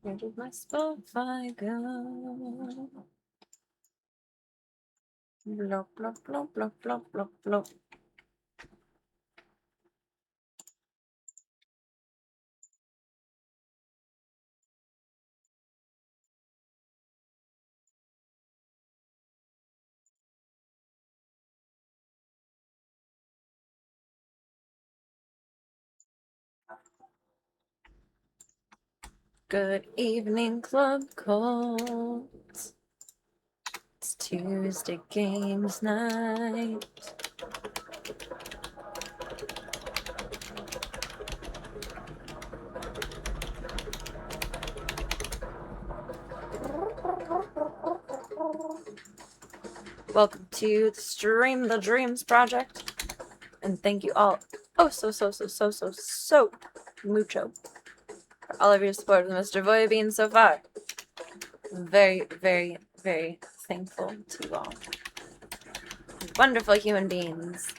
Where did my Spotify go? Blop, blop, blop, blop, blop, blop, blop. Good evening, Club Colts. It's Tuesday Games Night. Welcome to the Stream the Dreams project. And thank you all so mucho for all of your support with Mr. Voya being so far. I'm very, very, very thankful to you all. Wonderful human beings.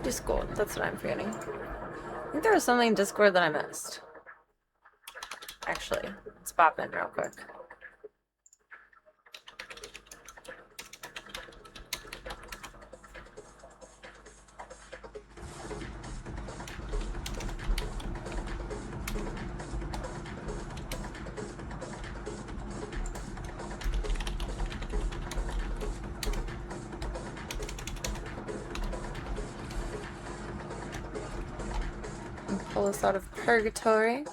Discord, that's what I'm forgetting. I think there was something in Discord that I missed. Actually, let's pop in real quick. Pull us out of purgatory.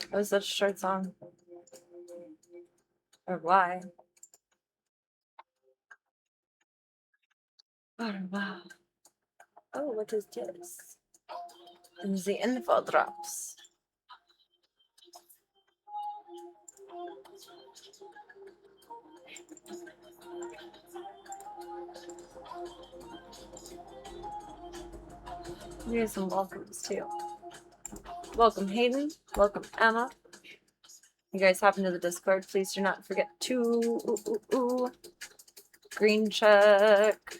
That was such a short song. Or why? Oh, wow. Oh, what is this? And the info drops. Here's some welcomes too. Welcome Hayden. Welcome Emma. You guys hop into the Discord. Please do not forget to green check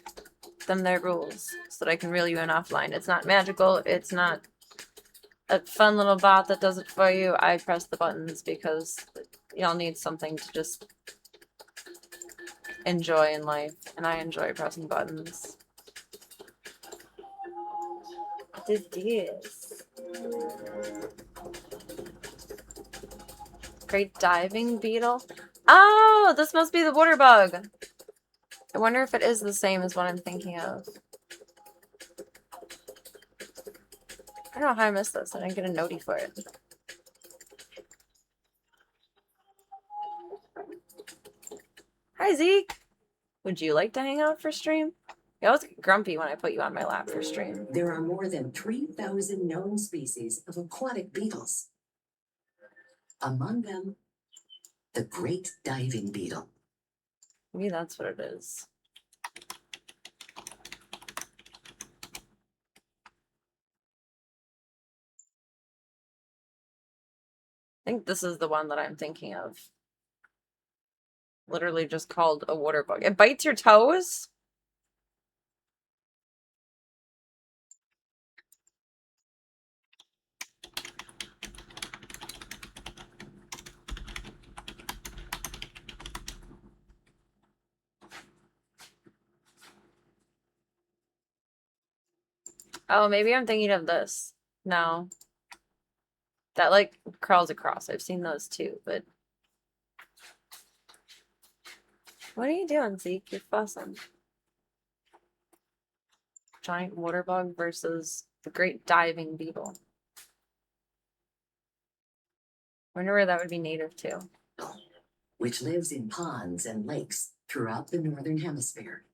them their rules so that I can reel you in offline. It's not magical. It's not a fun little bot that does it for you. I press the buttons because y'all need something to just enjoy in life, and I enjoy pressing buttons. What is this? Great diving beetle? Oh, this must be the water bug. I wonder if it is the same as what I'm thinking of. I don't know how I missed this. I didn't get a notie for it. Hi, Zeke. Would you like to hang out for stream? You always get grumpy when I put you on my lap for stream. There are more than 3,000 known species of aquatic beetles. Among them, the great diving beetle. Maybe that's what it is. I think this is the one that I'm thinking of. Literally just called a water bug. It bites your toes? Oh, maybe I'm thinking of this. No. That, like, crawls across. I've seen those too, but... What are you doing, Zeke? You're fussing. Giant water bug versus the great diving beetle. Wonder where that would be native to. Which lives in ponds and lakes throughout the northern hemisphere.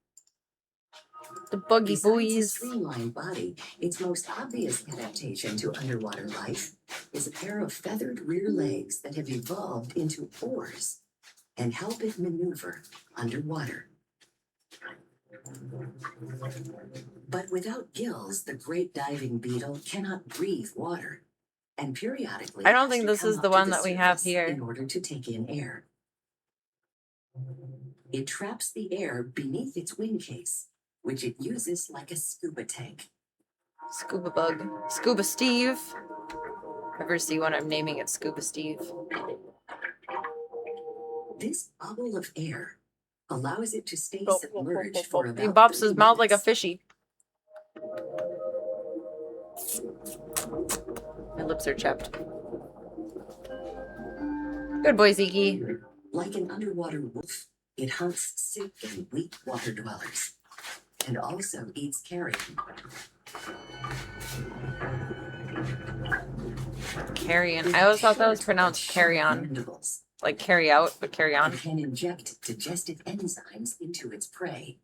The buggy Besides boys. its streamlined body, its most obvious adaptation to underwater life is a pair of feathered rear legs that have evolved into oars and help it maneuver underwater. But without gills, the great diving beetle cannot breathe water. and periodically I don't has think to this come is up the to one the that we have surface here. in order to take in air. It traps the air beneath its wing case, which it uses like a scuba tank. Scuba Bug. Scuba Steve. Ever see one, I'm naming it Scuba Steve. This bubble of air allows it to stay Bop, bop, submerged bop, for bop. about He bops 30 his mouth like a minutes. fishy. My lips are chapped. Good boy, Zeke. Like an underwater wolf, it hunts sick and weak water dwellers, and also eats carrion. Carrion. I always thought that was pronounced carry on. Mandibles. Like carry out, but carry on. It can inject digestive enzymes into its prey.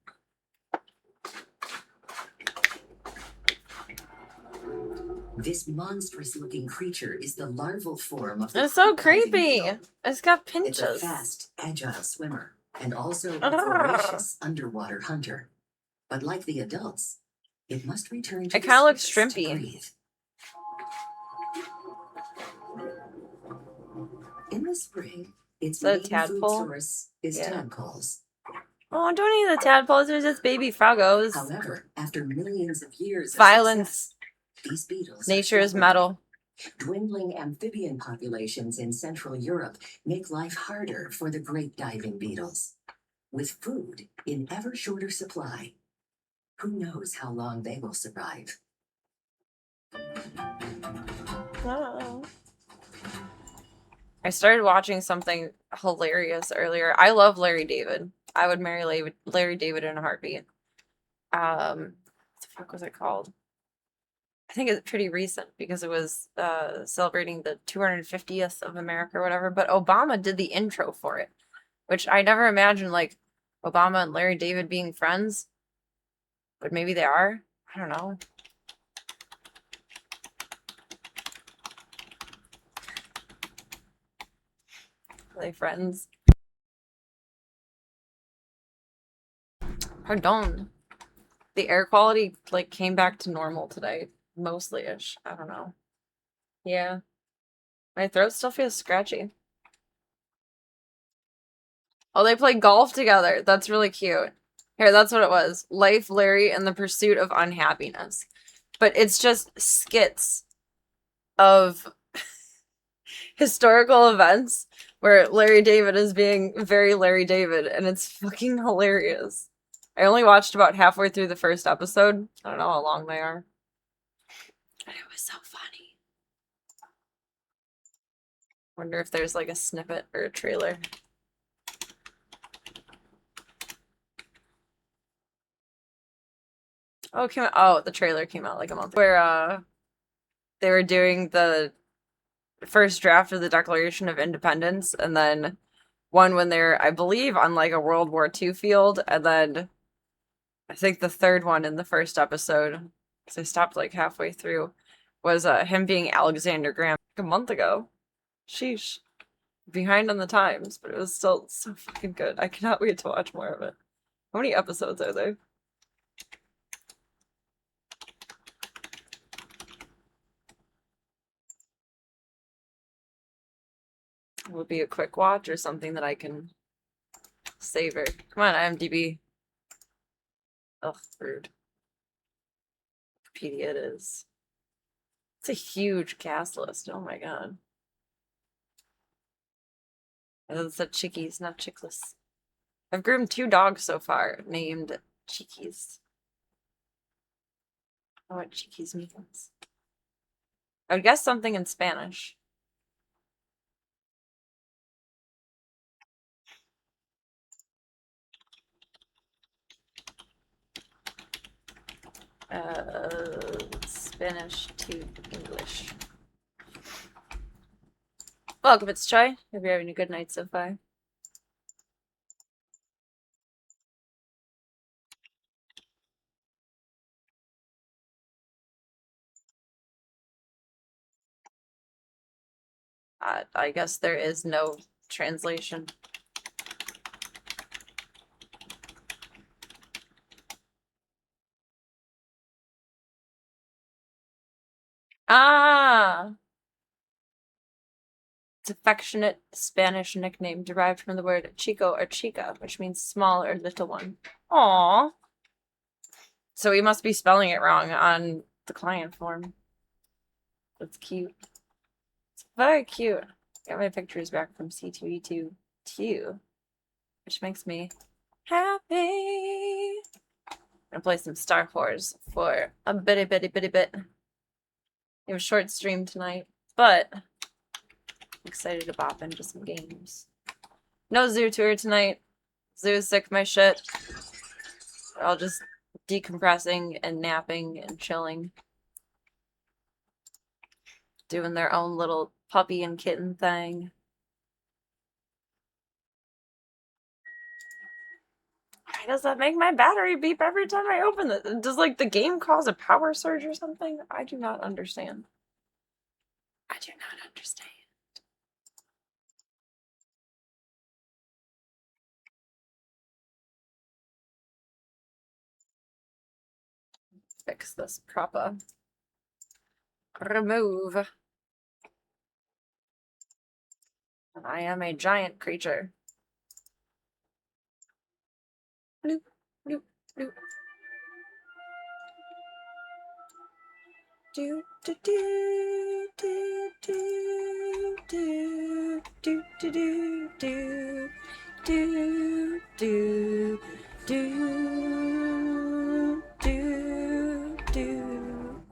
This monstrous-looking creature is the larval form of the It's so crocodile creepy. beetle. It's got It's a pinches. fast, agile swimmer, and also a Ah. voracious underwater hunter. But like the adults, it must return to It the kind of looks surface to shrimpy. breathe. In the spring, its Is that a main food tadpole? source is Yeah. tadpoles. Oh, don't eat the tadpoles. There's just baby froggos. However, after millions of years of Violence. success, these beetles are Nature is struggling. metal. Dwindling amphibian populations in Central Europe make life harder for the great diving beetles. With food in ever shorter supply, who knows how long they will survive? Oh. I started watching something hilarious earlier. I love Larry David. I would marry Larry David in a heartbeat. What the fuck was it called? I think it's pretty recent because it was celebrating the 250th of America or whatever. But Obama did the intro for it, which I never imagined like Obama and Larry David being friends. But maybe they are. I don't know. Are they friends? Pardon. The air quality like came back to normal today, mostly-ish. I don't know. Yeah. My throat still feels scratchy. Oh, they play golf together. That's really cute. Here, that's what it was. Life, Larry, and the Pursuit of Unhappiness. But it's just skits of historical events where Larry David is being very Larry David, and it's fucking hilarious. I only watched about halfway through the first episode. I don't know how long they are. And it was so funny. Wonder if there's like a snippet or a trailer. Oh, it came out, oh, the trailer came out like a month ago. Where they were doing the first draft of the Declaration of Independence, and then one when they're, I believe, on like a World War II field, and then I think the third one in the first episode, because I stopped like halfway through, was him being Alexander Graham like a month ago. Sheesh. Behind on the times, but it was still so fucking good. I cannot wait to watch more of it. How many episodes are there? Will it be a quick watch or something that I can savor? Come on, IMDb. Ugh, rude. Wikipedia it is. It's a huge cast list. Oh my god. I thought it said chickies, not chickless. I've groomed 2 dogs so far, named Chickies. I know what Chickies means. I would guess something in Spanish. Spanish to English. Welcome, it's Chai. Hope you're having a good night so far. I guess there is no translation. Ah! Its affectionate Spanish nickname derived from the word chico or chica, which means small or little one. Aww. So we must be spelling it wrong on the client form. That's cute. It's very cute. Got my pictures back from C2E2 too, which makes me happy. I'm gonna play some Star Wars for a bitty bit. We have a short stream tonight, but I'm excited to bop into some games. No zoo tour tonight. Zoo's sick of my shit. We're all just decompressing and napping and chilling. Doing their own little puppy and kitten thing. Why does that make my battery beep every time I open it? Does, like, the game cause a power surge or something? I do not understand. I do not understand. Fix this proper. Remove. I am a giant creature. Bloop, bloop, bloop. Do do do do do do do do do do do do do do.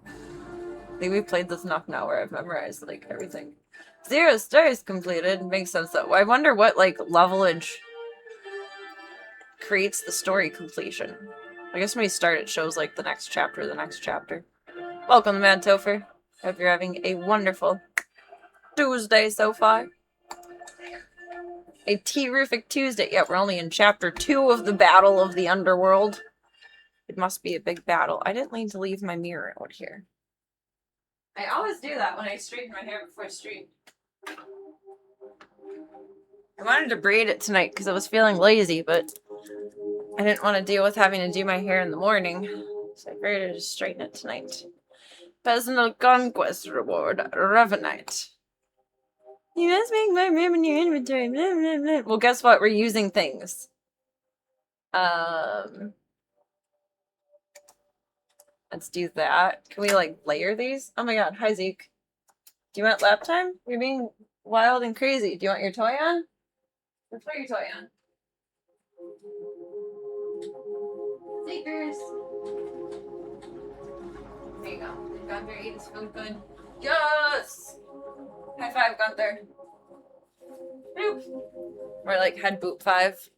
I think we've played this enough now where I've memorized like everything. 0 stars completed. Makes sense though. I wonder what like levelage creates the story completion. I guess when you start it shows like the next chapter. Welcome, Mad Topher. Hope you're having a wonderful Tuesday so far. A terrific Tuesday. Yeah, we're only in chapter 2 of the Battle of the Underworld. It must be a big battle. I didn't mean to leave my mirror out here. I always do that when I straighten my hair before I stream. I wanted to braid it tonight because I was feeling lazy, but I didn't want to deal with having to do my hair in the morning. So I figured I'd just straighten it tonight. Personal Conquest Reward, Revenite. You must make my room in your inventory. Blah, blah, blah. Well, guess what? We're using things. Let's do that. Can we, like, layer these? Oh my god. Hi, Zeke. Do you want lap time? You're being wild and crazy. Do you want your toy on? Let's put your toy on. Zekers. There you go. Gunther ate his food good. Yes! High five, Gunther. Boop. Or like head boop 5.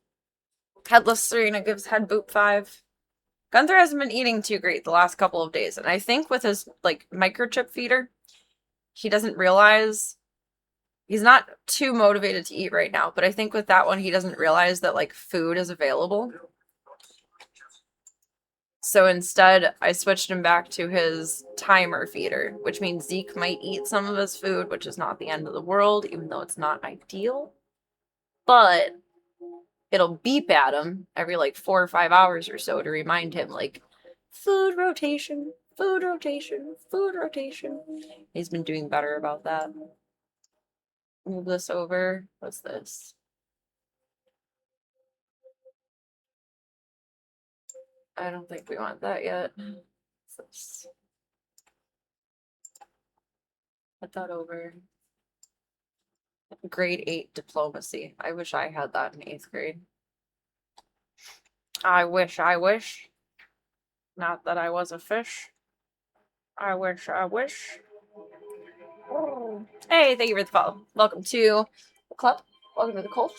Headless Serena gives head boop 5. Gunther hasn't been eating too great the last couple of days, and I think with his like microchip feeder, he doesn't realize he's not too motivated to eat right now, but I think with that one he doesn't realize that like food is available. So instead, I switched him back to his timer feeder, which means Zeke might eat some of his food, which is not the end of the world, even though it's not ideal. But it'll beep at him every like 4 or 5 hours or so to remind him, like, food rotation, food rotation, food rotation. He's been doing better about that. Move this over. What's this? I don't think we want that yet. What's this? Put that over. Grade 8 diplomacy. I wish I had that in 8th grade. I wish. Not that I was a fish. I wish. Oh. Hey, thank you for the follow. Welcome to the club. Welcome to the cult.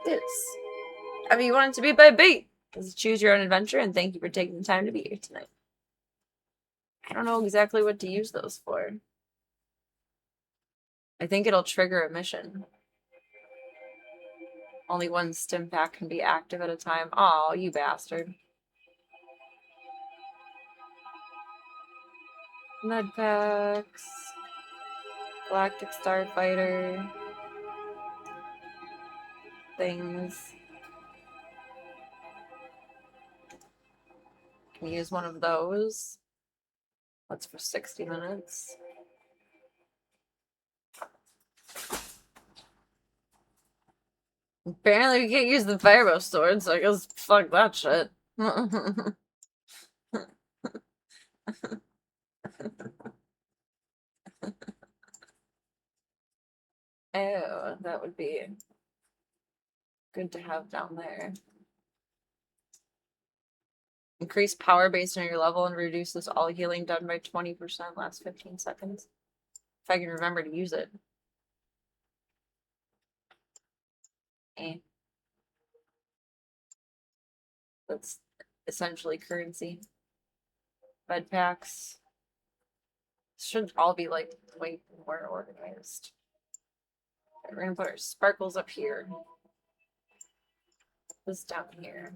It's whatever you want it to be, baby. Just choose your own adventure, and thank you for taking the time to be here tonight. I don't know exactly what to use those for. I think it'll trigger a mission. Only one stim pack can be active at a time. Aw, you bastard. Med packs. Galactic Starfighter. Things. Can use one of those. That's for 60 minutes. Apparently we can't use the firebow sword, so I guess fuck that shit. Oh, that would be good to have down there. Increase power based on your level and reduces all healing done by 20% last 15 seconds. If I can remember to use it. Eh. That's essentially currency. Bed packs. Should all be like way more organized. Okay, we're gonna put our sparkles up here. This down here.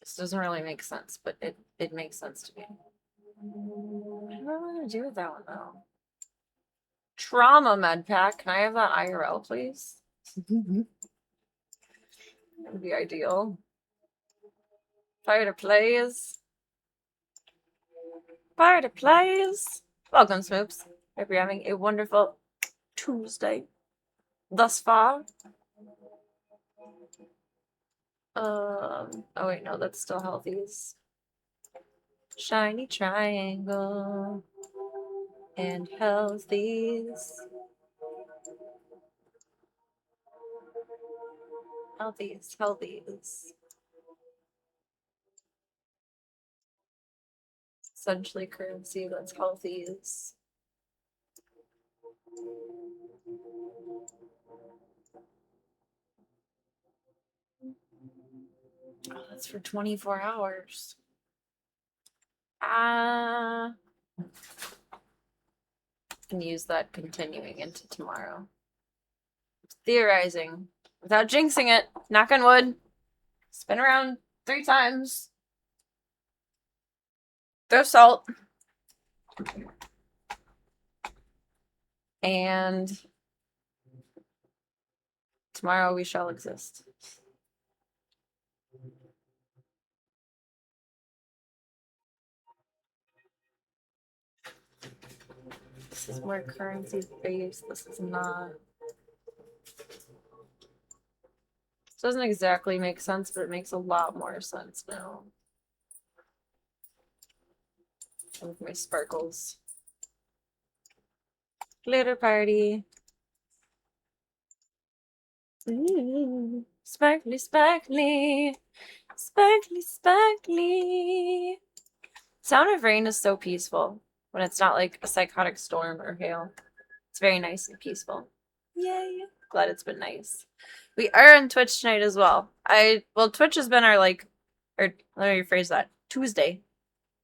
This doesn't really make sense, but it makes sense to me. What do I want to do with that one though? Trauma med pack. Can I have that IRL, please? That would be ideal. Fire plays. Fire plays. Welcome, Smoops. Hope you're having a wonderful Tuesday thus far. Oh wait, no, that's still healthies. Shiny triangle and healthies. Healthies, healthies. Essentially currency that's healthies. Oh, that's for 24 hours. Can use that continuing into tomorrow. Theorizing without jinxing it. Knock on wood. Spin around 3 times. Throw salt. And tomorrow we shall exist. This is more currency based. This is not. This doesn't exactly make sense, but it makes a lot more sense now. With my sparkles. Glitter party. Ooh, sparkly, sparkly. Sparkly, sparkly. Sound of rain is so peaceful when it's not like a psychotic storm or hail. It's very nice and peaceful. Yay. Glad it's been nice. We are on Twitch tonight as well. Twitch has been our let me rephrase that. Tuesday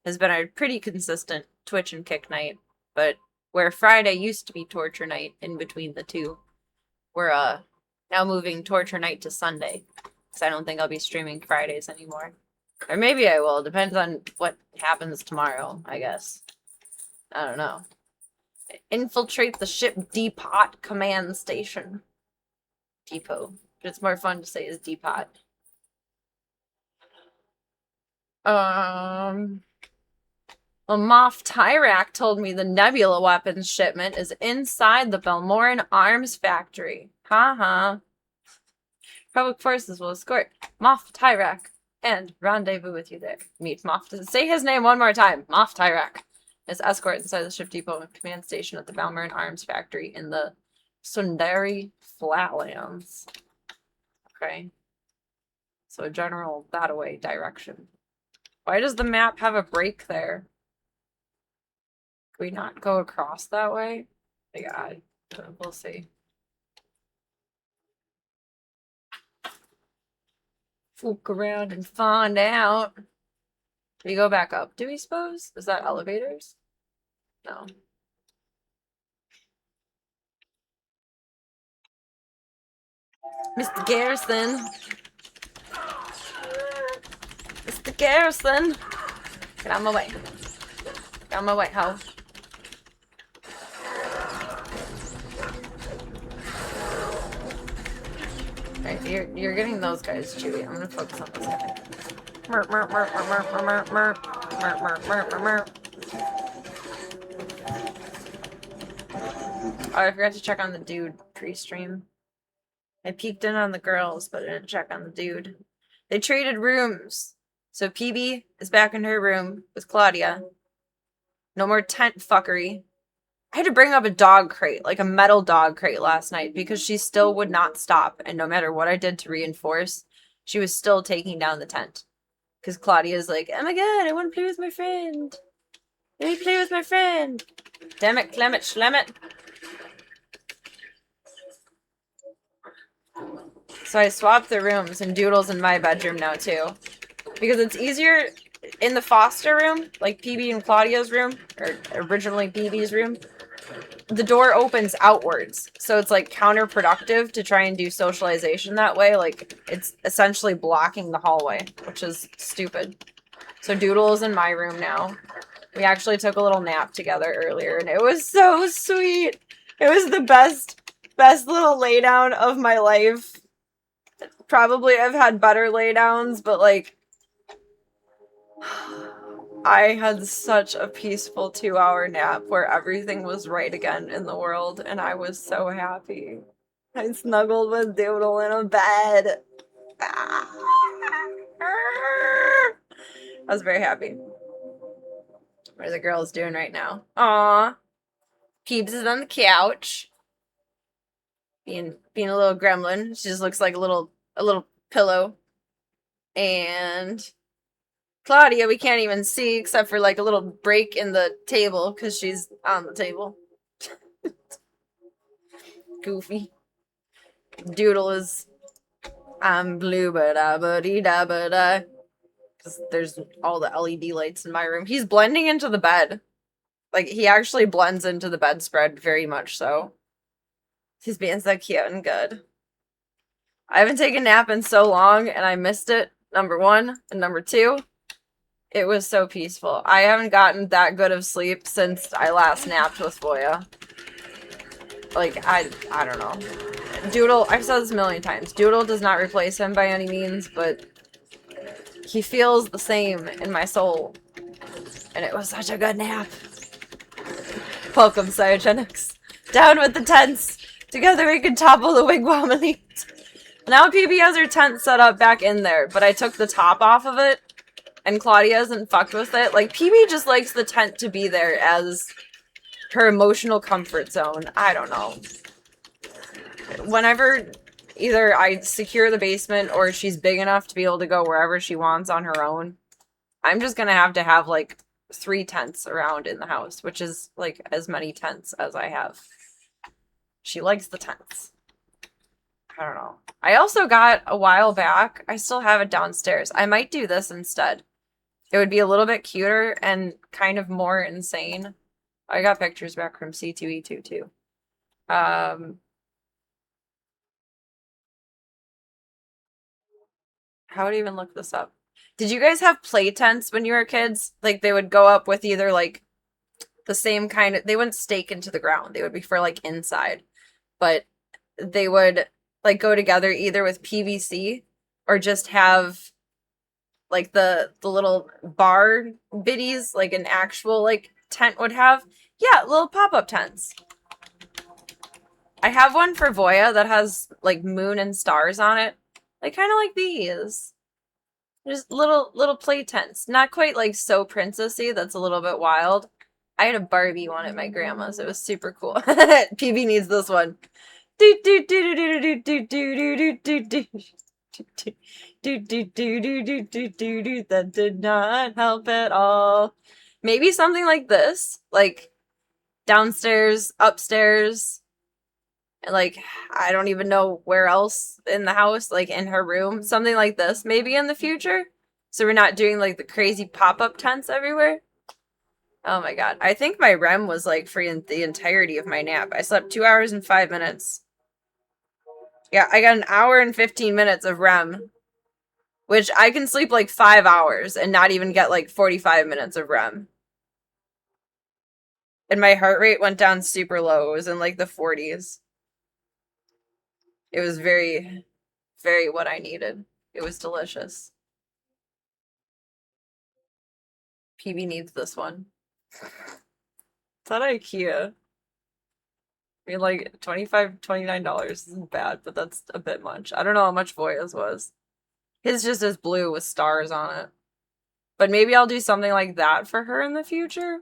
has been our pretty consistent Twitch and Kick night, but where Friday used to be torture night in between the two, we're now moving torture night to Sunday, because I don't think I'll be streaming Fridays anymore. Or maybe I will. Depends on what happens tomorrow, I guess. I don't know. Infiltrate the ship depot command station. Depot. But it's more fun to say is depot. Moff Tyrak told me the Nebula weapons shipment is inside the Balmoran Arms Factory. Haha. Public forces will escort Moff Tyrak and rendezvous with you there. Meet Moff. Say his name one more time. Moff Tyrak. His escort inside the ship depot and command station at the Balmoran Arms Factory in the Sundari Flatlands. Okay. So a general that-away direction. Why does the map have a break there? Can we not go across that way? Yeah, we'll see. Look around and find out. We go back up, do we suppose? Is that elevators? No. Mr. Garrison. Mr. Garrison. Get out of my way. Get out of my way, ho. Alright, you're getting those guys, Chewie. I'm gonna focus on this guy. Merp, merp, merp, merp, merp, merp, merp, merp, merp, merp, merp, merp. Oh, I forgot to check on the dude pre-stream. I peeked in on the girls, but I didn't check on the dude. They traded rooms. So PB is back in her room with Claudia. No more tent fuckery. I had to bring up a dog crate, like a metal dog crate last night, because she still would not stop. And no matter what I did to reinforce, she was still taking down the tent. Because Claudia's like, oh my god, I want to play with my friend. Let me play with my friend. Damn it, Clement Schlemmet. So I swapped the rooms, and Doodle's in my bedroom now too. Because it's easier in the foster room, like PB and Claudia's room, or originally PB's room. The door opens outwards, so it's like counterproductive to try and do socialization that way. Like it's essentially blocking the hallway, which is stupid. So Doodle is in my room now. We actually took a little nap together earlier, and it was so sweet. It was the best little lay down of my life. Probably I've had better lay downs, but like I had such a peaceful 2-hour nap where everything was right again in the world, and I was so happy. I snuggled with Doodle in a bed. I was very happy. What are the girls doing right now? Aw. Peeps is on the couch. Being a little gremlin. She just looks like a little pillow. And Claudia, we can't even see except for like a little break in the table because she's on the table. Goofy. Doodle is I'm blue ba da ba dee da ba da. Because there's all the LED lights in my room. He's blending into the bed. Like he actually blends into the bedspread very much so. He's being so cute and good. I haven't taken a nap in so long and I missed it. Number one. And number two, it was so peaceful. I haven't gotten that good of sleep since I last napped with Voya. Like, I don't know. Doodle, I've said this a million times. Doodle does not replace him by any means, but he feels the same in my soul. And it was such a good nap. Welcome, Cyogenics. Down with the tents. Together we can topple the wigwam elite. Now PB has her tent set up back in there, but I took the top off of it, and Claudia hasn't fucked with it. Like, PB just likes the tent to be there as her emotional comfort zone. I don't know. Whenever either I secure the basement or she's big enough to be able to go wherever she wants on her own, I'm just gonna have to have, like, 3 tents around in the house, which is, like, as many tents as I have. She likes the tents. I don't know. I also got a while back, I still have it downstairs. I might do this instead. It would be a little bit cuter and kind of more insane. I got pictures back from C2E2 too. How would I even look this up? Did you guys have play tents when you were kids? Like they would go up with either like the same kind of, they wouldn't stake into the ground. They would be for like inside, but they would like go together either with PVC or just have like the little bar biddies like an actual like tent would have. Yeah, little pop-up tents. I have one for Voya that has like moon and stars on it. Like kind of like these. Just little play tents. Not quite like so princessy, that's a little bit wild. I had a Barbie one at my grandma's. It was super cool. PB needs this one. Do do do do do do do do do do do. Do do do do do do do do. That did not help at all. Maybe something like this, like downstairs, upstairs, and like I don't even know where else in the house, like in her room, something like this. Maybe in the future, so we're not doing like the crazy pop-up tents everywhere. Oh my god, I think my REM was like for the entirety of my nap. I slept 2 hours and 5 minutes. Yeah, I got an hour and 15 minutes of REM. Which I can sleep like 5 hours and not even get like 45 minutes of REM. And my heart rate went down super low. It was in like the 40s. It was very, very what I needed. It was delicious. PB needs this one. It's at IKEA. I mean, like, $25, $29 isn't bad, but that's a bit much. I don't know how much Voya's was. His just is blue with stars on it. But maybe I'll do something like that for her in the future.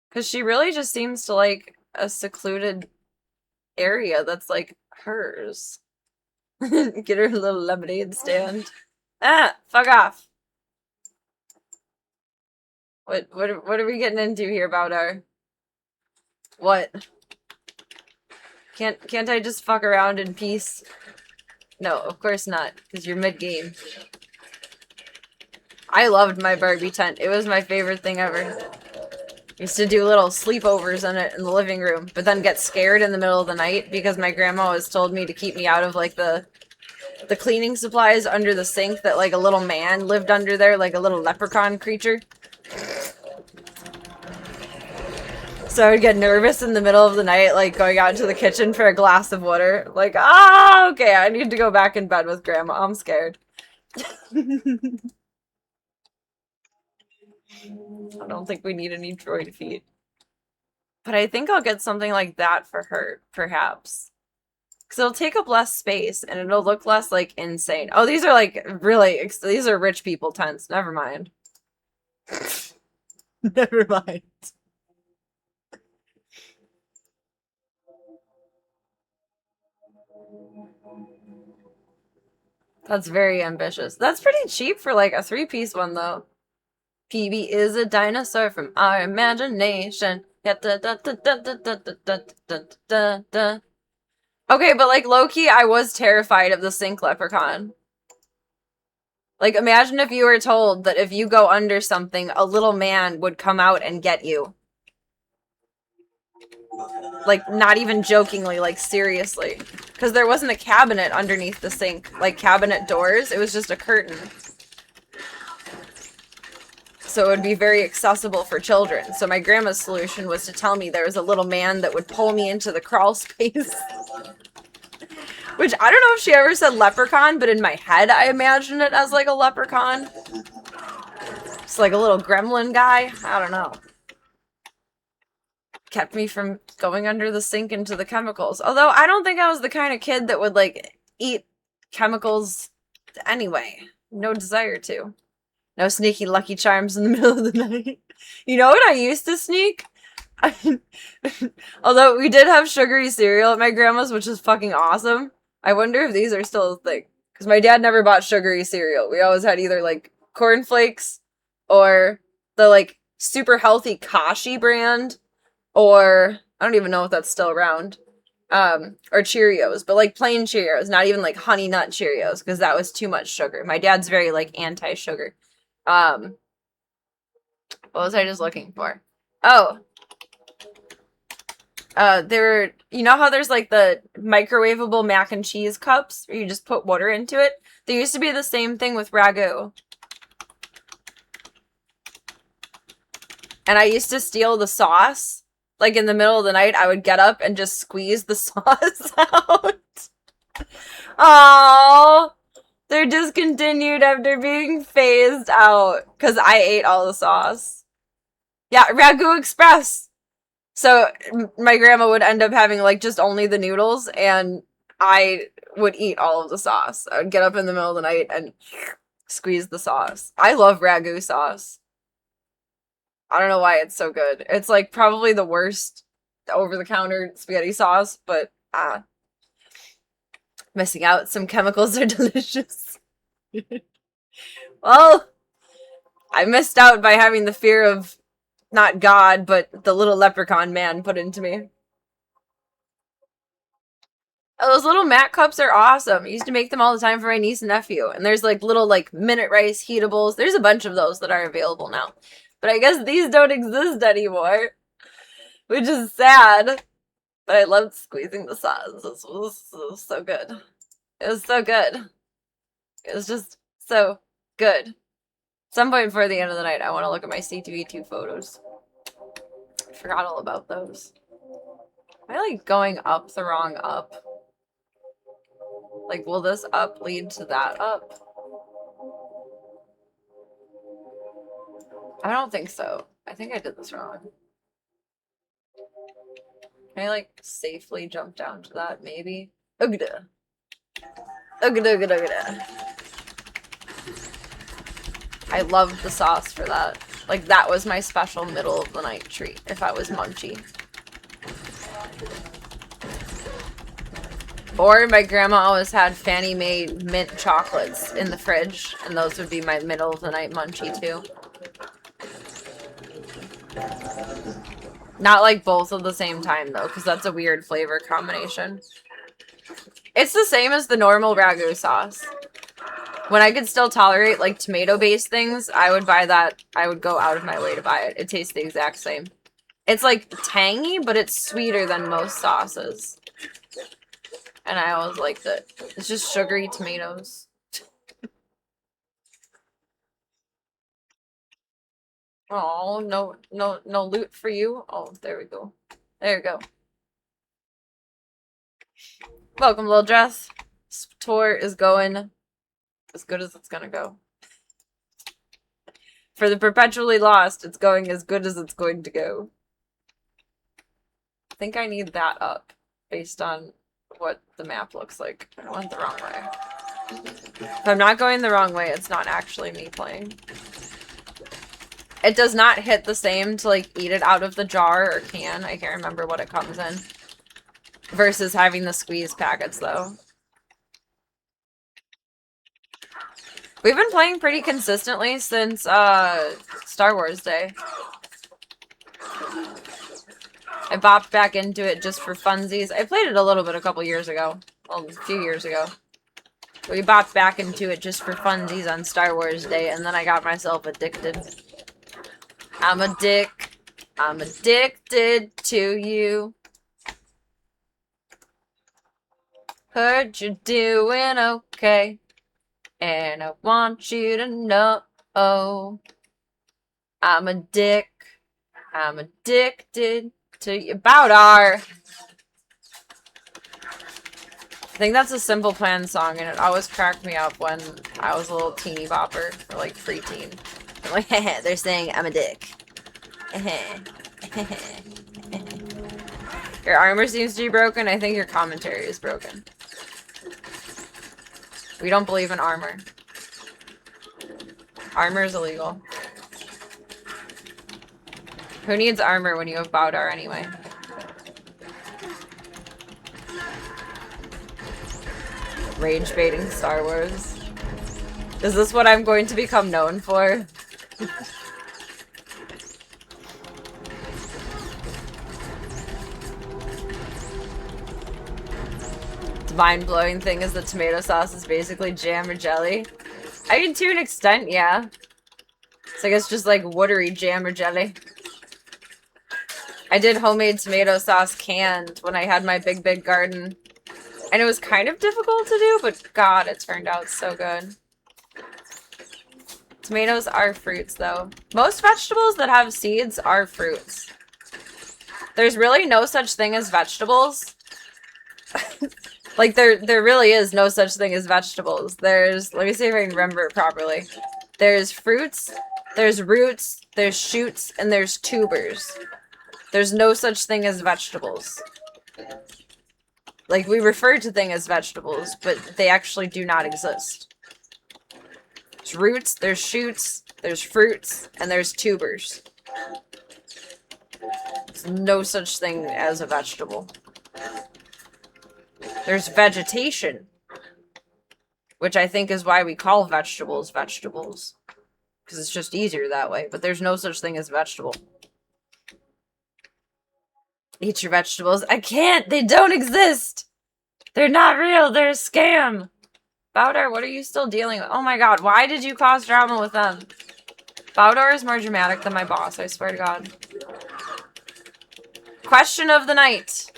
Because she really just seems to like a secluded area that's like hers. Get her a little lemonade stand. Ah, fuck off. What are we getting into here about our... What? Can't I just fuck around in peace? No, of course not, because you're mid-game. I loved my Barbie tent. It was my favorite thing ever. Used to do little sleepovers in it in the living room, but then get scared in the middle of the night because my grandma always told me to keep me out of like the cleaning supplies under the sink, that like a little man lived under there, like a little leprechaun creature. So I would get nervous in the middle of the night, like going out into the kitchen for a glass of water. Like, ah, okay, I need to go back in bed with grandma. I'm scared. I don't think we need any droid feet. But I think I'll get something like that for her, perhaps. Because it'll take up less space, and it'll look less, like, insane. Oh, these are, like, really... These are rich people tents. Never mind. Never mind. That's very ambitious. That's pretty cheap for, like, a 3-piece one, though. PB is a dinosaur from our imagination. Okay, but like low-key, I was terrified of the sink leprechaun. Like, imagine if you were told that if you go under something, a little man would come out and get you. Like, not even jokingly, like, seriously. Because there wasn't a cabinet underneath the sink. Like, cabinet doors. It was just a curtain. So it would be very accessible for children. So my grandma's solution was to tell me there was a little man that would pull me into the crawl space. Which, I don't know if she ever said leprechaun, but in my head I imagine it as like a leprechaun. It's like a little gremlin guy. I don't know. Kept me from going under the sink into the chemicals. Although I don't think I was the kind of kid that would like eat chemicals anyway. No desire to. No sneaky Lucky Charms in the middle of the night. You know what I used to sneak? Although we did have sugary cereal at my grandma's, which is fucking awesome. I wonder if these are still a thing. Because my dad never bought sugary cereal. We always had either, like, cornflakes or the, like, super healthy Kashi brand, or I don't even know if that's still around, or Cheerios. But, like, plain Cheerios, not even, like, Honey Nut Cheerios, because that was too much sugar. My dad's very, like, anti-sugar. What was I just looking for? Oh. You know how there's like the microwavable mac and cheese cups where you just put water into it? There used to be the same thing with ragu. And I used to steal the sauce. Like in the middle of the night, I would get up and just squeeze the sauce out. Aww. They're discontinued after being phased out. Because I ate all the sauce. Yeah, Ragu Express. So my grandma would end up having like just only the noodles, and I would eat all of the sauce. I would get up in the middle of the night and squeeze the sauce. I love ragu sauce. I don't know why it's so good. It's like probably the worst over-the-counter spaghetti sauce, but missing out. Some chemicals are delicious. Well, I missed out by having the fear of not God, but the little leprechaun man put into me. Oh, those little mat cups are awesome. I used to make them all the time for my niece and nephew. And there's like little like minute rice heatables. There's a bunch of those that are available now. But I guess these don't exist anymore. Which is sad. But I loved squeezing the sauce. This was so good. It was so good. It was just so good. At some point before the end of the night, I want to look at my CTV2 photos. I forgot all about those. Am I like going up the wrong up? Like, will this up lead to that up? I don't think so. I think I did this wrong. Can I, like, safely jump down to that? Maybe? Ugda. Ugda, ugda, ugda. I loved the sauce for that. Like, that was my special middle of the night treat if I was munchy. Or my grandma always had Fannie Mae mint chocolates in the fridge, and those would be my middle of the night munchie too. Not like both at the same time though, because that's a weird flavor combination. It's the same as the normal ragu sauce. When I could still tolerate like tomato-based things, I would buy that. I would go out of my way to buy it. It tastes the exact same. It's like tangy, but it's sweeter than most sauces. And I always liked it. It's just sugary tomatoes. Oh, no loot for you. Oh, there we go. There you go. Welcome, little dress. This tour is going as good as it's gonna go. For the perpetually lost, it's going as good as it's going to go. I think I need that up based on what the map looks like. I went the wrong way. If I'm not going the wrong way, it's not actually me playing. It does not hit the same to like eat it out of the jar or can. I can't remember what it comes in. Versus having the squeeze packets though. We've been playing pretty consistently since Star Wars Day. I bopped back into it just for funsies. I played it a little bit a couple years ago. Well, a few years ago. We bopped back into it just for funsies on Star Wars Day, and then I got myself addicted. I'm addicted to you. Heard you're doing okay. And I want you to know I'm addicted to you. Boudar! I think that's a Simple Plan song, and it always cracked me up when I was a little teeny bopper, or like preteen. I'm like, heh, they're saying I'm a dick. Your armor seems to be broken. I think your commentary is broken. We don't believe in armor. Armor is illegal. Who needs armor when you have Boudar anyway? Rage baiting Star Wars. Is this what I'm going to become known for? The mind-blowing thing is that tomato sauce is basically jam or jelly. I mean, to an extent, yeah. So I guess just like watery jam or jelly. I did homemade tomato sauce canned when I had my big garden. And it was kind of difficult to do, but God, it turned out so good. Tomatoes are fruits, though. Most vegetables that have seeds are fruits. There's really no such thing as vegetables. Like, there really is no such thing as vegetables. There's, let me see if I can remember it properly. There's fruits, there's roots, there's shoots, and there's tubers. There's no such thing as vegetables. Like, we refer to things as vegetables, but they actually do not exist. There's roots, there's shoots, there's fruits, and there's tubers. There's no such thing as a vegetable. There's vegetation, which I think is why we call vegetables vegetables. Because it's just easier that way, but there's no such thing as vegetable. Eat your vegetables. I can't! They don't exist! They're not real! They're a scam! Boudar, what are you still dealing with? Oh my god, why did you cause drama with them? Boudar is more dramatic than my boss, I swear to god. Question of the night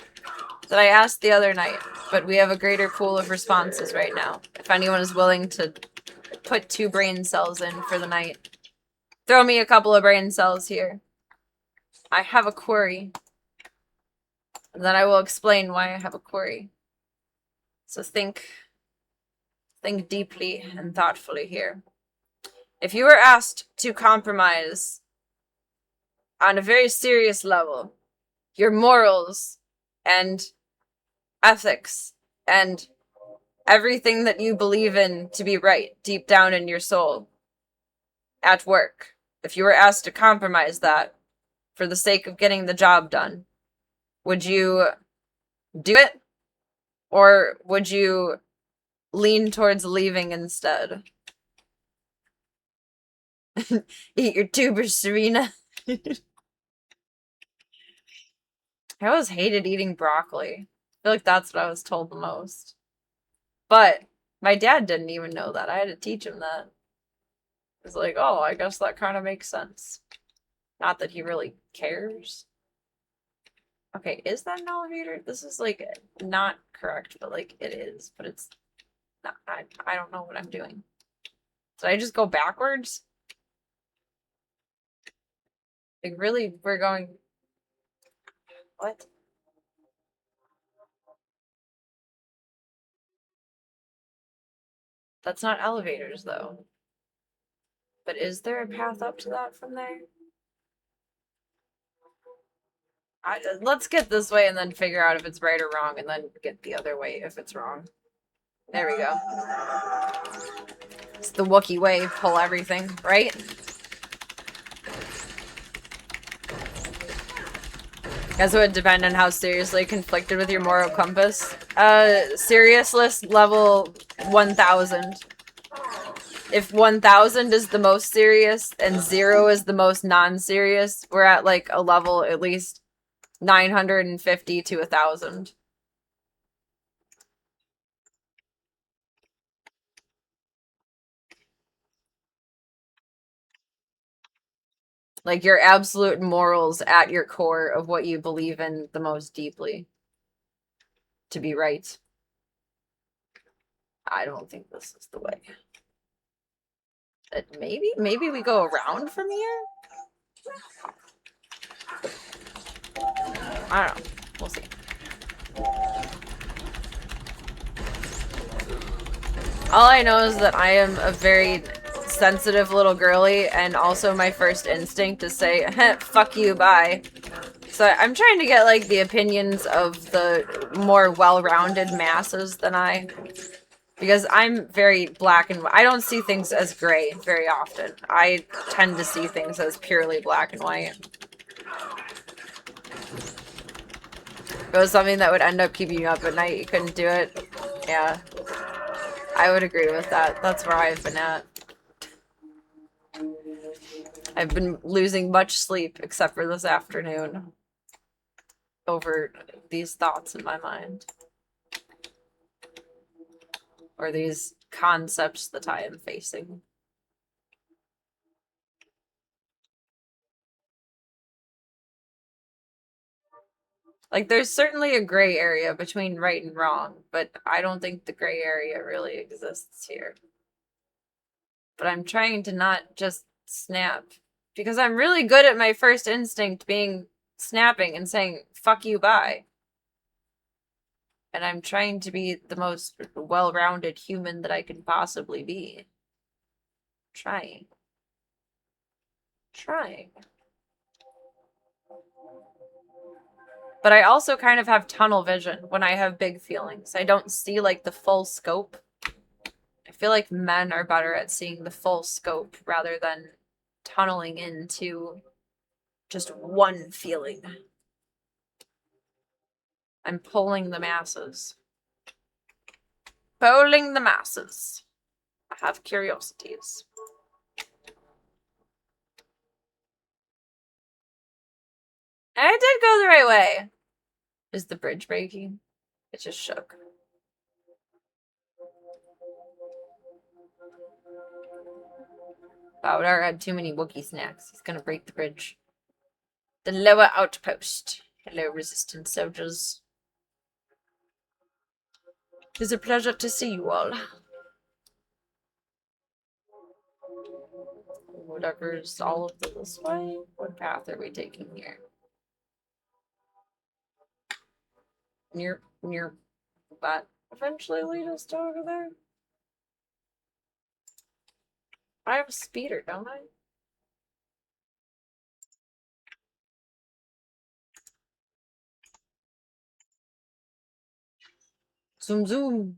that I asked the other night, but we have a greater pool of responses right now. If anyone is willing to put 2 brain cells in for the night, throw me a couple of brain cells here. I have a query. And then I will explain why I have a query. So think deeply and thoughtfully here. If you were asked to compromise on a very serious level, your morals and ethics and everything that you believe in to be right deep down in your soul at work, if you were asked to compromise that for the sake of getting the job done, would you do it? Or would you lean towards leaving instead? Eat your tubers, Serena. I always hated eating broccoli. I feel like that's what I was told the most. But my dad didn't even know that. I had to teach him that. It's like, oh, I guess that kind of makes sense. Not that he really cares. Okay, is that an elevator? This is like not correct, but like it is. But it's not. I don't know what I'm doing. Did I just go backwards? Like really, we're going. What? That's not elevators though. But is there a path up to that from there? Let's get this way and then figure out if it's right or wrong, and then get the other way if it's wrong. There we go. It's the Wookiee way, pull everything, right? Guess it would depend on how seriously conflicted with your moral compass. Seriousness level 1000. If 1000 is the most serious and 0 is the most non-serious, we're at like a level at least 950 to 1000. Like your absolute morals at your core of what you believe in the most deeply to be right. I don't think this is the way. Maybe we go around from here? I don't know. We'll see. All I know is that I am a very sensitive little girly, and also my first instinct is say, fuck you, bye. So I'm trying to get, like, the opinions of the more well-rounded masses than I. Because I'm very black and white. I don't see things as gray very often. I tend to see things as purely black and white. If it was something that would end up keeping you up at night, you couldn't do it. Yeah. I would agree with that. That's where I've been at. I've been losing much sleep, except for this afternoon, over these thoughts in my mind. Or these concepts that I am facing. Like, there's certainly a gray area between right and wrong, but I don't think the gray area really exists here. But I'm trying to not just snap. Because I'm really good at my first instinct being snapping and saying, fuck you, bye. And I'm trying to be the most well-rounded human that I can possibly be. Trying. But I also kind of have tunnel vision when I have big feelings. I don't see, like, the full scope. I feel like men are better at seeing the full scope rather than tunneling into just one feeling. I'm pulling the masses. Polling the masses. I have curiosities. And I did go the right way. Is the bridge breaking? It just shook. Bowdar had too many Wookiee snacks. He's gonna break the bridge. The lower outpost. Hello, resistance soldiers. It's a pleasure to see you all. Whatever's all of this way. What path are we taking here? Near that eventually lead us to over there? I have a speeder, don't I? Zoom zoom.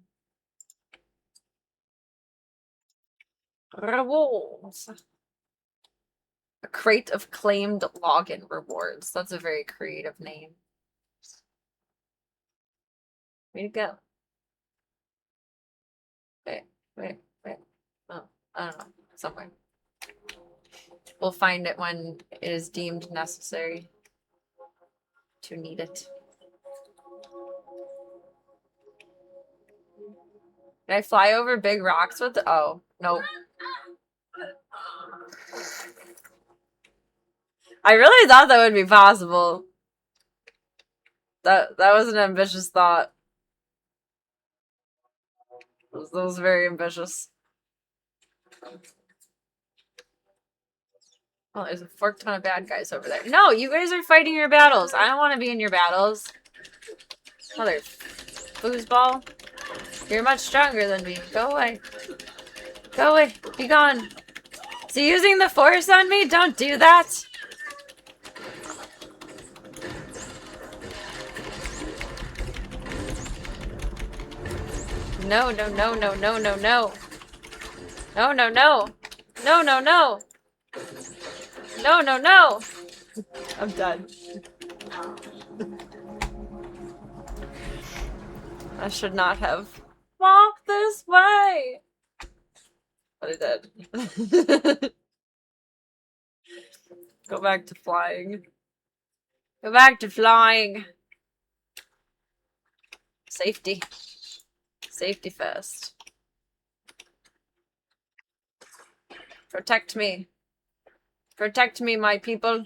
Rewards. A crate of claimed login rewards. That's a very creative name. Way to go. Wait. Oh, I don't know. Somewhere. We'll find it when it is deemed necessary to need it. Can I fly over big rocks with it? Oh, nope. I really thought that would be possible. That was an ambitious thought. That was very ambitious. Oh, there's a fork ton of bad guys over there. No, you guys are fighting your battles. I don't want to be in your battles. Mother foosball. You're much stronger than me. Go away. Go away. Be gone. Is he using the force on me? Don't do that. No. No. I'm done. I should not have walked this way. But I did. Go back to flying. Go back to flying. Safety. Safety first. Protect me. Protect me, my people.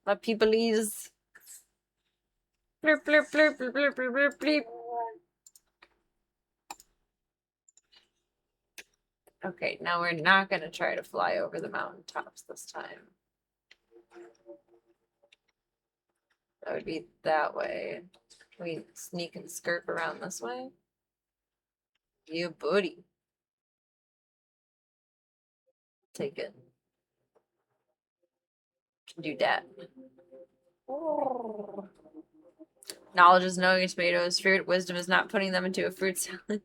My peopleese. Blurp, blurp, blurp, blurp, blurp, blurp, blurp, bleep. Okay, now we're not gonna try to fly over the mountaintops this time. That would be that way. Can we sneak and skirt around this way? You buddy. Take it. Do that. Knowledge is knowing a tomato is fruit. Wisdom is not putting them into a fruit salad.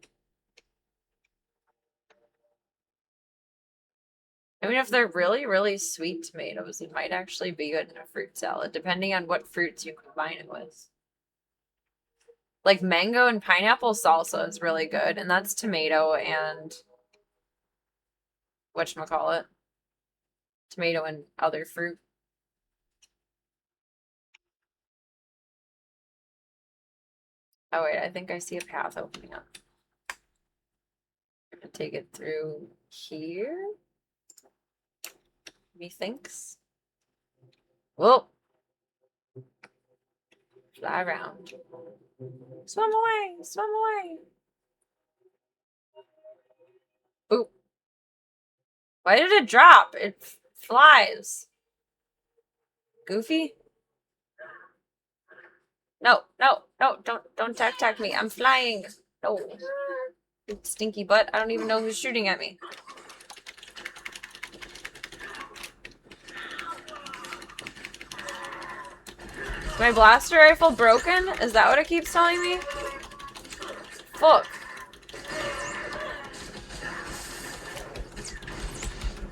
I mean, if they're really, really sweet tomatoes, it might actually be good in a fruit salad, depending on what fruits you combine it with. Like mango and pineapple salsa is really good, and that's tomato and whatchamacallit? Tomato and other fruit. Oh wait, I think I see a path opening up. I'm gonna take it through here. Methinks. Whoa. Fly around. Swim away! Swim away! Ooh. Why did it drop? It flies. Goofy? No, don't attack me. I'm flying. No. You stinky butt. I don't even know who's shooting at me. Is my blaster rifle broken? Is that what it keeps telling me? Fuck.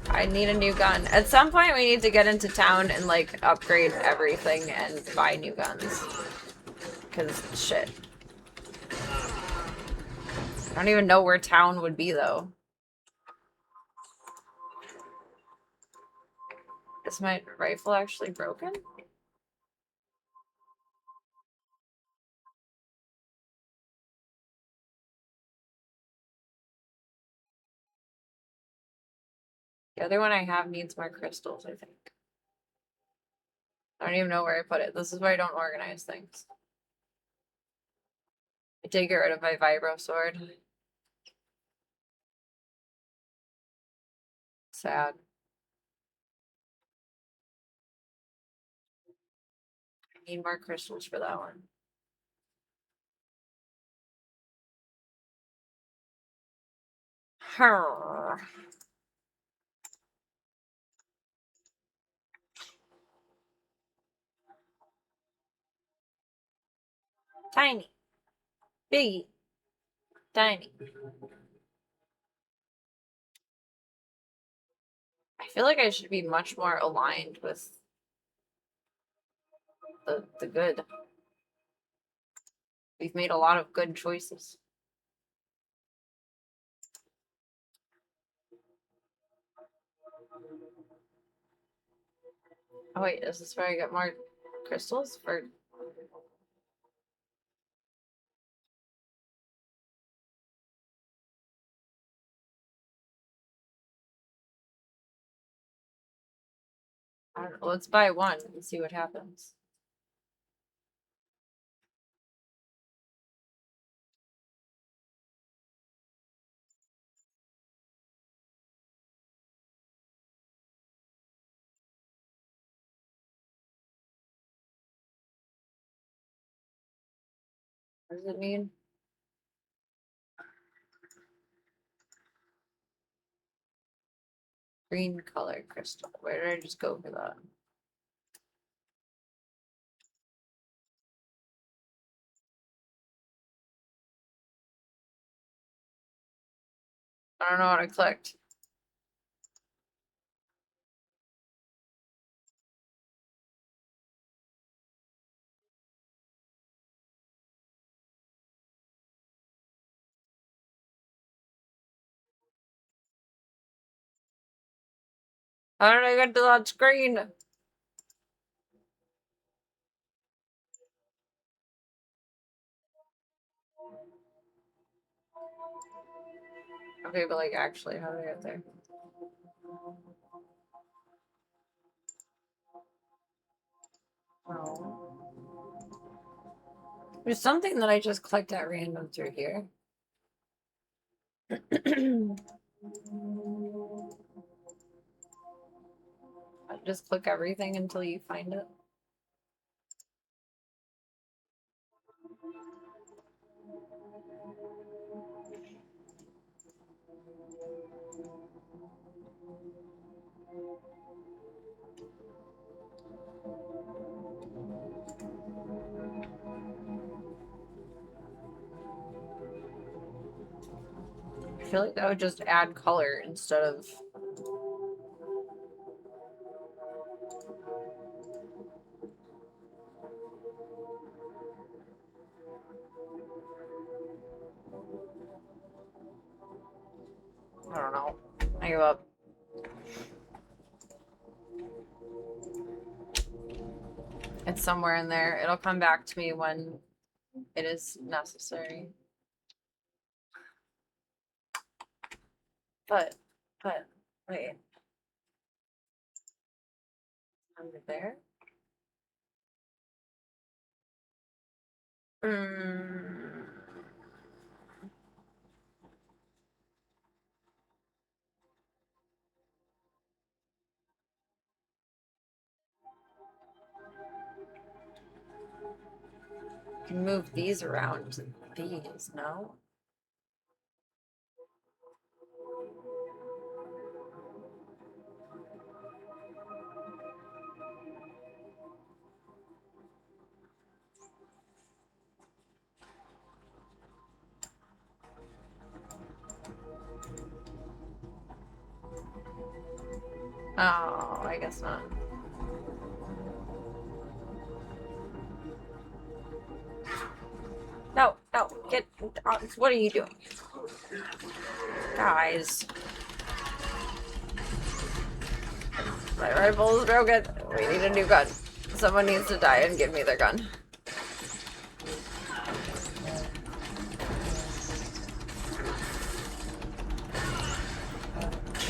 I need a new gun. At some point, we need to get into town and, like, upgrade everything and buy new guns. Because, shit. I don't even know where town would be, though. Is my rifle actually broken? The other one I have needs more crystals, I think. I don't even know where I put it. This is why I don't organize things. I did get rid of my vibro sword. Sad. I need more crystals for that one. Her. Tiny. Biggie. Tiny. I feel like I should be much more aligned with the good. We've made a lot of good choices. Oh wait, is this where I get more crystals for? I don't know. Let's buy one and see what happens. What does it mean? Green color crystal. Where did I just go for that? I don't know what I clicked. How did I get to that screen? Okay, but like actually, how did I get there? Oh. There's something that I just clicked at random through here. Just click everything until you find it. I feel like that would just add color instead of. I don't know. I give up. It's somewhere in there. It'll come back to me when it is necessary. But, wait. Under there? Mm. Can move these around. These, no? Oh, I guess not. No, no, get. What are you doing? Guys. My rifle is broken. We need a new gun. Someone needs to die and give me their gun.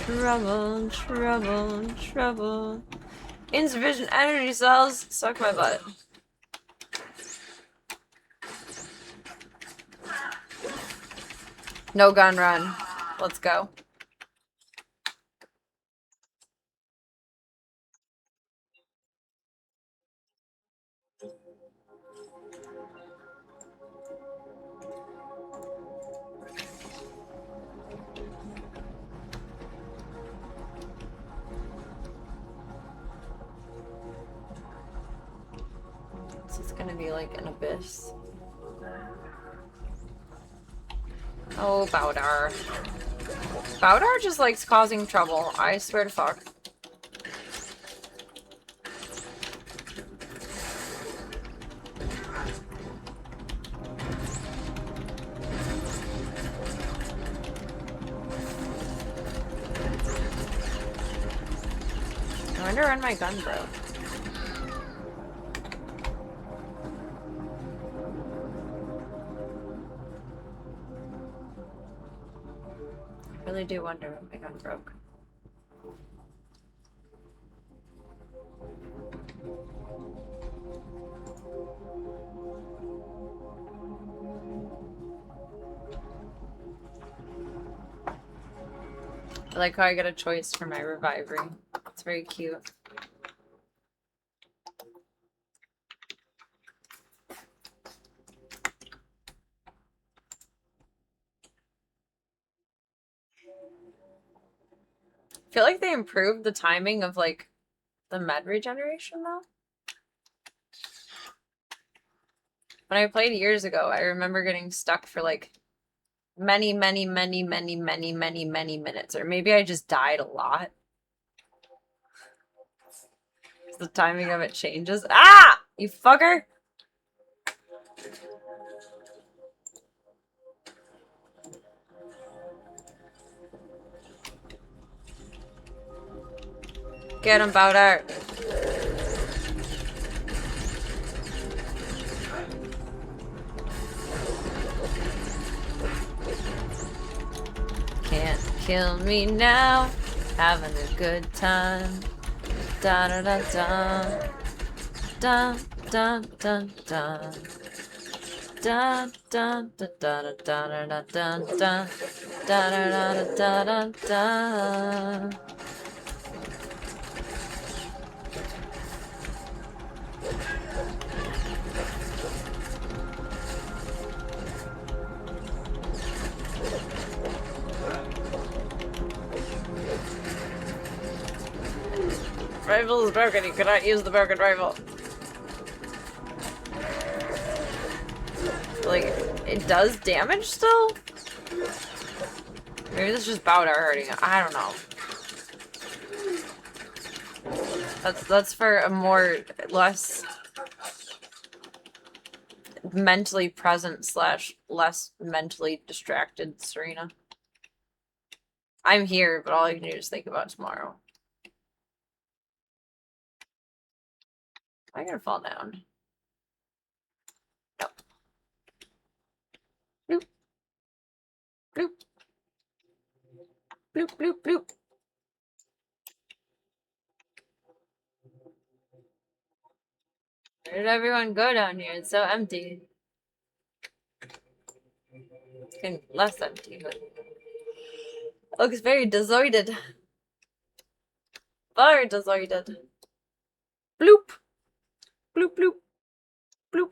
Trouble, trouble, trouble. Insufficient energy cells. Suck my butt. No gun run. Let's go. This is gonna be like an abyss. Oh, Bowdar. Bowdar just likes causing trouble. I swear to fuck. I wonder when my gun broke. I really do wonder when my gun broke. I like how I get a choice for my revivery. It's very cute. I feel like they improved the timing of like the med regeneration though. When I played years ago, I remember getting stuck for like many minutes. Or maybe I just died a lot. The timing of it changes. Ah! You fucker! Get him, Bowder! Can't kill me now. Having a good time. Da da da da. Dun dun dun dun. Dun dun dun dun dun dun dun dun dun dun dun dun dun. Rifle is broken. You cannot use the broken rifle. Like, it does damage still? Maybe this is just Bowdar hurting it. I don't know. That's for a more less mentally present / less mentally distracted Serena. I'm here, but all I can do is think about tomorrow. Am I gonna fall down? No. Bloop. Bloop. Bloop, bloop, bloop. Where did everyone go down here? It's so empty. It's getting less empty, but it looks very deserted. Very deserted. Bloop. Bloop, bloop. Bloop.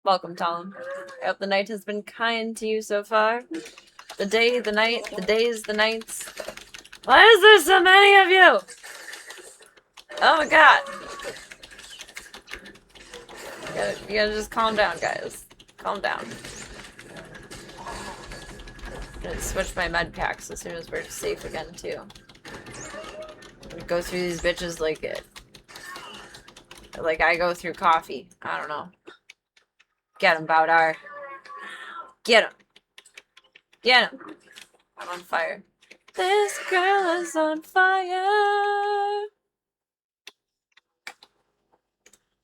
Welcome, Tom. I hope the night has been kind to you so far. The day, the night, the days, the nights. Why is there so many of you? Oh my god. You gotta just calm down, guys. Calm down. I'm gonna switch my med packs as soon as we're safe again, too. Go through these bitches like it. Like I go through coffee. I don't know. Get him, Bowdar. Get him. Get him. I'm on fire. This girl is on fire.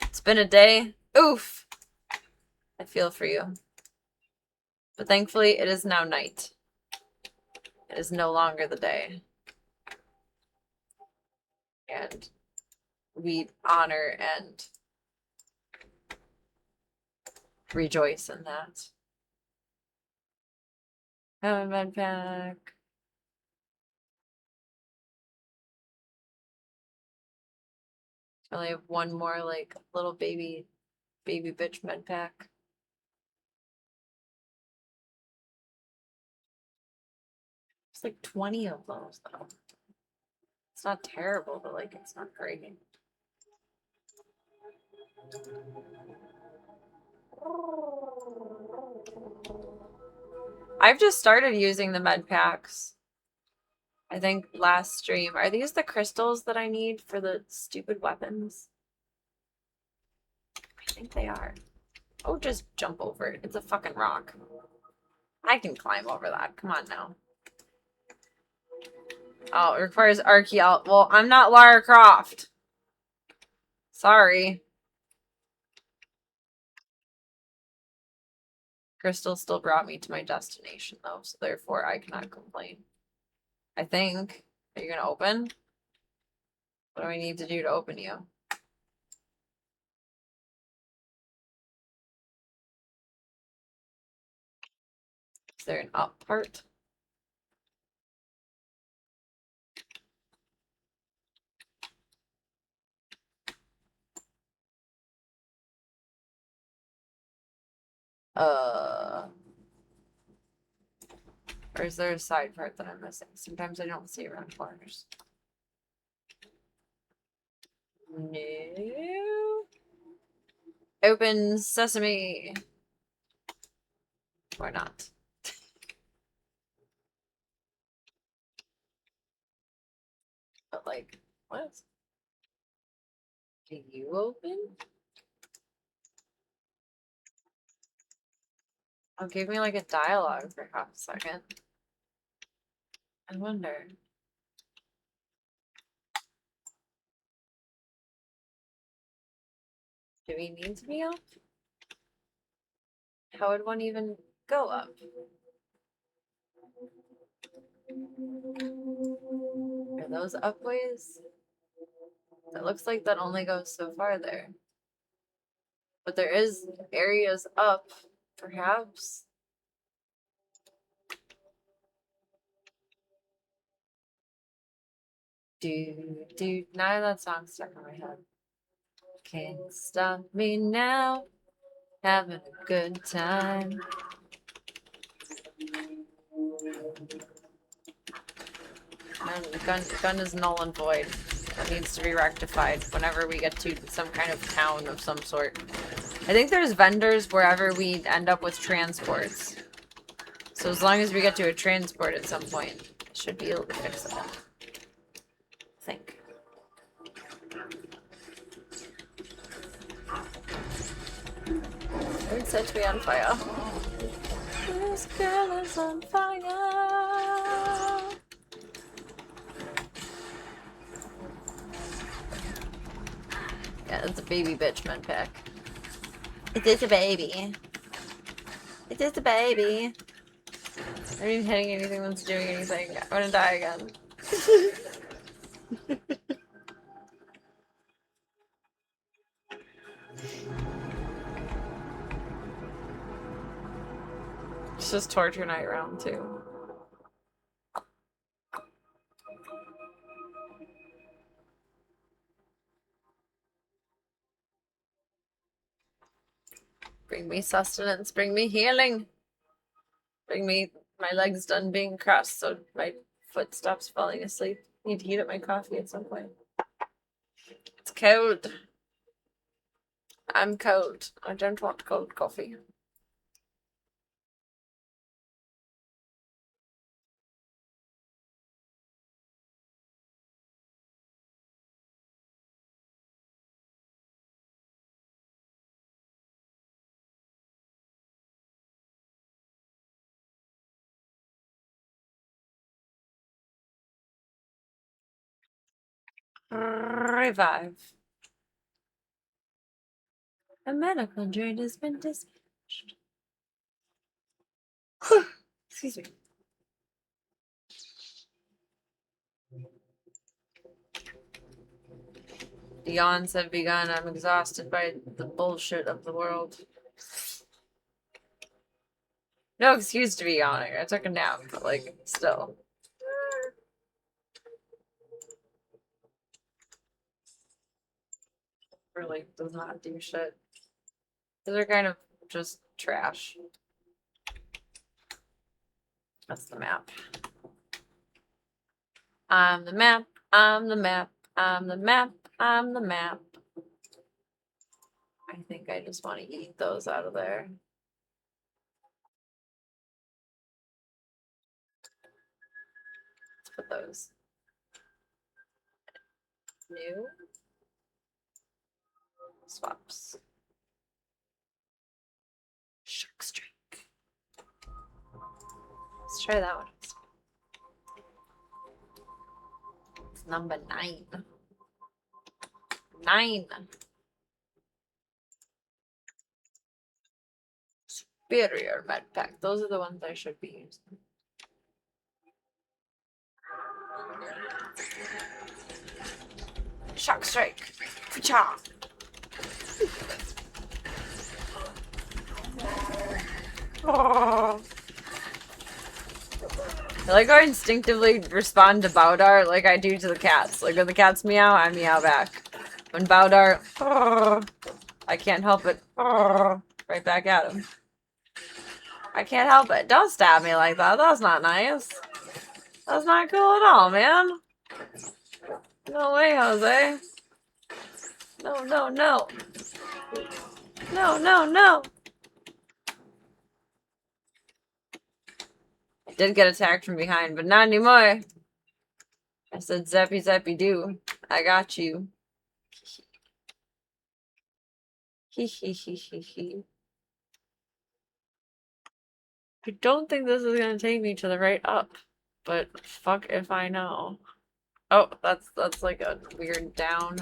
It's been a day. Oof. I feel for you. But thankfully, it is now night. It is no longer the day. And we honor and rejoice in that. Have a med pack. I only have one more, like, little baby bitch med pack. It's like 20 of those, though. It's not terrible, but, like, it's not great. I've just started using the med packs. I think last stream. Are these the crystals that I need for the stupid weapons? I think they are. Oh, just jump over it. It's a fucking rock. I can climb over that. Come on now. Oh, it requires archaeology. Well, I'm not Lara Croft. Sorry. Crystal still brought me to my destination, though, so therefore I cannot complain. I think. Are you gonna open? What do I need to do to open you? Is there an up part? Or is there a side part that I'm missing? Sometimes I don't see around corners. No. Open sesame. Or not. But like, what? Do you open? Oh, give me like a dialogue for half a second. I wonder. Do we need to be up? How would one even go up? Are those upways? It looks like that only goes so far there. But there is areas up, perhaps. None of that song stuck in my head. Can't stop me now, having a good time. And the gun is null and void. That needs to be rectified whenever we get to some kind of town of some sort. I think there's vendors wherever we end up with transports. So as long as we get to a transport at some point, it should be able to fix it. I think. Don't set me on fire. This girl is on fire. Yeah, it's a baby bitch med pack. It is a baby. It is a baby. I'm not even hitting anything that's doing anything. I'm gonna die again. It's just torture night round 2. Bring me sustenance, bring me healing. Bring me my legs done being crossed so my foot stops falling asleep. Need to heat up my coffee at some point. It's cold. I'm cold. I don't want cold coffee. Revive. A medical journey has been dispatched. Excuse me. The yawns have begun. I'm exhausted by the bullshit of the world. No excuse to be yawning. I took a nap, but like, still. Really does not do shit. They're kind of just trash. That's the map. I'm the map. I'm the map. I'm the map. I'm the map. I think I just want to eat those out of there. put those. New. Swaps. Shark Strike. Let's try that one. It's number 9. 9. Superior med pack. Those are the ones I should be using. Shock Strike. Ka-cha! Oh. I like how I instinctively respond to Bowdar like I do to the cats. Like when the cats meow, I meow back. When Bowdar, I can't help it. Right back at him. I can't help it. Don't stab me like that. That's not nice. That's not cool at all, man. No way, Jose. No, no, no. No, no, no. I did get attacked from behind, but not anymore. I said, zappy, zappy, do. I got you. Hee hee hee hee hee. I don't think this is gonna take me to the right up, but fuck if I know. Oh, that's like a weird down.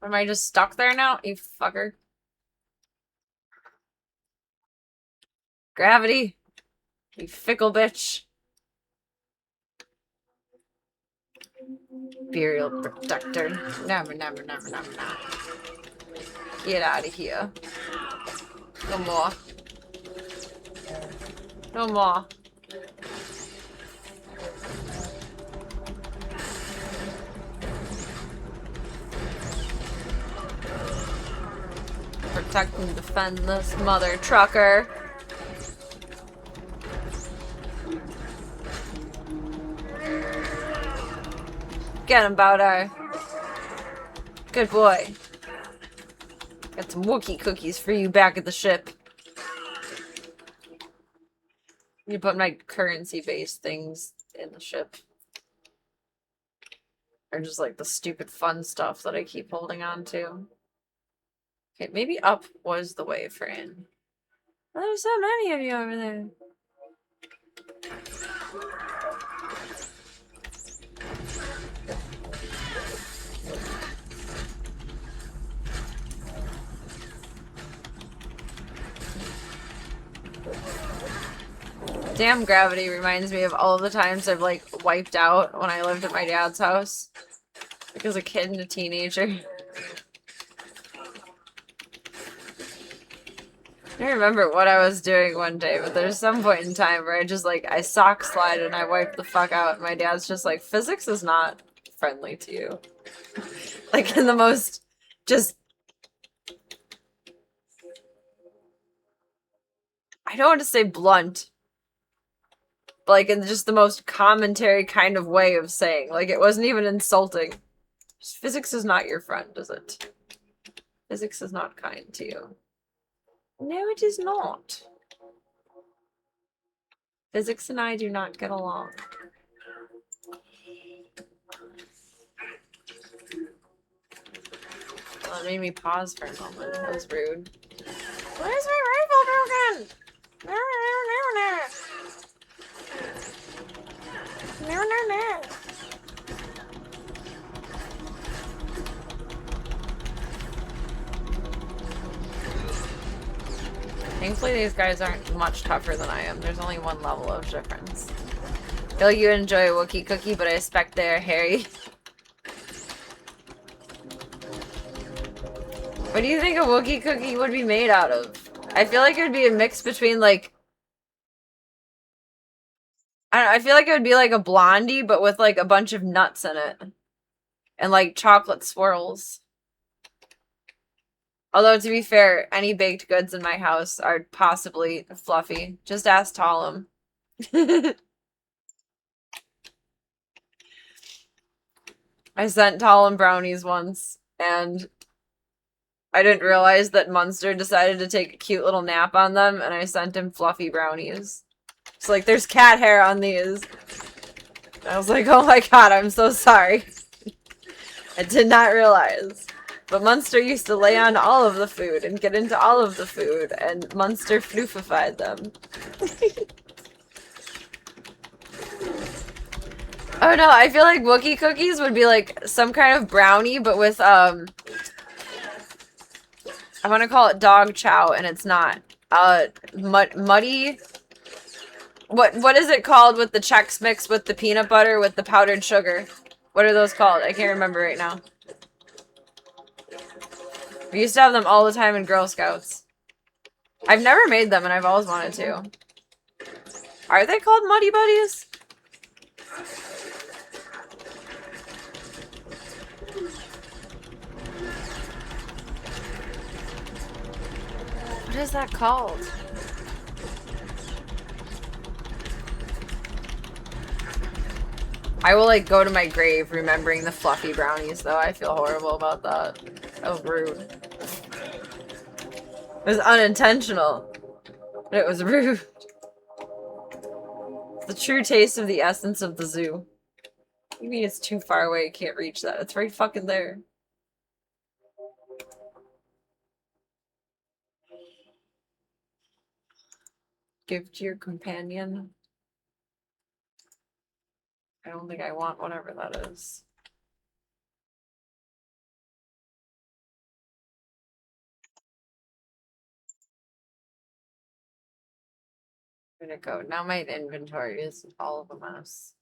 Am I just stuck there now, you fucker? Gravity, you fickle bitch. Burial protector. Never, never, never, never, never. Get out of here. No more. No more. Protect and defend this mother trucker. Get him, Bowdar. Good boy. Got some Wookiee cookies for you back at the ship. You put my currency-based things in the ship. Or just like the stupid fun stuff that I keep holding on to. Okay, maybe up was the way for in. Oh, there's so many of you over there. Damn, gravity reminds me of all of the times I've like wiped out when I lived at my dad's house. Like as a kid and a teenager. I don't remember what I was doing one day, but there's some point in time where I just like, I sock slide and I wiped the fuck out. And my dad's just like, physics is not friendly to you. Like in the most just... I don't want to say blunt. But like in just the most commentary kind of way of saying. Like it wasn't even insulting. Just, physics is not your friend, is it? Physics is not kind to you. No, it is not. Physics and I do not get along. Well, it made me pause for a moment. That was rude. Why is my rifle broken? No, no, no, no. No, no, no. Thankfully, these guys aren't much tougher than I am. There's only one level of difference. I feel like you enjoy a Wookiee cookie, but I expect they're hairy. What do you think a Wookiee cookie would be made out of? I feel like it would be a mix between, like... I don't know, I feel like it would be like a blondie, but with, like, a bunch of nuts in it. And, like, chocolate swirls. Although, to be fair, any baked goods in my house are possibly fluffy. Just ask Talum. I sent Talum brownies once, and I didn't realize that Munster decided to take a cute little nap on them, and I sent him fluffy brownies. It's like, there's cat hair on these. I was like, oh my god, I'm so sorry. I did not realize. But Munster used to lay on all of the food and get into all of the food, and Munster floofified them. Oh no, I feel like Wookiee cookies would be like some kind of brownie, but with, I want to call it dog chow, and it's not. Muddy... What is it called with the Chex Mix with the peanut butter with the powdered sugar? What are those called? I can't remember right now. We used to have them all the time in Girl Scouts. I've never made them and I've always wanted to. Are they called Muddy Buddies? What is that called? I will, like, go to my grave remembering the fluffy brownies, though. I feel horrible about that. That was rude. It was unintentional. But it was rude. The true taste of the essence of the zoo. You mean it's too far away, you can't reach that. It's right fucking there. Give to your companion. I don't think I want whatever that is. Where'd it go? Now my inventory is all of a mess.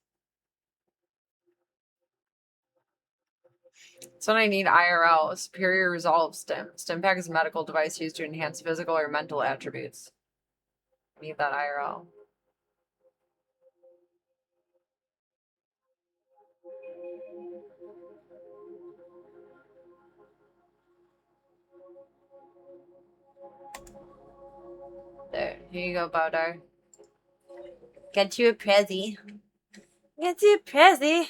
So when I need IRL, a superior resolve stim. Stim pack is a medical device used to enhance physical or mental attributes. I need that IRL. There, here you go, Bowdar. Get you a Prezi. Get you a Prezi.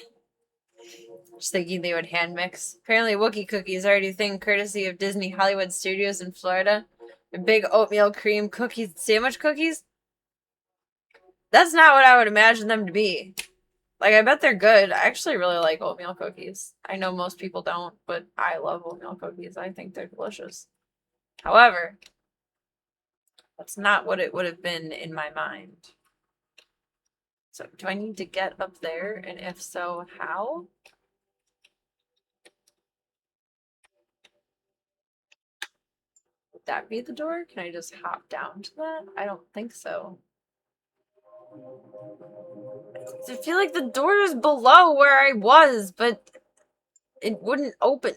Just thinking they would hand mix. Apparently Wookiee cookies are already a thing courtesy of Disney Hollywood Studios in Florida. The big oatmeal cream cookies, sandwich cookies? That's not what I would imagine them to be. Like, I bet they're good. I actually really like oatmeal cookies. I know most people don't, but I love oatmeal cookies. I think they're delicious. However, that's not what it would have been in my mind. So, do I need to get up there? And if so, how? Would that be the door? Can I just hop down to that? I don't think so. I feel like the door is below where I was, but it wouldn't open.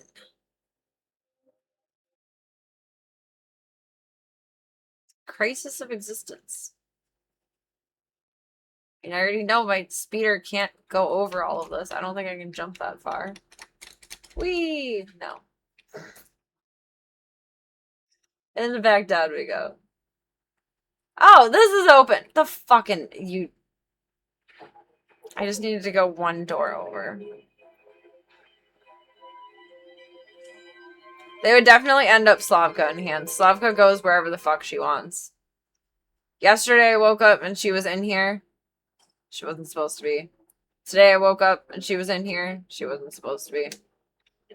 Crisis of existence. And I already know my speeder can't go over all of this. I don't think I can jump that far. Whee! No. In the back down we go. Oh, this is open! The fucking... you... I just needed to go one door over. They would definitely end up Slavka in hand. Slavka goes wherever the fuck she wants. Yesterday I woke up and she was in here. She wasn't supposed to be. Today I woke up and she was in here. She wasn't supposed to be.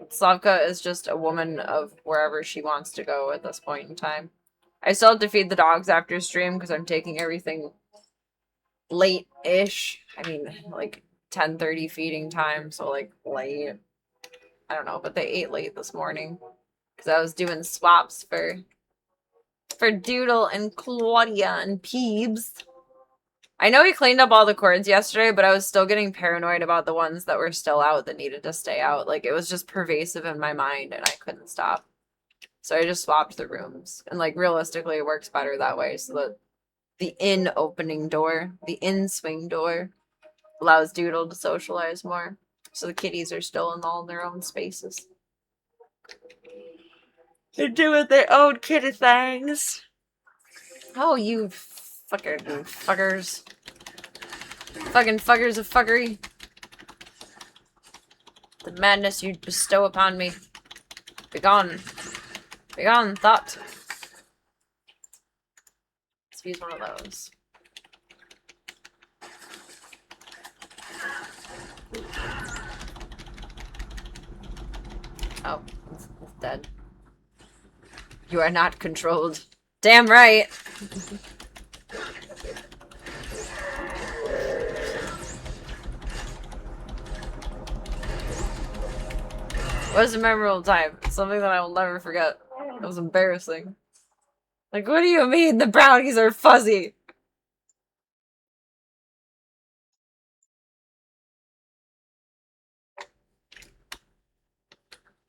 Slavka is just a woman of wherever she wants to go at this point in time. I still have to feed the dogs after stream because I'm taking everything late-ish. I mean, like 10:30 feeding time, so like late. I don't know, but they ate late this morning because I was doing swaps for Doodle and Claudia and Peebs. I know he cleaned up all the cords yesterday, but I was still getting paranoid about the ones that were still out that needed to stay out. Like, it was just pervasive in my mind, and I couldn't stop. So I just swapped the rooms. And, like, realistically, it works better that way. So that the in-opening door, the in-swing door, allows Doodle to socialize more. So the kitties are still in all their own spaces. They're doing their own kitty things. Oh, you fuckers. Fucking fuckers of fuckery. The madness you bestow upon me. Begone. Begone, thought. Let's use one of those. Oh, it's dead. You are not controlled. Damn right. It was a memorable time. Something that I will never forget. It was embarrassing. Like, what do you mean the brownies are fuzzy?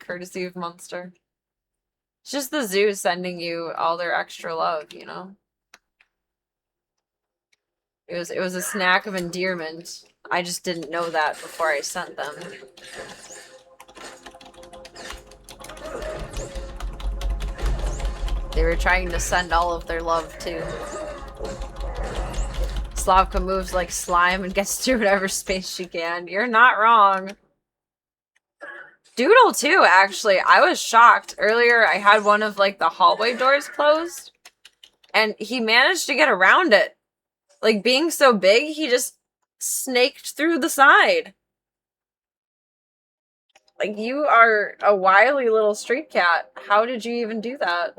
Courtesy of Munster. It's just the zoo sending you all their extra love, you know? It was a snack of endearment. I just didn't know that before I sent them. They were trying to send all of their love too. Slavka moves like slime and gets through whatever space she can. You're not wrong. Doodle too, actually. I was shocked. Earlier I had one of like the hallway doors closed and he managed to get around it. Like being so big, he just snaked through the side. Like you are a wily little street cat. How did you even do that?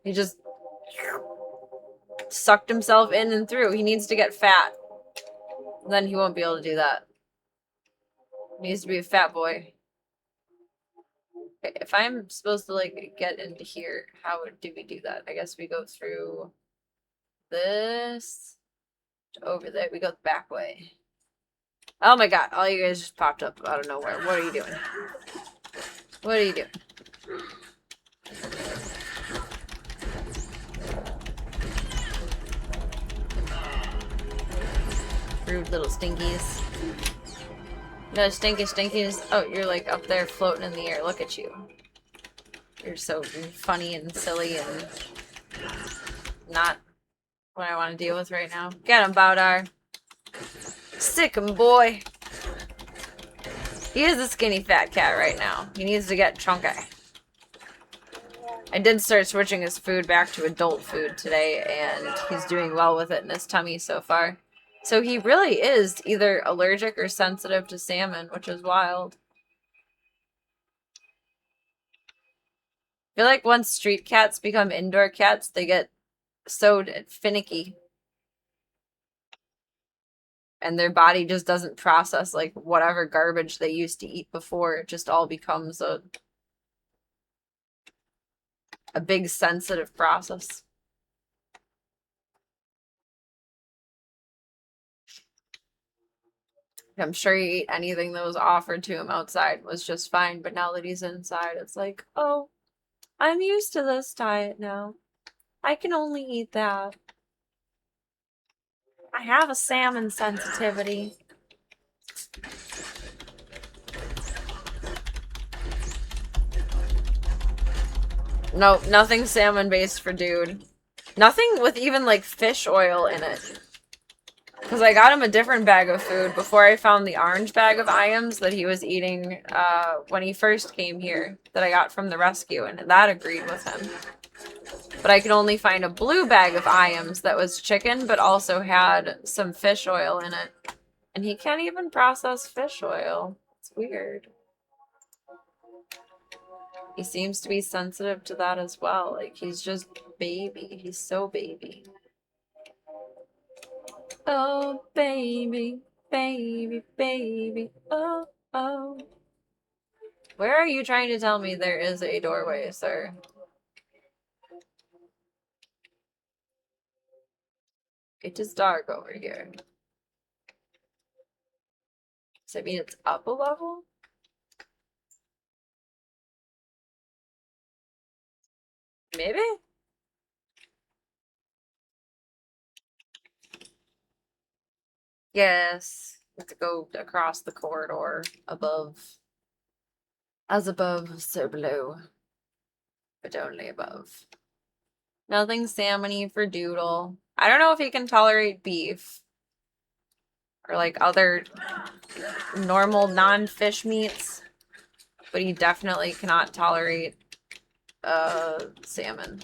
He just sucked himself in and through. He needs to get fat. Then he won't be able to do that. He needs to be a fat boy. Okay, if I'm supposed to like get into here, how do we do that? I guess we go through this over there. We go the back way. Oh my god, all you guys just popped up out of nowhere. What are you doing? What are you doing? Rude little stinkies. No, stinkies. Oh, you're like up there floating in the air. Look at you. You're so funny and silly and not what I want to deal with right now. Get him, Baudar. Sick him, boy. He is a skinny fat cat right now. He needs to get chunky. I did start switching his food back to adult food today, and he's doing well with it in his tummy so far. So he really is either allergic or sensitive to salmon, which is wild. I feel like once street cats become indoor cats, they get so finicky. And their body just doesn't process like whatever garbage they used to eat before. It just all becomes a big sensitive process. I'm sure he ate anything that was offered to him outside was just fine, but now that he's inside, it's like, oh, I'm used to this diet now. I can only eat that. I have a salmon sensitivity. No, nothing salmon-based for dude. Nothing with even, like, fish oil in it. Because I got him a different bag of food before I found the orange bag of Iams that he was eating when he first came here that I got from the rescue, and that agreed with him. But I could only find a blue bag of Iams that was chicken but also had some fish oil in it. And he can't even process fish oil. It's weird. He seems to be sensitive to that as well. Like, he's just baby. He's so baby. Oh, baby, baby, baby, oh, oh. Where are you trying to tell me there is a doorway, sir? It is dark over here. Does that mean it's up a level? Maybe? Yes. Let's go across the corridor above. As above, so below. But only above. Nothing salmon-y for Doodle. I don't know if he can tolerate beef. Or like other normal non-fish meats. But he definitely cannot tolerate salmon.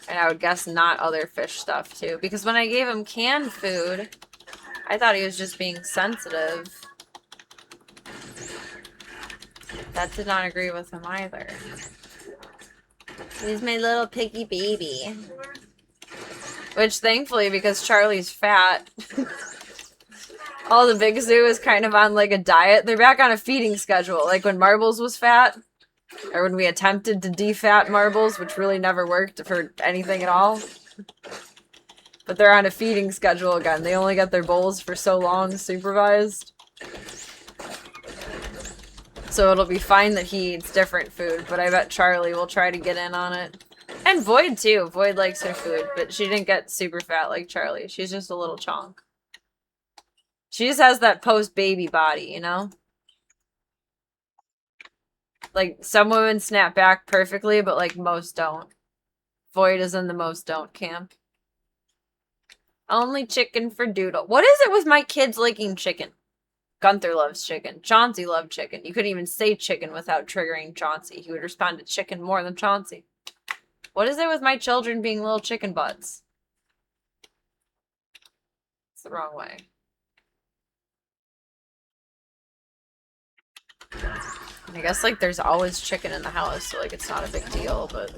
And I would guess not other fish stuff too. Because when I gave him canned food, I thought he was just being sensitive. That did not agree with him either. He's my little piggy baby. Which, thankfully, because Charlie's fat, all the big zoo is kind of on, like, a diet. They're back on a feeding schedule. Like, when Marbles was fat, or when we attempted to defat Marbles, which really never worked for anything at all. But they're on a feeding schedule again. They only get their bowls for so long, supervised. So it'll be fine that he eats different food, but I bet Charlie will try to get in on it. And Void, too. Void likes her food, but she didn't get super fat like Charlie. She's just a little chonk. She just has that post-baby body, you know? Like, some women snap back perfectly, but, like, most don't. Void is in the most don't camp. Only chicken for Doodle. What is it with my kids liking chicken? Gunther loves chicken. Chauncey loved chicken. You couldn't even say chicken without triggering Chauncey. He would respond to chicken more than Chauncey. What is it with my children being little chicken butts? It's the wrong way. I guess, like, there's always chicken in the house, so, like, it's not a big deal, but...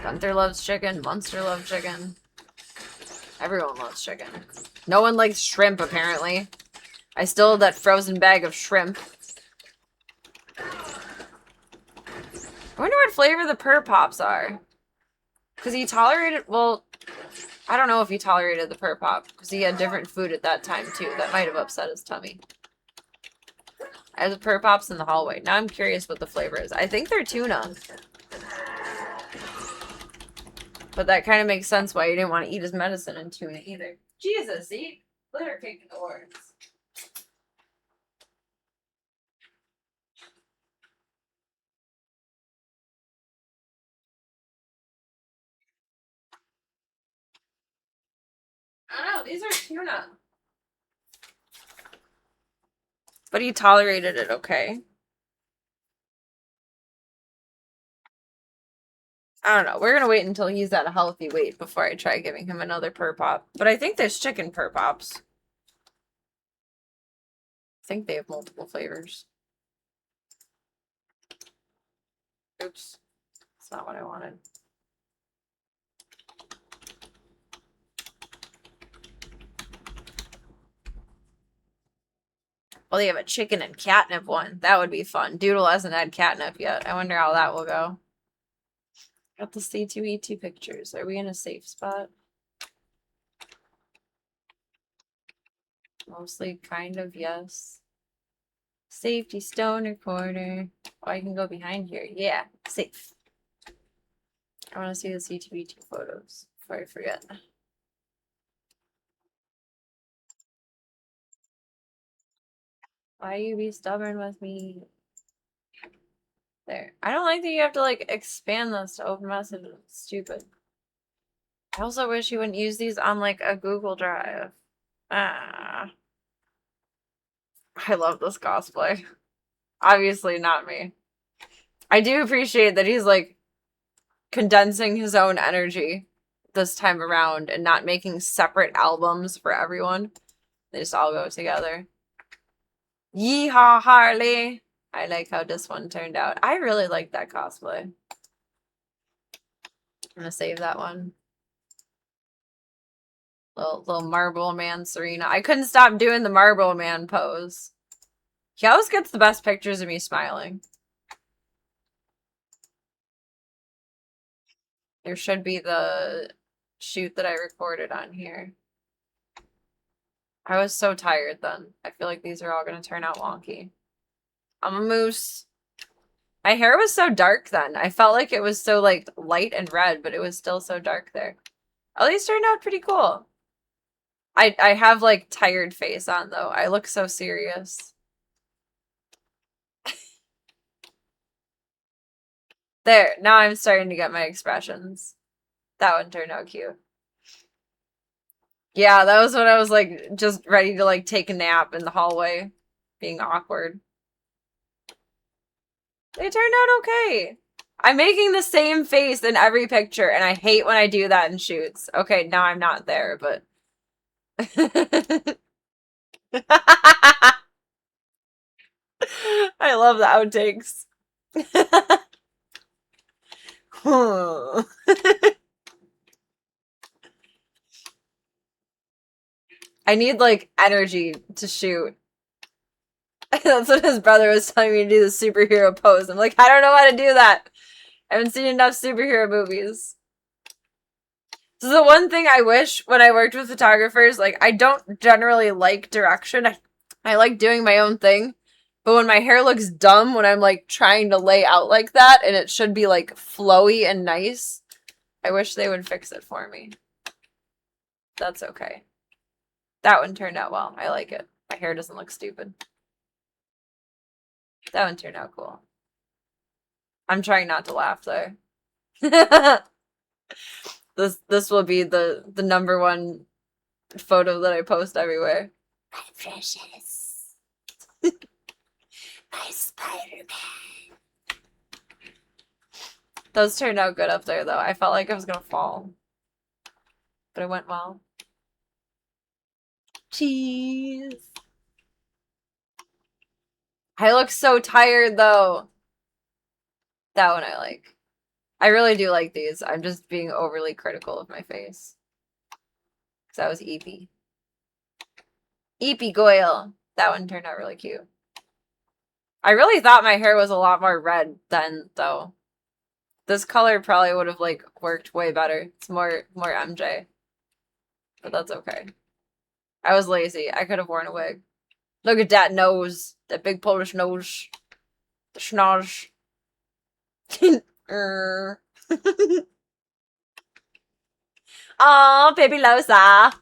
Gunther loves chicken. Munster loves chicken. Everyone loves chicken. No one likes shrimp, apparently. I still have that frozen bag of shrimp. I wonder what flavor the Purr Pops are. Because he tolerated... Well, I don't know if he tolerated the Purr Pop. Because he had different food at that time, too. That might have upset his tummy. I have the Purr Pops in the hallway. Now I'm curious what the flavor is. I think they're tuna. But that kind of makes sense why he didn't want to eat his medicine in tuna either. Jesus, see? Glitter kicking the words. I don't know, these are tuna. But he tolerated it okay. I don't know. We're gonna wait until he's at a healthy weight before I try giving him another Purr Pop. But I think there's chicken Purr Pops. I think they have multiple flavors. Oops. That's not what I wanted. Well, they have a chicken and catnip one. That would be fun. Doodle hasn't had catnip yet. I wonder how that will go. Got the C2E2 pictures. Are we in a safe spot? Mostly, kind of, yes. Safety stoner corner. Oh, I can go behind here. Yeah, safe. I want to see the C2E2 photos before I forget. Why you be stubborn with me? There. I don't like that you have to, like, expand this to open messages. It's stupid. I also wish you wouldn't use these on, like, a Google Drive. Ah. I love this cosplay. Obviously not me. I do appreciate that he's, like, condensing his own energy this time around and not making separate albums for everyone. They just all go together. Yeehaw, Harley! I like how this one turned out. I really like that cosplay. I'm gonna save that one. Little Marble Man Serena. I couldn't stop doing the Marble Man pose. He always gets the best pictures of me smiling. There should be the shoot that I recorded on here. I was so tired then. I feel like these are all going to turn out wonky. I'm a moose. My hair was so dark then. I felt like it was so, like, light and red, but it was still so dark there. All these turned out pretty cool. I have, like, tired face on, though. I look so serious. There. Now I'm starting to get my expressions. That one turned out cute. Yeah, that was when I was, like, just ready to, like, take a nap in the hallway. Being awkward. They turned out okay. I'm making the same face in every picture, and I hate when I do that in shoots. Okay, now I'm not there, but... I love the outtakes. I need like energy to shoot. That's what his brother was telling me to do, the superhero pose. I'm like, I don't know how to do that. I haven't seen enough superhero movies. So the one thing I wish when I worked with photographers, like I don't generally like direction. I like doing my own thing. But when my hair looks dumb when I'm like trying to lay out like that and it should be like flowy and nice, I wish they would fix it for me. That's okay. That one turned out well. I like it. My hair doesn't look stupid. That one turned out cool. I'm trying not to laugh though. This will be the number one photo that I post everywhere. My precious. My Spider-Man. Those turned out good up there though. I felt like I was gonna fall. But it went well. Cheese. I look so tired though. That one I like. I really do like these. I'm just being overly critical of my face. Because that was Eepy. Eepy Goyle. That one turned out really cute. I really thought my hair was a lot more red then, though. This color probably would have, like, worked way better. It's more MJ. But that's okay. I was lazy. I could have worn a wig. Look at that nose. That big Polish nose. The schnoz. Aw, Pippi Losa.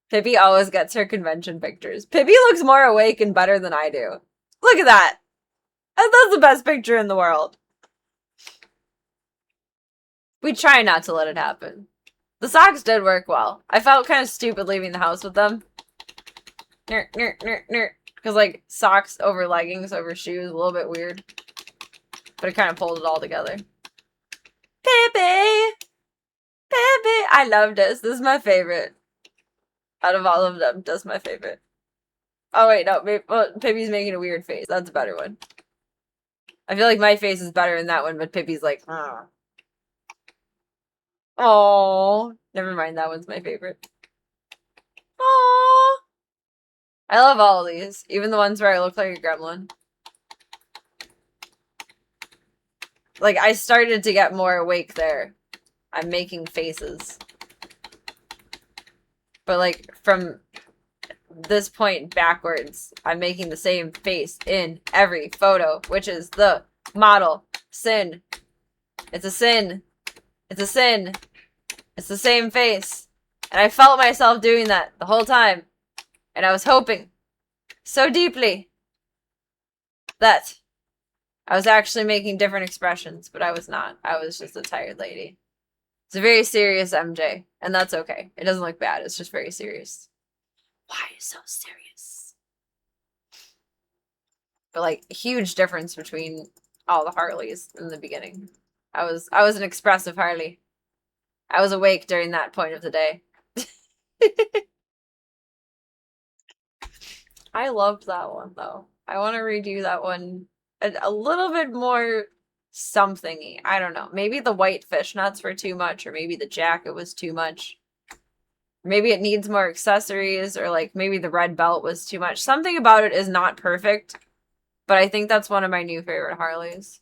Pippi always gets her convention pictures. Pippi looks more awake and better than I do. Look at that. That's the best picture in the world. We try not to let it happen. The socks did work well. I felt kind of stupid leaving the house with them. Because, like, socks over leggings over shoes, a little bit weird. But it kind of pulled it all together. Pippi! Pippi! I love this. This is my favorite. Out of all of them, that's my favorite. Oh, wait, no. Pippi's making a weird face. That's a better one. I feel like my face is better in that one, but Pippi's like, oh, never mind. That one's my favorite. Oh, I love all of these, even the ones where I look like a gremlin. Like, I started to get more awake there. I'm making faces. But, like, from this point backwards, I'm making the same face in every photo, which is the model sin. It's a sin. It's a sin. It's the same face. And I felt myself doing that the whole time. And I was hoping so deeply that I was actually making different expressions, but I was not. I was just a tired lady. It's a very serious MJ, and that's okay. It doesn't look bad. It's just very serious. Why are you so serious? But, like, a huge difference between all the Harleys in the beginning. I was an expressive Harley. I was awake during that point of the day. I loved that one, though. I want to redo that one a little bit more something-y. I don't know. Maybe the white fishnets were too much, or maybe the jacket was too much. Maybe it needs more accessories, or like maybe the red belt was too much. Something about it is not perfect, but I think that's one of my new favorite Harleys.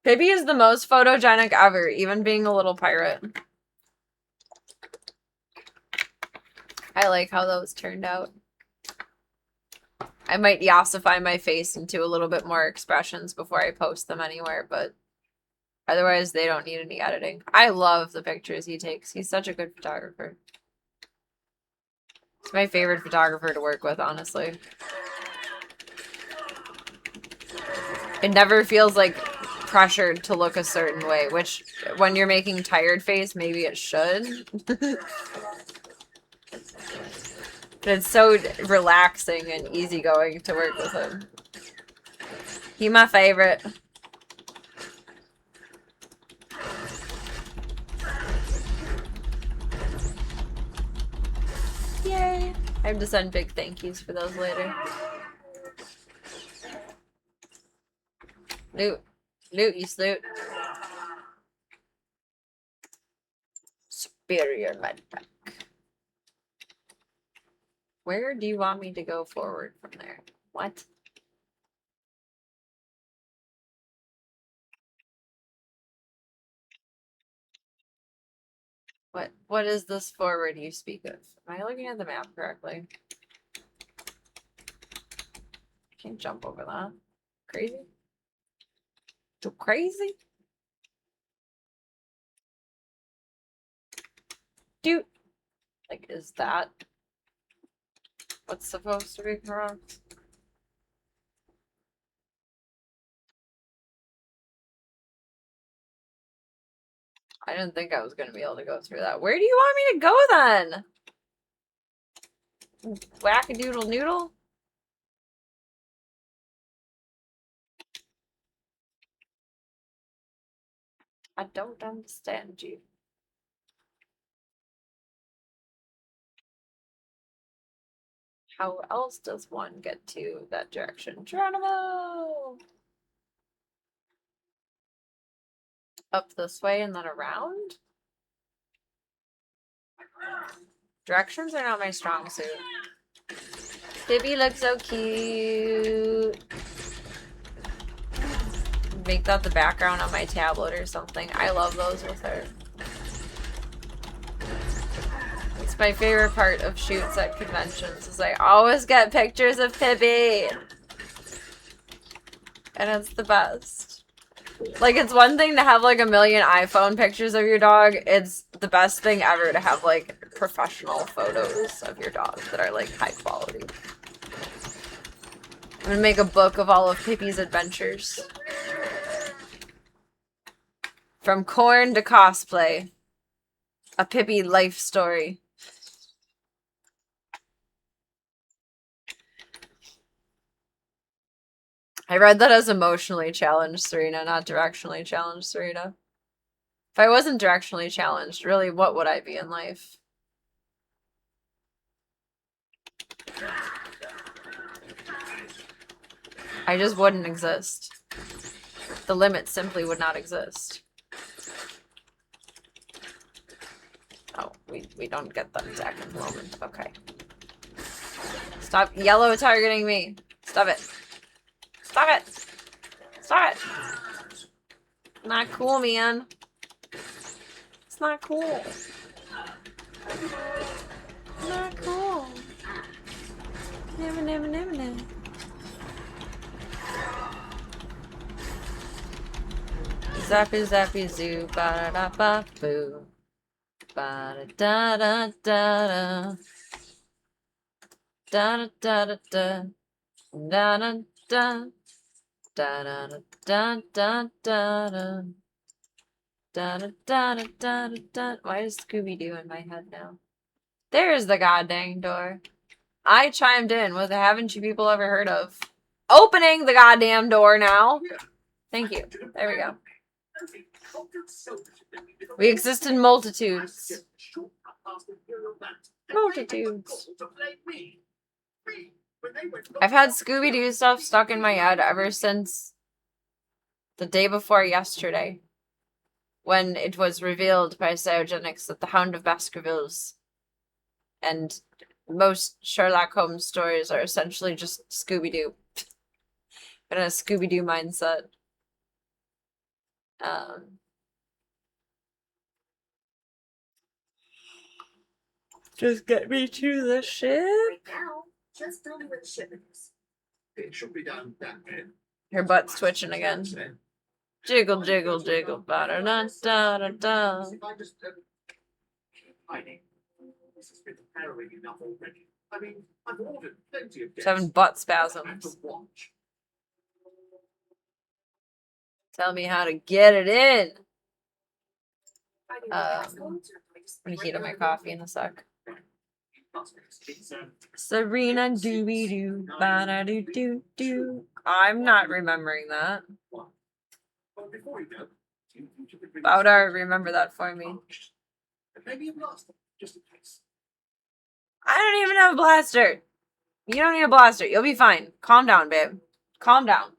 Pippi is the most photogenic ever, even being a little pirate. I like how those turned out. I might yassify my face into a little bit more expressions before I post them anywhere, but otherwise they don't need any editing. I love the pictures he takes. He's such a good photographer. He's my favorite photographer to work with, honestly. It never feels like pressured to look a certain way, which when you're making tired face, maybe it should. But it's so relaxing and easygoing to work with him. He my favorite. Yay! I have to send big thank yous for those later. Loot. Loot, you sloot. Superior medpack. Where do you want me to go forward from there? What? What is this forward you speak of? Am I looking at the map correctly? I can't jump over that. Crazy? Too crazy? Dude! Like, is that what's supposed to be correct? I didn't think I was going to be able to go through that. Where do you want me to go then? Wackadoodle noodle? I don't understand you. How else does one get to that direction? Geronimo! Up this way and then around? Directions are not my strong suit. Bibby looks so cute. Make that the background on my tablet or something. I love those with her. It's my favorite part of shoots at conventions is I always get pictures of Pibby. And it's the best. Like, it's one thing to have like a million iPhone pictures of your dog. It's the best thing ever to have like professional photos of your dog that are like high quality. I'm gonna make a book of all of Pippi's adventures. From corn to cosplay. A Pippi life story. I read that as emotionally challenged Serena, not directionally challenged Serena. If I wasn't directionally challenged, really, what would I be in life? I just wouldn't exist. The limit simply would not exist. Oh, we don't get that attack at the moment. Okay. Stop yellow targeting me. Stop it. Stop it. Stop it. Not cool, man. It's not cool. Not cool. Never, never, never, never. Zappy, zappy, zoo, ba da da ba boo. Ba da da da da. Da da da da da. Da da da. Da da da da da da. Da da da da da da. Why is Scooby-Doo in my head now? There's the goddamn door. I chimed in with a haven't you people ever heard of? Opening the goddamn door now. Thank you. There we go. We exist in multitudes. Multitudes. I've had Scooby-Doo stuff stuck in my head ever since the day before yesterday, when it was revealed by Cyogenics that the Hound of Baskervilles and most Sherlock Holmes stories are essentially just Scooby-Doo. In a Scooby-Doo mindset. Just get me to the ship. Right now, just tell me where the ship is. It should be down that way. Her butt's twitching again. Jiggle, jiggle, jiggle. Ba da da da da da. This has been harrowing enough already. I mean, I've ordered plenty of She's having butt spasms. Tell me how to get it in. I'm gonna heat up my coffee in a sec. Serena doobie doo, ba da doo doo doo. I'm not remembering that. Boudar, remember that for me. Maybe you've lost them, just in case. I don't even have a blaster. You don't need a blaster. You'll be fine. Calm down, babe. Calm down.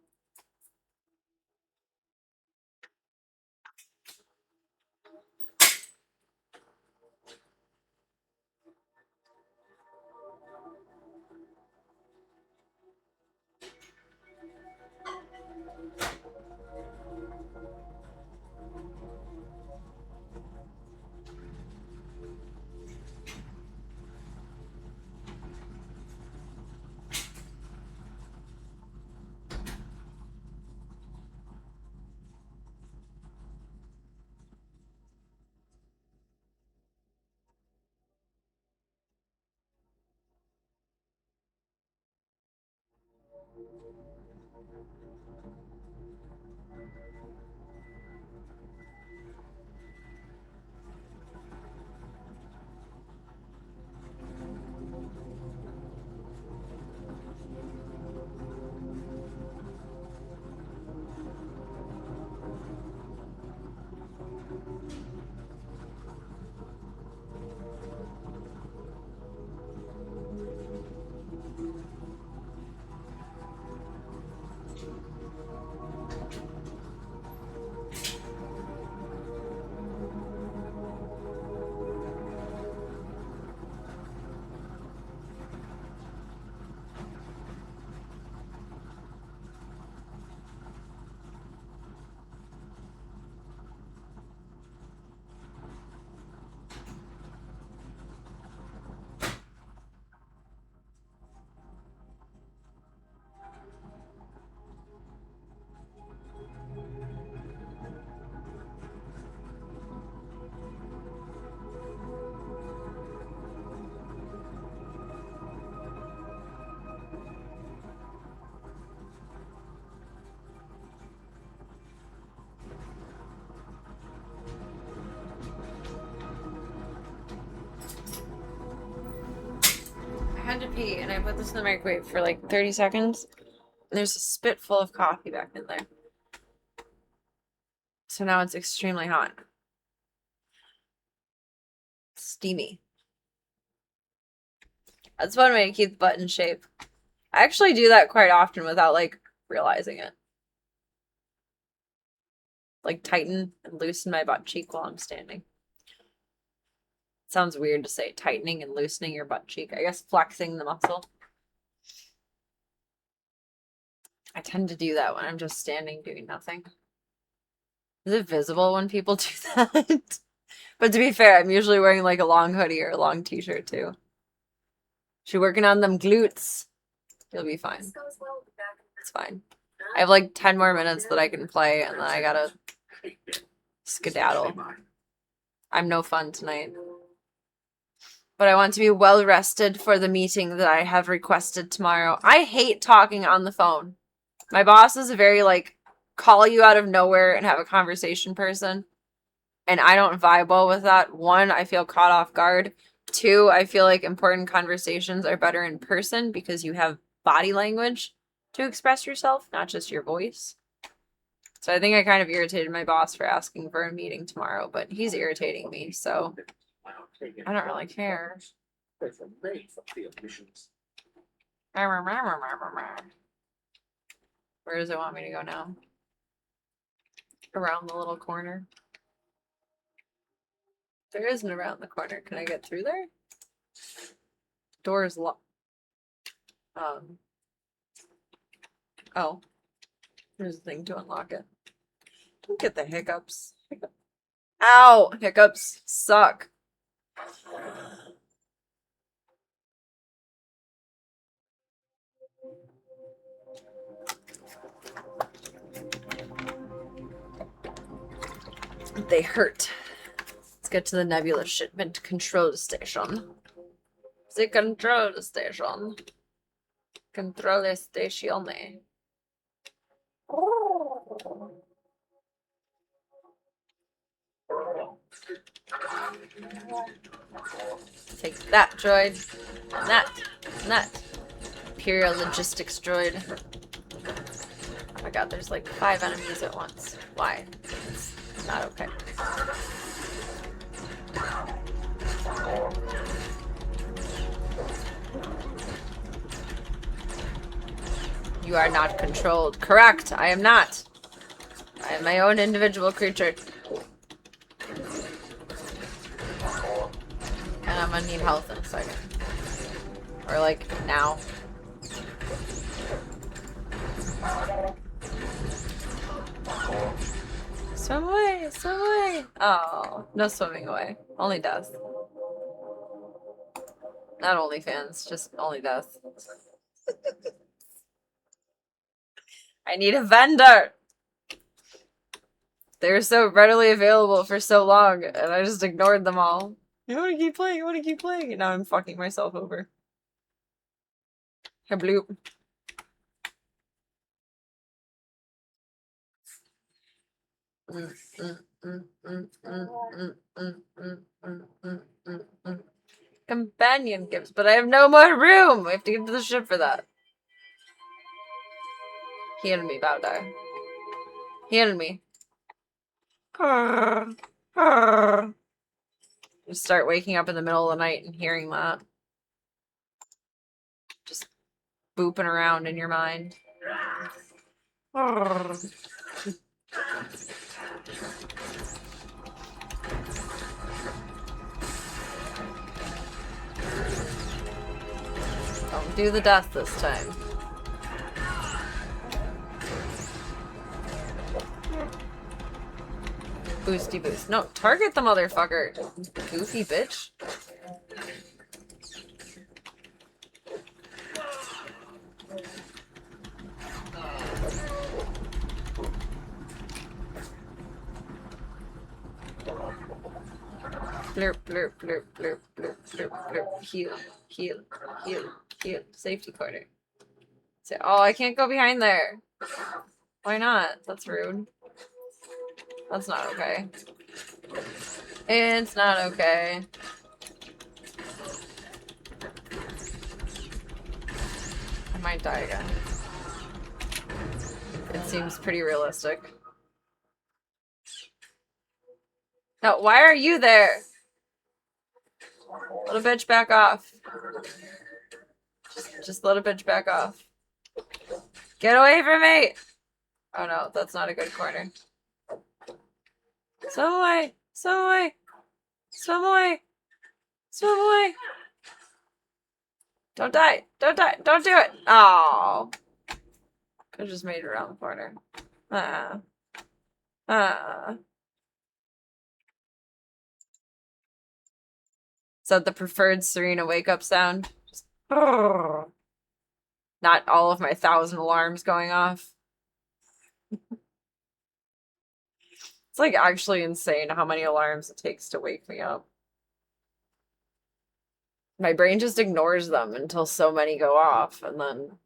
I had to pee, and I put this in the microwave for like 30 seconds. And there's a spit full of coffee back in there. So now it's extremely hot. Steamy. That's one way to keep the butt in shape. I actually do that quite often without like realizing it. Like tighten and loosen my butt cheek while I'm standing. Sounds weird to say tightening and loosening your butt cheek. I guess flexing the muscle. I tend to do that when I'm just standing doing nothing. Is it visible when people do that? But to be fair, I'm usually wearing like a long hoodie or a long t-shirt too. She working on them glutes. You'll be fine. It's fine. I have like 10 more minutes that I can play and then I gotta skedaddle. I'm no fun tonight. But I want to be well rested for the meeting that I have requested tomorrow. I hate talking on the phone. My boss is a very like call you out of nowhere and have a conversation person. And I don't vibe well with that. One, I feel caught off guard. Two, I feel like important conversations are better in person because you have body language to express yourself, not just your voice. So I think I kind of irritated my boss for asking for a meeting tomorrow, but he's irritating me, so I don't really care. Where does it want me to go now? Around the little corner. There isn't around the corner. Can I get through there? Door is locked. Oh. There's a thing to unlock it. Don't get the hiccups. Ow! Hiccups suck. They hurt. Let's get to the Nebula shipment control station. The control station. Control station. Take that droid. And that. And that. Imperial logistics droid. Oh my god, there's like 5 enemies at once. Why? It's not okay. You are not controlled. Correct. I am not. I am my own individual creature. And I'm gonna need health in a second. Or like now. Swim away! Swim away! Oh, no swimming away. Only death. Not OnlyFans, just only death. I need a vendor! They were so readily available for so long, and I just ignored them all. I wanna keep playing, I wanna keep playing, and now I'm fucking myself over. Habloop. Companion gifts, but I have no more room! We have to get to the ship for that. Heal me, Bowdar. Heal me. Just start waking up in the middle of the night and hearing that. Just booping around in your mind. Don't do the death this time. Boosty boost. No, target the motherfucker. Goofy bitch. Blurp, blurp, blurp, blurp, blurp, blurp, blurp. Heal, heal, heal, heal. Safety corner. Say, oh, I can't go behind there. Why not? That's rude. That's not okay. It's not okay. I might die again. It seems pretty realistic. No, why are you there? Let a bitch back off. Just let a bitch back off. Get away from me! Oh no, that's not a good corner. Swim away! Swim away! Swim away! Swim away! Don't die! Don't die! Don't do it! Oh, I just made it around the corner. Is that the preferred Serena wake-up sound? Just, not all of my 1,000 alarms going off. It's like actually insane how many alarms it takes to wake me up. My brain just ignores them until so many go off, and then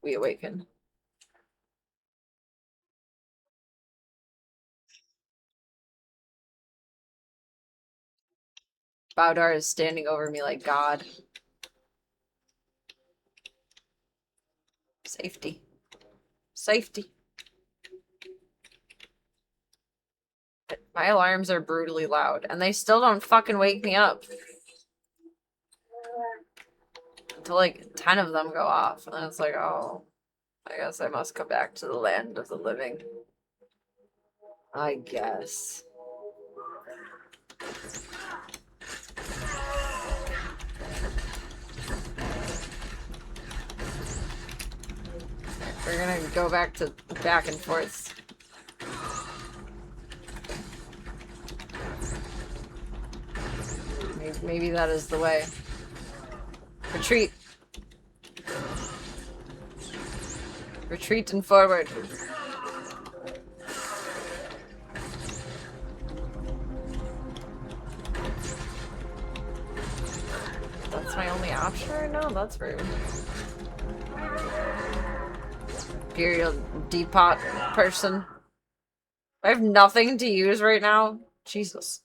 we awaken. Bowdar is standing over me like God. Safety. Safety. My alarms are brutally loud, and they still don't fucking wake me up. Until like 10 of them go off, and then it's like, oh, I guess I must come back to the land of the living. I guess. We're gonna go back to back and forth. Maybe that is the way. Retreat. Retreat and forward. That's my only option right now? That's rude. Imperial depot person. I have nothing to use right now. Jesus.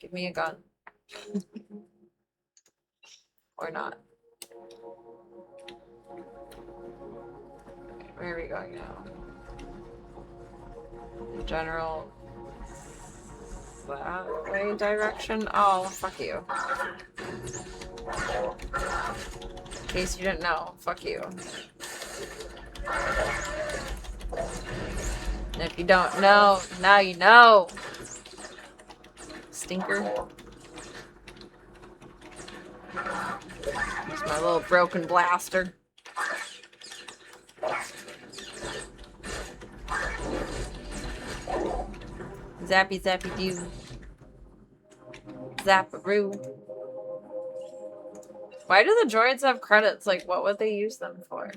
Give me a gun. Or not. Where are we going now? General... that way direction? Oh, fuck you. In case you didn't know, fuck you. And if you don't know, now you know. Stinker. There's my little broken blaster. Zappy zappy doo. Zapparoo. Why do the droids have credits? Like, what would they use them for? I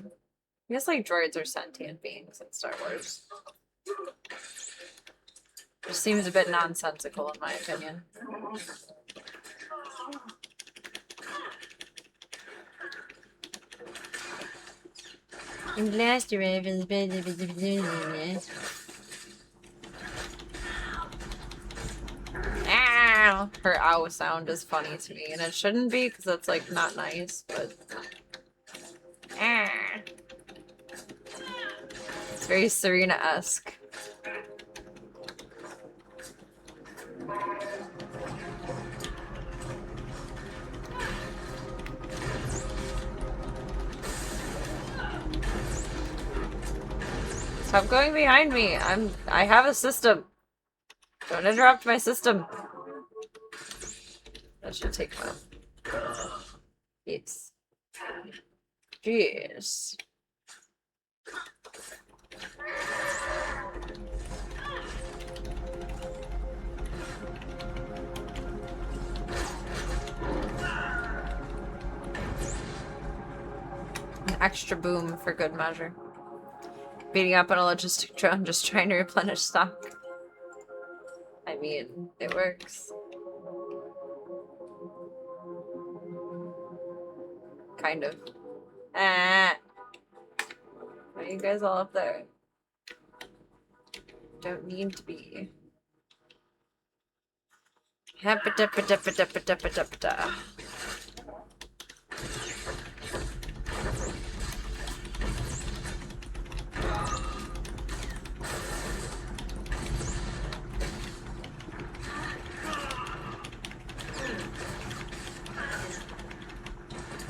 guess, like, droids are sentient beings in Star Wars. Just seems a bit nonsensical, in my opinion. Blaster rifles. Ow! Her ow sound is funny to me, and it shouldn't be because that's like not nice, but it's very Serena-esque. Stop going behind me. I have a system. Don't interrupt my system. That should take one. Yes. Yes. An extra boom for good measure. Beating up on a logistic drone, just trying to replenish stock. I mean, it works. Kind of. Ah. Why are you guys all up there? Don't need to be. Happa-dappa-dappa-dappa-dappa-dappa-da.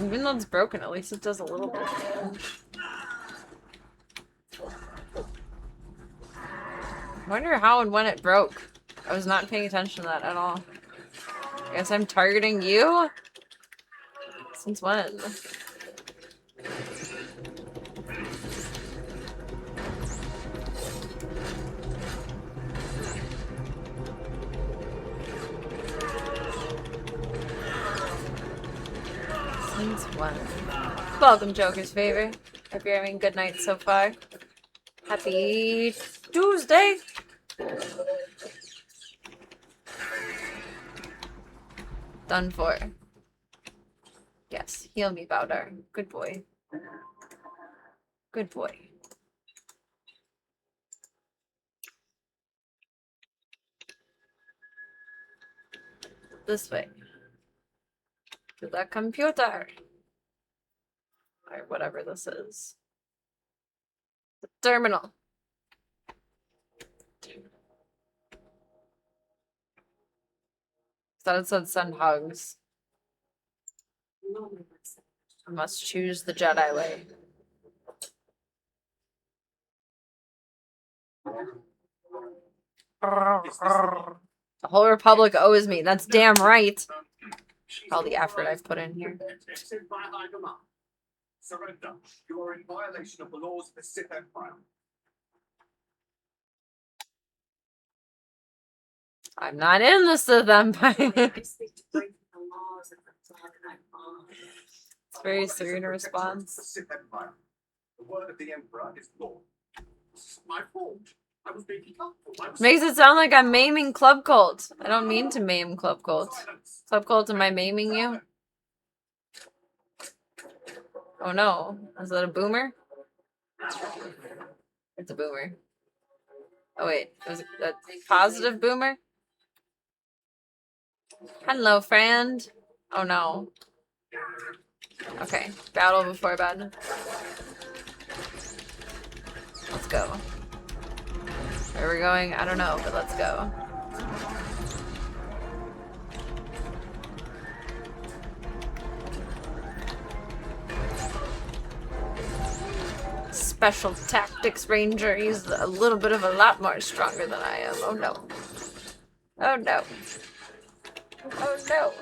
Even though it's broken, at least it does a little bit of damage. I wonder how and when it broke. I was not paying attention to that at all. I guess I'm targeting you? Since when? Since when? Welcome, Joker's Favor. Hope you're having a good night so far. Happy Tuesday! Done for. Yes, heal me, Bowdar. Good boy. Good boy. This way. To the computer. Or whatever this is. The terminal. Thought it said send hugs. I must choose the Jedi way. The whole Republic owes me. That's damn right. All the effort I've put in here. Surrender. You are in violation of the laws of the Sith Empire. I'm not in the Sith Empire. It's very Serena response. The Sith Empire. The word of the Emperor is law. It's my fault. I was being helpful. Makes it sound like I'm maiming Club Cult. I don't mean to maim Club Cult. Club Cult, am I maiming you? Oh no. Is that a boomer? It's a boomer. Oh wait, is it a positive boomer? Hello, friend. Oh no. Okay, battle before bed. Let's go. Where are we going? I don't know, but let's go. special tactics ranger. He's a little bit of a lot more stronger than I am. Oh no. Oh no. Oh no.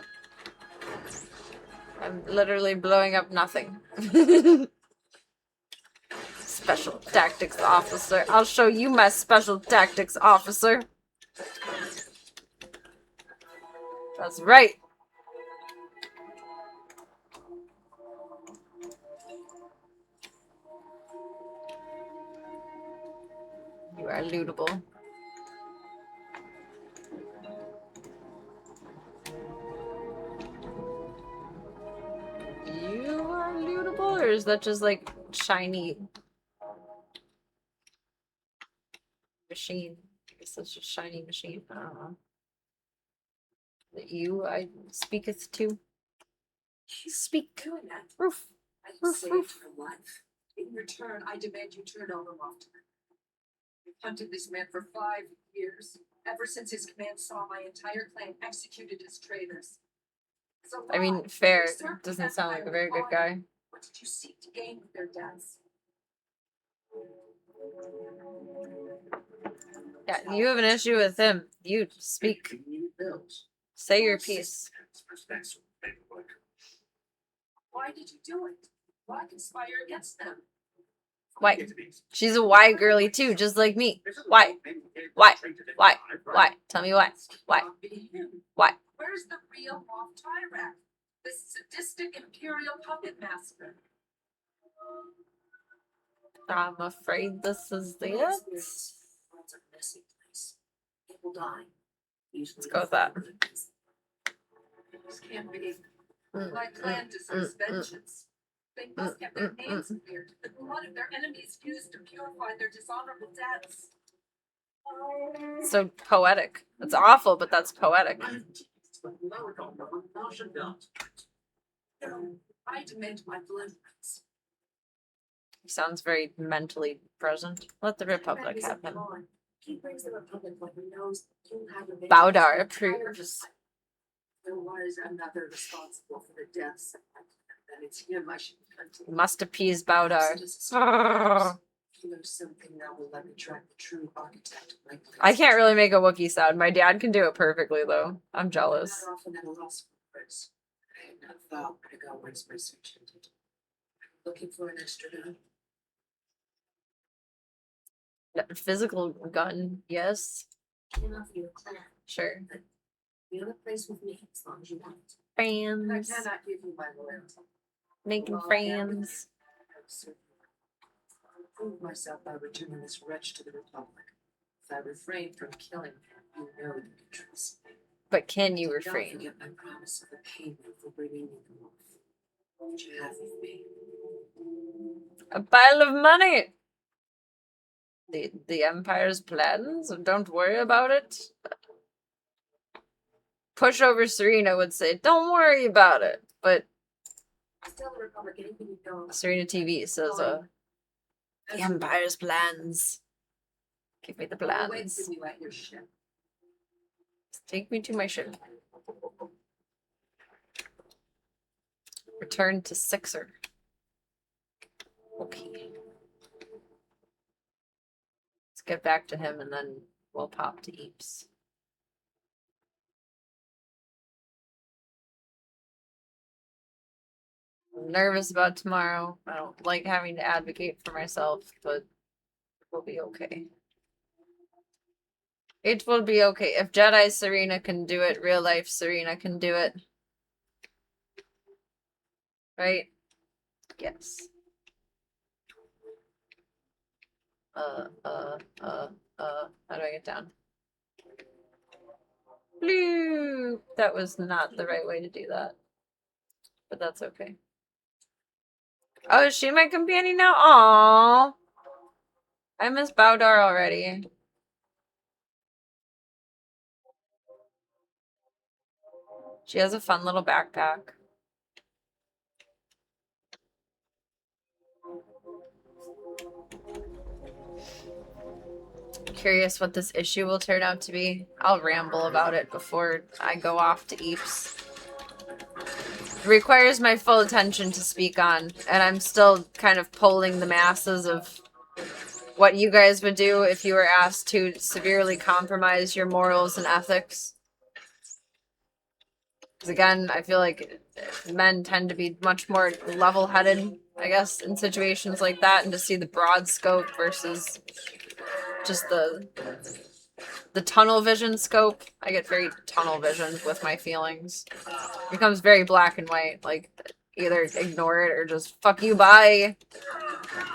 I'm literally blowing up nothing. Special tactics officer. I'll show you my special tactics officer. That's right. You are lootable. You are lootable, or is that just like shiny machine? I guess that's just shiny machine. I don't know. That you I speaketh to. Speak. Roof. I Roof, saved roof. her life. In return, I demand you turn over Lofton. We've hunted this man for 5 years. Ever since his command saw my entire clan executed as traitors. It's a I mean, lie. fair. You served Doesn't the sound like a empire very with good honor. guy. What did you seek to gain with their deaths? Yeah, you have an issue with him. You speak. Say your piece. Why did you do it? Why conspire against them? Why? She's a why girly too, just like me. Why? Why? Why? Why? Tell me why. Why? Why? Where's the real Moff Tyrak? This sadistic imperial puppet master. I'm afraid this is the end. It's a messy place. People die. Let's go with that. This can't be. My clan deserves vengeance. They must get their names cleared. The blood of their enemies used to purify their dishonorable deaths. So poetic. It's awful, but that's poetic. No, I demand my blood. He sounds very mentally present. Let the Republic have him. He brings the Republic when he knows you have a Baudar approves. There was another responsible for the deaths, and it's him I should continue. Must appease Baudar. He knows something that will let me track the true architect of my place. I can't really make a Wookiee sound. My dad can do it perfectly, though. I'm jealous. I'm often at a loss for words. I had not thought where to go once my search ended. Looking for an extra gun. Physical gun, yes. Can offer you a clan. Sure. You have a place with me as long as you want. Friends. I cannot give you my loyalty. Making Well, friends. I'll prove myself by returning this wretch to the Republic. If I refrain from killing him, you know you can trust me. But can you Don't refrain? forget my promise of a payment for bringing me the wolf. What would you have with me? A pile of money! The Empire's plans? Don't worry about it. Pushover Serena would say, don't worry about it. But Tell the Republic anything you know. Serena TV says, the Empire's plans. Give me the I'll wait plans. for you at your ship. Take me to my ship. Return to Sixer. Okay. Let's get back to him and then we'll pop to Eeps. I'm nervous about tomorrow. I don't like having to advocate for myself, but we'll be okay. It will be okay. If Jedi Serena can do it, real life Serena can do it. Right? Yes. How do I get down? Blue! That was not the right way to do that. But that's okay. Oh, is she my companion now? Aww. I miss Baudar already. She has a fun little backpack. Curious what this issue will turn out to be. I'll ramble about it before I go off to Eeps. It requires my full attention to speak on, and I'm still kind of polling the masses of what you guys would do if you were asked to severely compromise your morals and ethics. Because again, I feel like men tend to be much more level-headed, I guess, in situations like that, and to see the broad scope versus just the tunnel vision scope. I get very tunnel vision with my feelings. It becomes very black and white, like either ignore it or just fuck you, bye.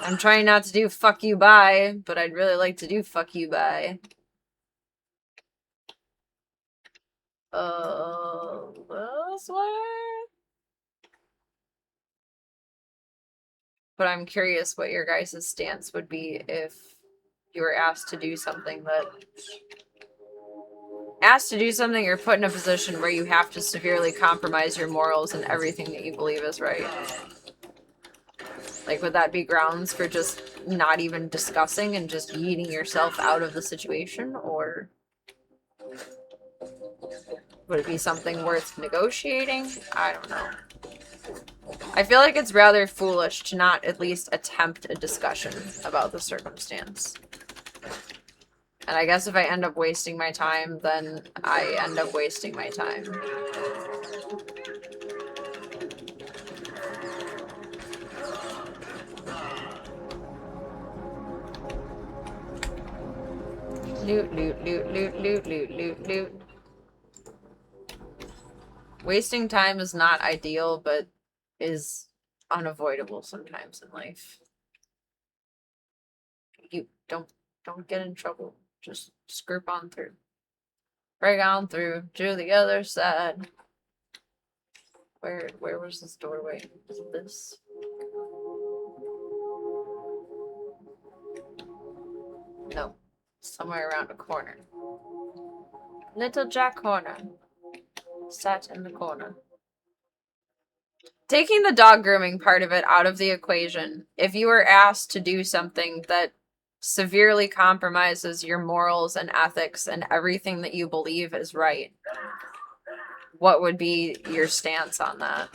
I'm trying not to do fuck you, bye, but I'd really like to do fuck you, bye. This way? But I'm curious what your guys' stance would be if you were asked to do something or put in a position where you have to severely compromise your morals and everything that you believe is right. Like, would that be grounds for just not even discussing and just yeeting yourself out of the situation? Or would it be something worth negotiating? I don't know. I feel like it's rather foolish to not at least attempt a discussion about the circumstance. And I guess if I end up wasting my time, then I end up wasting my time. Loot, loot, loot, loot, loot, loot, loot, loot. Wasting time is not ideal, but is unavoidable sometimes in life. You don't get in trouble. Just scrape on through. Break on through to the other side. Where was this doorway? Is it this? No. Somewhere around a corner. Little Jack Horner sat in the corner. Taking the dog grooming part of it out of the equation, if you were asked to do something that severely compromises your morals and ethics and everything that you believe is right, what would be your stance on that?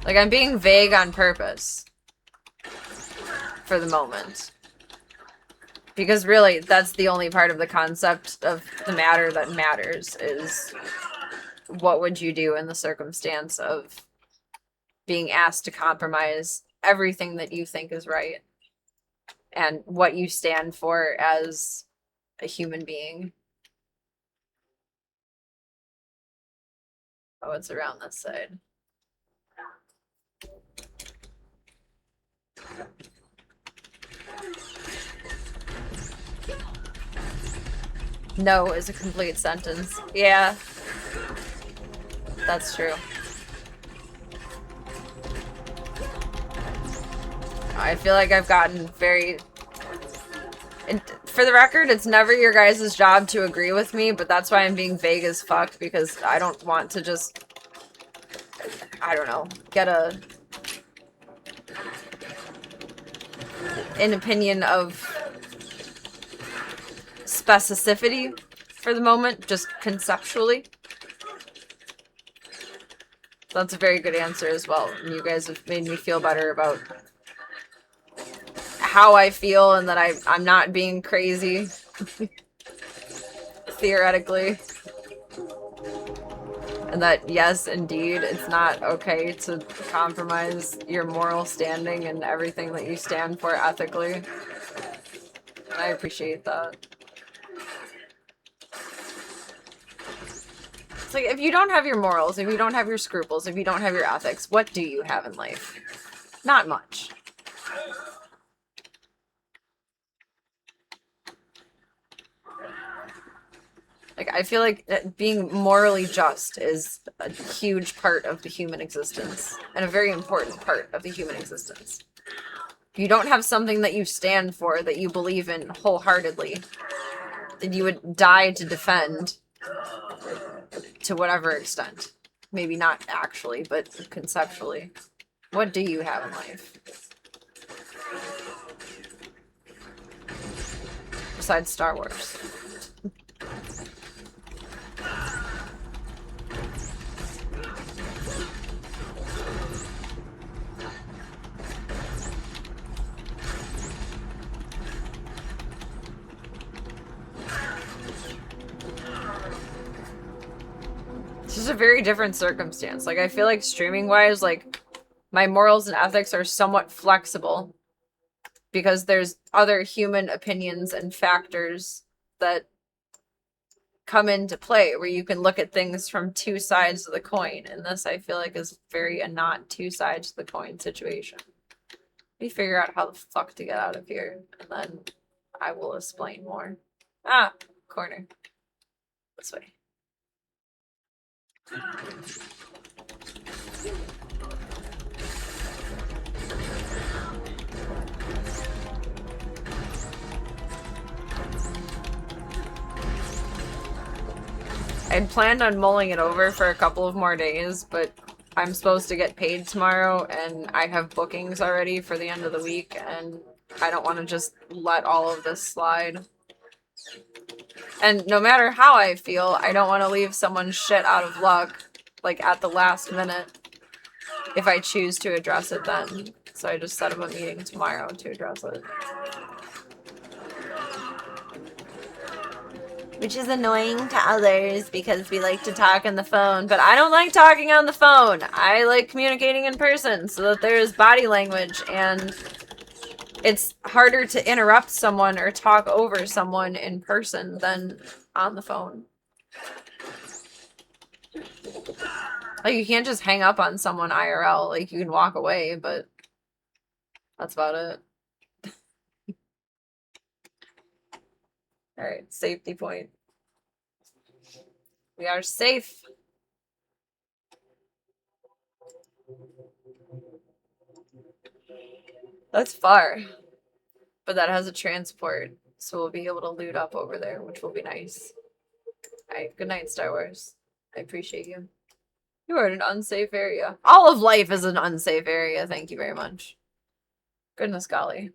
Like, I'm being vague on purpose for the moment. Because really, that's the only part of the concept of the matter that matters, is what would you do in the circumstance of being asked to compromise everything that you think is right and what you stand for as a human being. Oh, it's around this side. No is a complete sentence. Yeah. That's true. I feel like I've gotten very... And for the record, it's never your guys' job to agree with me, but that's why I'm being vague as fuck, because I don't want to just... I don't know. Get an opinion of specificity for the moment, just conceptually. That's a very good answer as well. And you guys have made me feel better about how I feel and that I'm not being crazy. Theoretically. And that, yes, indeed, it's not okay to compromise your moral standing and everything that you stand for ethically. And I appreciate that. It's like, if you don't have your morals, if you don't have your scruples, if you don't have your ethics, what do you have in life? Not much. Like, I feel like being morally just is a huge part of the human existence, and a very important part of the human existence. If you don't have something that you stand for, that you believe in wholeheartedly, that you would die to defend, to whatever extent. Maybe not actually, but conceptually. What do you have in life? Besides Star Wars. is a very different circumstance. Like, I feel like streaming wise, like, my morals and ethics are somewhat flexible because there's other human opinions and factors that come into play where you can look at things from two sides of the coin. And this, I feel like, is very a not two sides of the coin situation. Let me figure out how the fuck to get out of here, and then I will explain more. Ah, corner. This way. I'd planned on mulling it over for a couple of more days, but I'm supposed to get paid tomorrow, and I have bookings already for the end of the week, and I don't want to just let all of this slide. And no matter how I feel, I don't want to leave someone's shit out of luck, like, at the last minute, if I choose to address it then. So I just set up a meeting tomorrow to address it. Which is annoying to others because we like to talk on the phone, but I don't like talking on the phone. I like communicating in person so that there is body language, and it's harder to interrupt someone or talk over someone in person than on the phone. Like, you can't just hang up on someone IRL. Like, you can walk away, but that's about it. Alright, safety point. We are safe. That's far. But that has a transport, so we'll be able to loot up over there, which will be nice. Alright, good night, Star Wars. I appreciate you. You are in an unsafe area. All of life is an unsafe area, thank you very much. Goodness golly.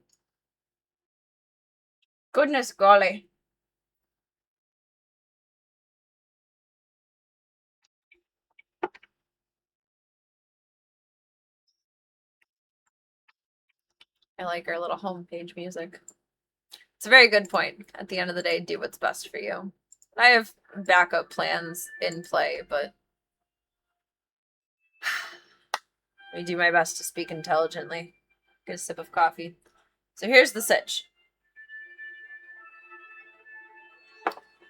Goodness golly. I like our little homepage music. It's a very good point. At the end of the day, do what's best for you. I have backup plans in play, but I do my best to speak intelligently. Get a sip of coffee. So here's the sitch.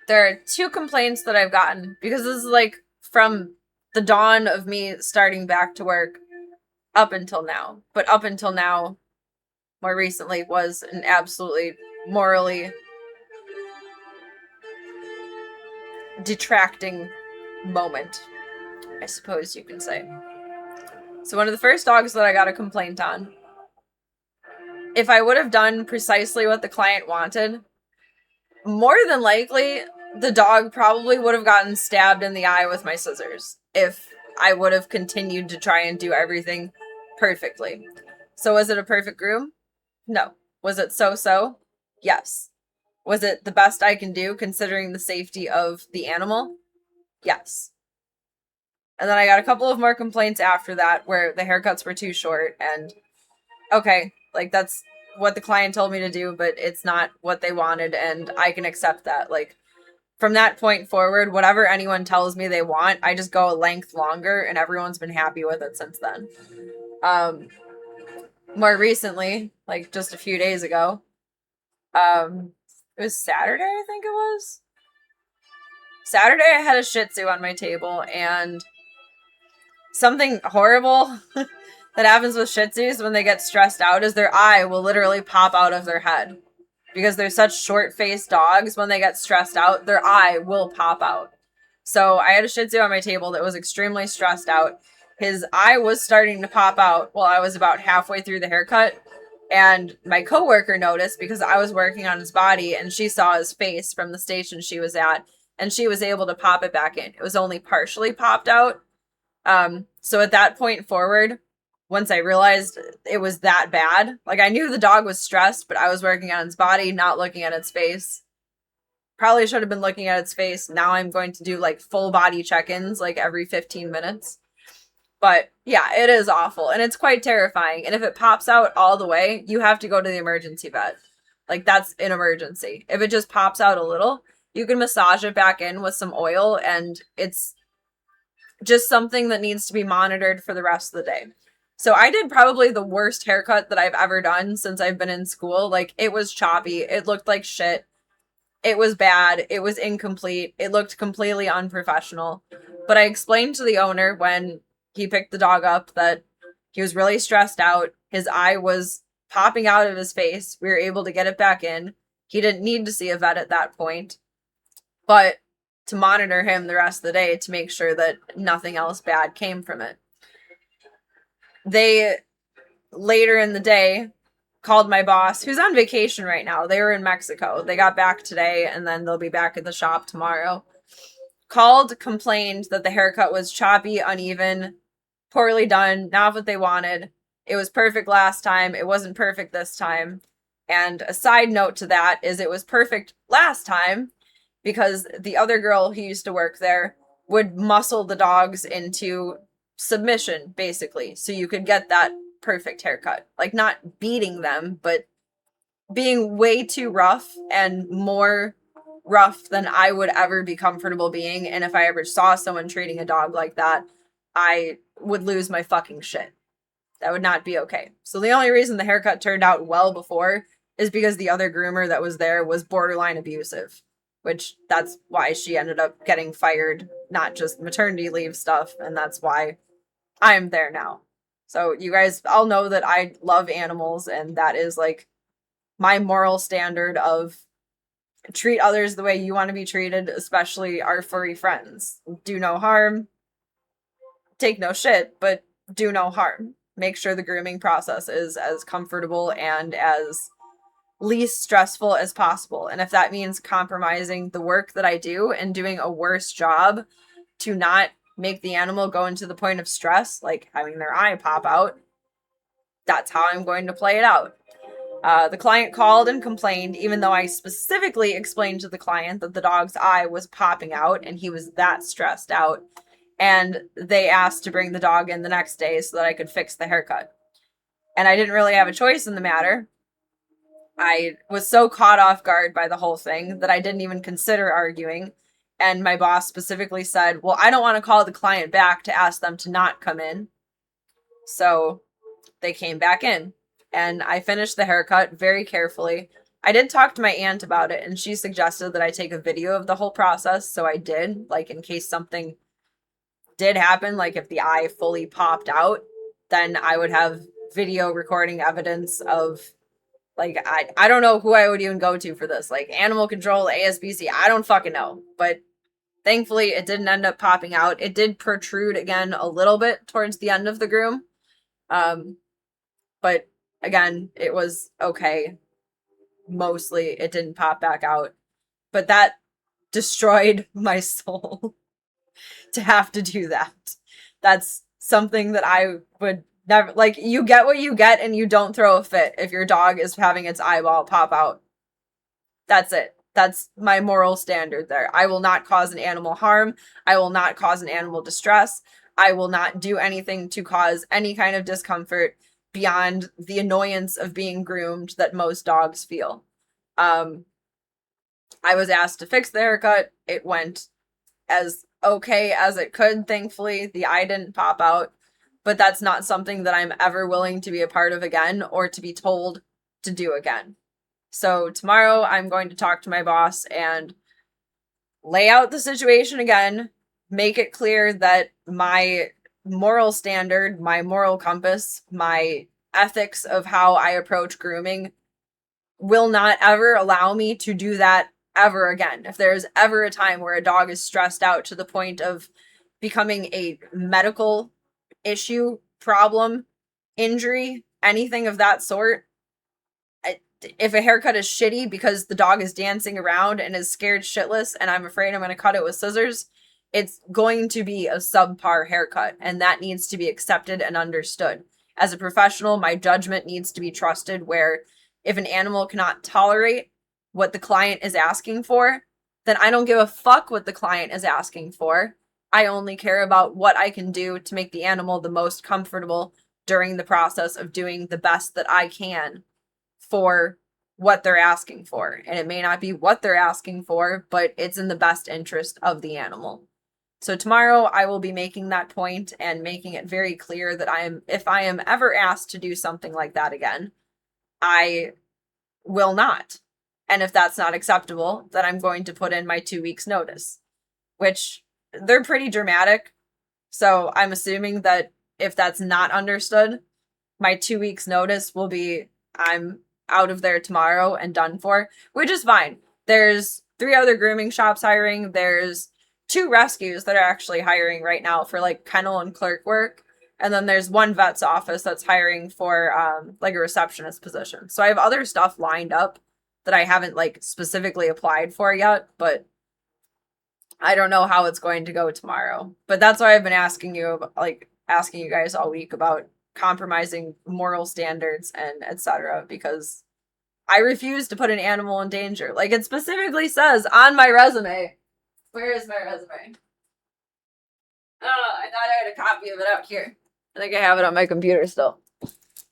There are 2 complaints that I've gotten, because this is like from the dawn of me starting back to work up until now. But up until now, more recently, was an absolutely morally detracting moment, I suppose you can say. So one of the first dogs that I got a complaint on, if I would have done precisely what the client wanted, more than likely, the dog probably would have gotten stabbed in the eye with my scissors if I would have continued to try and do everything perfectly. So was it a perfect groom? No. Was it so-so? Yes. Was it the best I can do considering the safety of the animal? Yes. And then I got a couple of more complaints after that where the haircuts were too short, and okay, like, that's what the client told me to do, but it's not what they wanted, and I can accept that. Like, from that point forward, whatever anyone tells me they want, I just go a length longer, and everyone's been happy with it since then. More recently, like just a few days ago, it was Saturday, I think it was. Saturday, I had a Shih Tzu on my table, and something horrible that happens with Shih Tzus when they get stressed out is their eye will literally pop out of their head. Because they're such short-faced dogs, when they get stressed out, their eye will pop out. So I had a Shih Tzu on my table that was extremely stressed out. His eye was starting to pop out while I was about halfway through the haircut. And my coworker noticed because I was working on his body, and she saw his face from the station she was at, and she was able to pop it back in. It was only partially popped out. So at that point forward, once I realized it was that bad, like, I knew the dog was stressed, but I was working on its body, not looking at its face. Probably should have been looking at its face. Now I'm going to do, like, full body check-ins, like, every 15 minutes. But yeah, it is awful, and it's quite terrifying. And if it pops out all the way, you have to go to the emergency vet. Like, that's an emergency. If it just pops out a little, you can massage it back in with some oil, and it's just something that needs to be monitored for the rest of the day. So I did probably the worst haircut that I've ever done since I've been in school. Like, it was choppy. It looked like shit. It was bad. It was incomplete. It looked completely unprofessional. But I explained to the owner when he picked the dog up that he was really stressed out. His eye was popping out of his face. We were able to get it back in. He didn't need to see a vet at that point. But to monitor him the rest of the day to make sure that nothing else bad came from it. They, later in the day, called my boss, who's on vacation right now. They were in Mexico. They got back today, and then they'll be back at the shop tomorrow. Called, complained that the haircut was choppy, uneven, poorly done, not what they wanted. It was perfect last time. It wasn't perfect this time. And a side note to that is it was perfect last time because the other girl who used to work there would muscle the dogs into submission, basically, so you could get that perfect haircut. Like, not beating them, but being way too rough and more rough than I would ever be comfortable being. And if I ever saw someone treating a dog like that, I would lose my fucking shit. That would not be okay. So the only reason the haircut turned out well before is because the other groomer that was there was borderline abusive, which that's why she ended up getting fired, not just maternity leave stuff. And that's why I'm there now. So you guys all know that I love animals, and that is like my moral standard of treat others the way you want to be treated, especially our furry friends. Do no harm, take no shit, but do no harm. Make sure the grooming process is as comfortable and as least stressful as possible. And if that means compromising the work that I do and doing a worse job to not make the animal go into the point of stress, like having their eye pop out, that's how I'm going to play it out. The client called and complained, even though I specifically explained to the client that the dog's eye was popping out and he was that stressed out. And they asked to bring the dog in the next day so that I could fix the haircut. And I didn't really have a choice in the matter. I was so caught off guard by the whole thing that I didn't even consider arguing. And my boss specifically said, well, I don't want to call the client back to ask them to not come in. So they came back in. And I finished the haircut very carefully. I did talk to my aunt about it, and she suggested that I take a video of the whole process. So I did, like, in case something did happen, like if the eye fully popped out, then I would have video recording evidence of, like, I don't know who I would even go to for this, like animal control, ASPC, I don't fucking know. But thankfully it didn't end up popping out. It did protrude again a little bit towards the end of the groom. But again, it was okay. Mostly it didn't pop back out. But that destroyed my soul to have to do that. That's something that I would never, like, you get what you get and you don't throw a fit if your dog is having its eyeball pop out. That's it. That's my moral standard there. I will not cause an animal harm. I will not cause an animal distress. I will not do anything to cause any kind of discomfort beyond the annoyance of being groomed that most dogs feel. I was asked to fix the haircut. It went as okay as it could, thankfully. The eye didn't pop out, but that's not something that I'm ever willing to be a part of again or to be told to do again. So tomorrow I'm going to talk to my boss and lay out the situation again, make it clear that my moral standard, my moral compass, my ethics of how I approach grooming will not ever allow me to do that ever again. If there's ever a time where a dog is stressed out to the point of becoming a medical issue, problem, injury, anything of that sort, if a haircut is shitty because the dog is dancing around and is scared shitless and I'm afraid I'm going to cut it with scissors, it's going to be a subpar haircut, and that needs to be accepted and understood. As a professional, my judgment needs to be trusted, where if an animal cannot tolerate what the client is asking for, then I don't give a fuck what the client is asking for. I only care about what I can do to make the animal the most comfortable during the process of doing the best that I can for what they're asking for. And it may not be what they're asking for, but it's in the best interest of the animal. So tomorrow I will be making that point and making it very clear that if I am ever asked to do something like that again, I will not. And if that's not acceptable, then I'm going to put in my 2 weeks notice, which they're pretty dramatic. So I'm assuming that if that's not understood, my 2 weeks notice will be I'm out of there tomorrow and done for, which is fine. There's 3 other grooming shops hiring. There's 2 rescues that are actually hiring right now for like kennel and clerk work. And then there's 1 vet's office that's hiring for like a receptionist position. So I have other stuff lined up that I haven't like specifically applied for yet, but I don't know how it's going to go tomorrow. But that's why I've been asking you guys all week about compromising moral standards and etc. because I refuse to put an animal in danger. Like it specifically says on my resume. Where is my resume? Oh, I thought I had a copy of it out here. I think I have it on my computer still.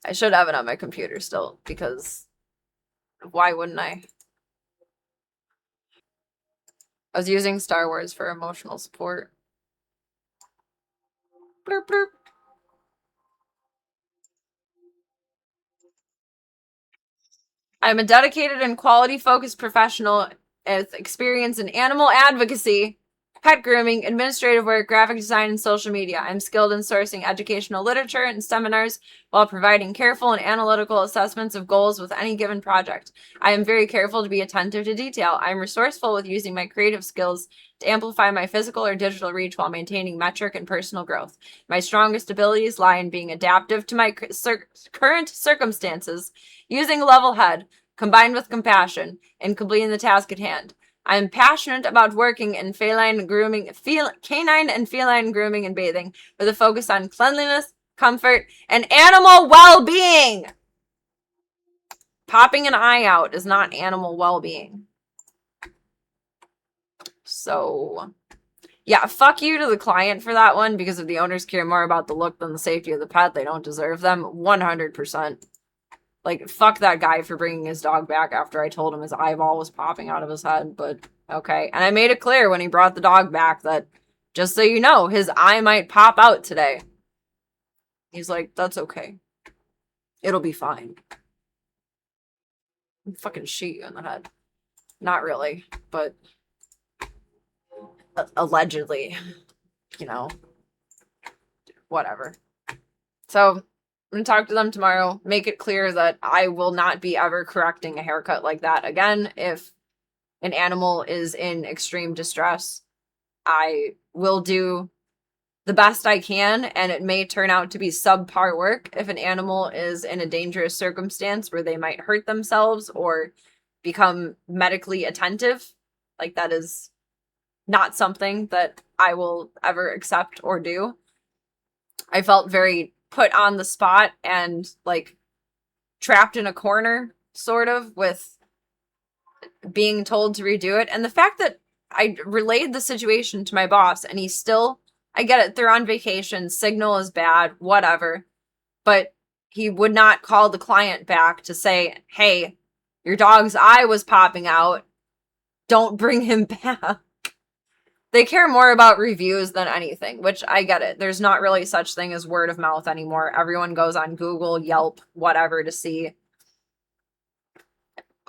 I should have it on my computer still because why wouldn't I? I was using Star Wars for emotional support. Bloop, bloop. I'm a dedicated and quality-focused professional with experience in animal advocacy, pet grooming, administrative work, graphic design, and social media. I'm skilled in sourcing educational literature and seminars while providing careful and analytical assessments of goals with any given project. I am very careful to be attentive to detail. I am resourceful with using my creative skills to amplify my physical or digital reach while maintaining metric and personal growth. My strongest abilities lie in being adaptive to my current circumstances, using a level head, combined with compassion, and completing the task at hand. I am passionate about working in canine and feline grooming and bathing with a focus on cleanliness, comfort, and animal well-being. Popping an eye out is not animal well-being. So, yeah, fuck you to the client for that one because if the owners care more about the look than the safety of the pet, they don't deserve them. 100%. Like, fuck that guy for bringing his dog back after I told him his eyeball was popping out of his head, but okay. And I made it clear when he brought the dog back that, just so you know, his eye might pop out today. He's like, that's okay. It'll be fine. I'll fucking shoot you in the head. Not really, but allegedly, you know, whatever. So I'm going to talk to them tomorrow, make it clear that I will not be ever correcting a haircut like that again. If an animal is in extreme distress, I will do the best I can, and it may turn out to be subpar work if an animal is in a dangerous circumstance where they might hurt themselves or become medically attentive. Like, that is not something that I will ever accept or do. I felt very put on the spot and like trapped in a corner, sort of, with being told to redo it. And the fact that I relayed the situation to my boss and he still, I get it, they're on vacation, signal is bad, whatever, but he would not call the client back to say, hey, your dog's eye was popping out, don't bring him back. They care more about reviews than anything, which I get it. There's not really such thing as word of mouth anymore. Everyone goes on Google, Yelp, whatever to see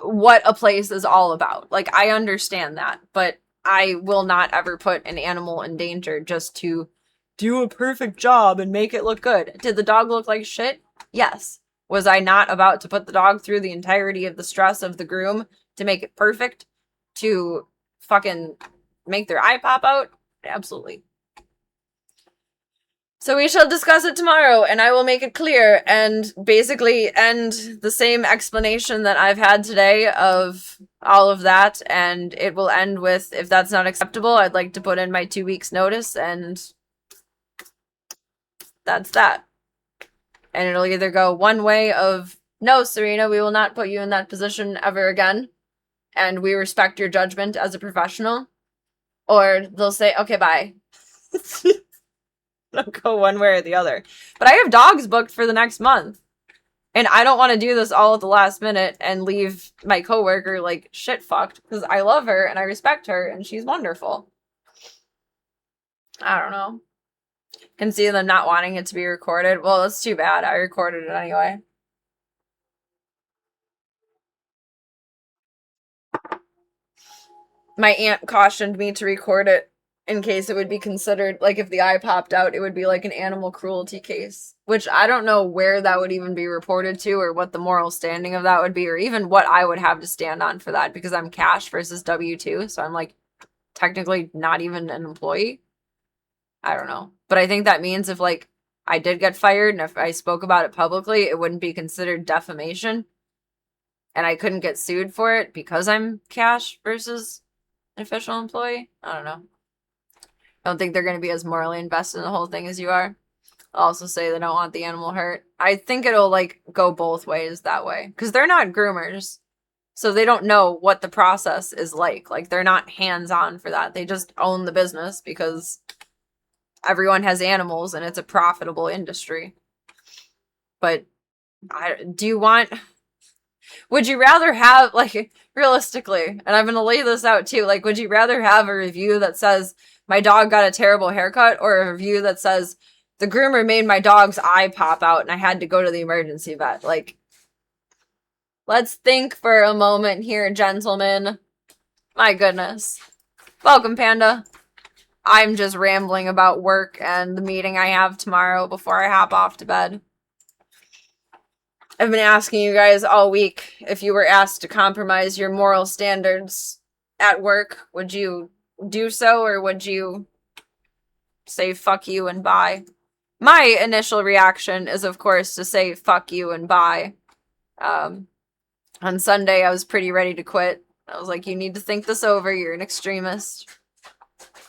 what a place is all about. Like, I understand that, but I will not ever put an animal in danger just to do a perfect job and make it look good. Did the dog look like shit? Yes. Was I not about to put the dog through the entirety of the stress of the groom to make it perfect? To fucking make their eye pop out? Absolutely. So we shall discuss it tomorrow, and I will make it clear and basically end the same explanation that I've had today of all of that, and it will end with, if that's not acceptable, I'd like to put in my 2 weeks notice, and that's that. And it'll either go one way of, no, Serena, we will not put you in that position ever again, and we respect your judgment as a professional, or they'll say, okay, bye. It'll go one way or the other. But I have dogs booked for the next month, and I don't want to do this all at the last minute and leave my coworker like shit fucked, because I love her and I respect her and she's wonderful. I don't know. Can see them not wanting it to be recorded. Well, that's too bad. I recorded it anyway. My aunt cautioned me to record it in case it would be considered, like, if the eye popped out, it would be like an animal cruelty case. Which I don't know where that would even be reported to, or what the moral standing of that would be, or even what I would have to stand on for that, because I'm cash versus W-2, so I'm, like, technically not even an employee. I don't know. But I think that means if, like, I did get fired and if I spoke about it publicly, it wouldn't be considered defamation. And I couldn't get sued for it because I'm cash versus an official employee. I don't know. I don't think they're going to be as morally invested in the whole thing as you are. I'll also say they don't want the animal hurt. I think it'll, like, go both ways that way. Because they're not groomers. So they don't know what the process is like. Like, they're not hands-on for that. They just own the business because everyone has animals and it's a profitable industry. But do you want... Would you rather have, like, realistically, and I'm going to lay this out too, like, would you rather have a review that says, my dog got a terrible haircut, or a review that says, the groomer made my dog's eye pop out and I had to go to the emergency vet? Like, let's think for a moment here, gentlemen. My goodness. Welcome, Panda. I'm just rambling about work and the meeting I have tomorrow before I hop off to bed. I've been asking you guys all week, if you were asked to compromise your moral standards at work, would you do so, or would you say fuck you and bye? My initial reaction is, of course, to say fuck you and bye. On Sunday, I was pretty ready to quit. I was like, you need to think this over, you're an extremist.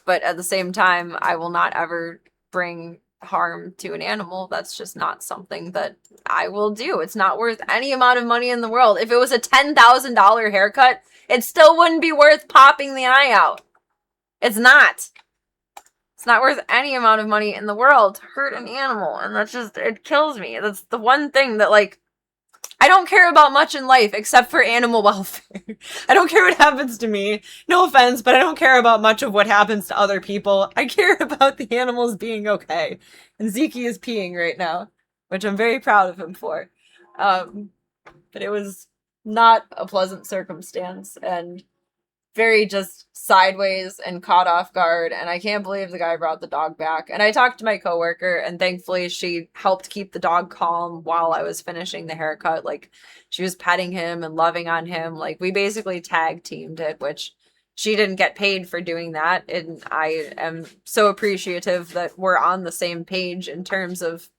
But at the same time, I will not ever bring harm to an animal. That's just not something that I will do. It's not worth any amount of money in the world. If it was a $10,000 haircut, it still wouldn't be worth popping the eye out. It's not. It's not worth any amount of money in the world to hurt an animal. And that's just, it kills me. That's the one thing that, like, I don't care about much in life except for animal welfare. I don't care what happens to me. No offense, but I don't care about much of what happens to other people. I care about the animals being okay. And Zeke is peeing right now, which I'm very proud of him for. But it was not a pleasant circumstance, and very just sideways and caught off guard, and I can't believe the guy brought the dog back. And I talked to my coworker, and thankfully she helped keep the dog calm while I was finishing the haircut. Like, she was petting him and loving on him. Like, we basically tag teamed it, which she didn't get paid for doing that, and I am so appreciative that we're on the same page in terms of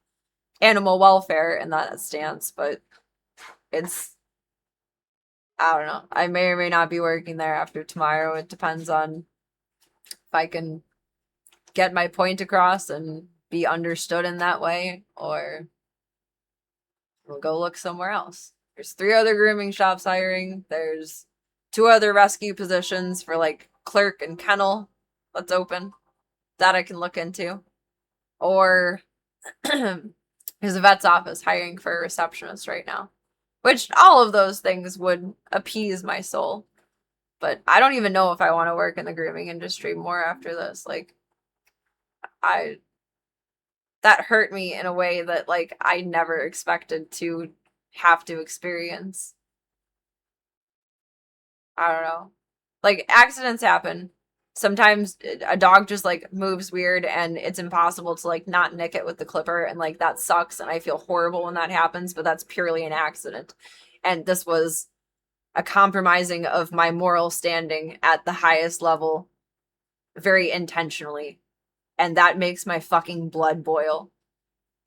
animal welfare in that stance. But it's, I don't know. I may or may not be working there after tomorrow. It depends on if I can get my point across and be understood in that way, or we'll go look somewhere else. There's 3 other grooming shops hiring. There's 2 other rescue positions for, like, clerk and kennel that's open. That I can look into. Or there's a vet's office hiring for a receptionist right now. Which, all of those things would appease my soul. But I don't even know if I want to work in the grooming industry more after this. Like, that hurt me in a way that, like, I never expected to have to experience. I don't know. Like, accidents happen. Sometimes a dog just, like, moves weird and it's impossible to, like, not nick it with the clipper, and, like, that sucks and I feel horrible when that happens, but that's purely an accident. And this was a compromising of my moral standing at the highest level very intentionally. And that makes my fucking blood boil.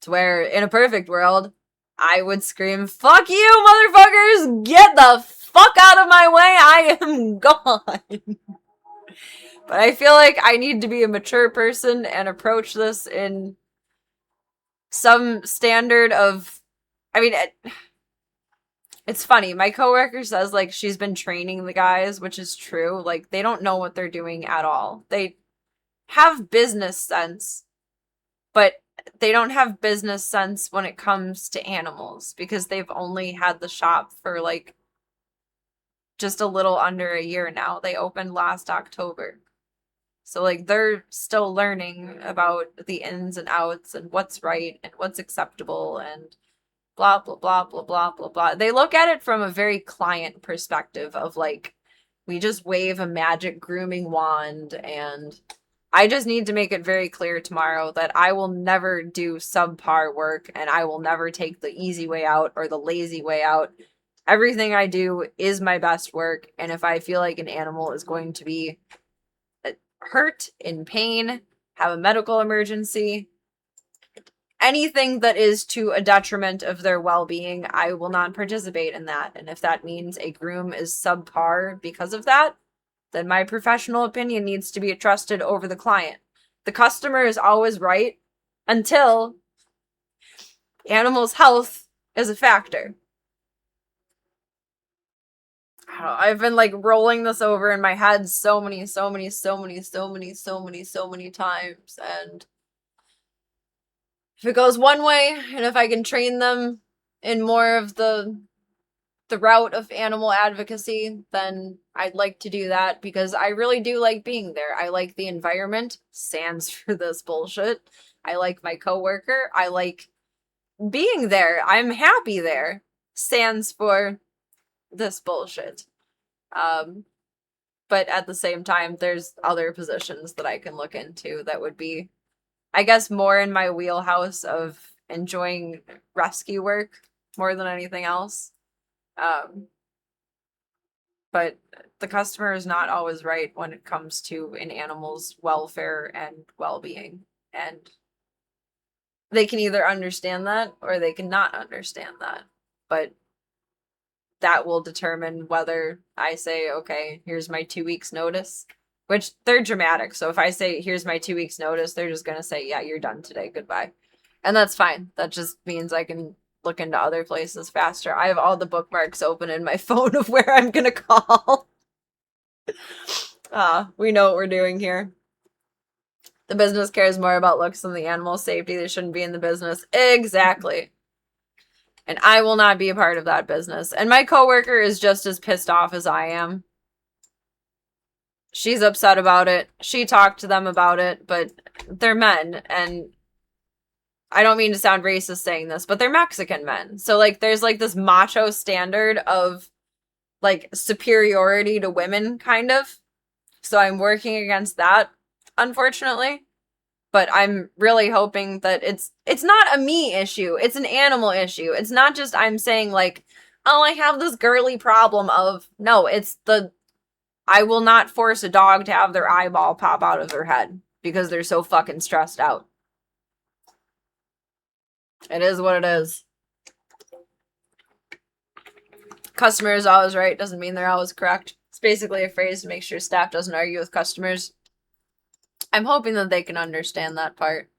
To where, in a perfect world, I would scream, fuck you, motherfuckers! Get the fuck out of my way! I am gone! But I feel like I need to be a mature person and approach this in some standard of... I mean, it's funny. My coworker says, like, she's been training the guys, which is true. Like, they don't know what they're doing at all. They have business sense, but they don't have business sense when it comes to animals, because they've only had the shop for, like, just a little under a year now. They opened last October. So like they're still learning about the ins and outs and what's right and what's acceptable and blah blah blah blah blah blah blah. They look at it from a very client perspective of like we just wave a magic grooming wand, and I just need to make it very clear tomorrow that I will never do subpar work and I will never take the easy way out or the lazy way out. Everything I do is my best work, and if I feel like an animal is going to be hurt, in pain, have a medical emergency, anything that is to a detriment of their well-being, I will not participate in that. And if that means a groom is subpar because of that, then my professional opinion needs to be trusted over the client. The customer is always right until animal's health is a factor. I don't know, I've been like rolling this over in my head so many times, and if it goes one way, and if I can train them in more of the route of animal advocacy, then I'd like to do that, because I really do like being there. I like the environment, sans for this bullshit. I like my coworker. I like being there. I'm happy there, sans for this bullshit. But at the same time, there's other positions that I can look into that would be, I guess, more in my wheelhouse of enjoying rescue work more than anything else. But the customer is not always right when it comes to an animal's welfare and well-being. And they can either understand that or they can not understand that. But that will determine whether I say, okay, here's my 2 weeks notice, which they're dramatic. So if I say, here's my 2 weeks notice, they're just going to say, yeah, you're done today. Goodbye. And that's fine. That just means I can look into other places faster. I have all the bookmarks open in my phone of where I'm going to call. We know what we're doing here. The business cares more about looks than the animal safety. They shouldn't be in the business. Exactly. And I will not be a part of that business. And my coworker is just as pissed off as I am. She's upset about it. She talked to them about it, but they're men. And I don't mean to sound racist saying this, but they're Mexican men. So, like, there's, like, this macho standard of, like, superiority to women, kind of. So I'm working against that, unfortunately. But I'm really hoping that it's not a me issue. It's an animal issue. It's not just I'm saying like, oh, I have this girly problem of, no, it's I will not force a dog to have their eyeball pop out of their head because they're so fucking stressed out. It is what it is. Customer is always right doesn't mean they're always correct. It's basically a phrase to make sure staff doesn't argue with customers. I'm hoping that they can understand that part.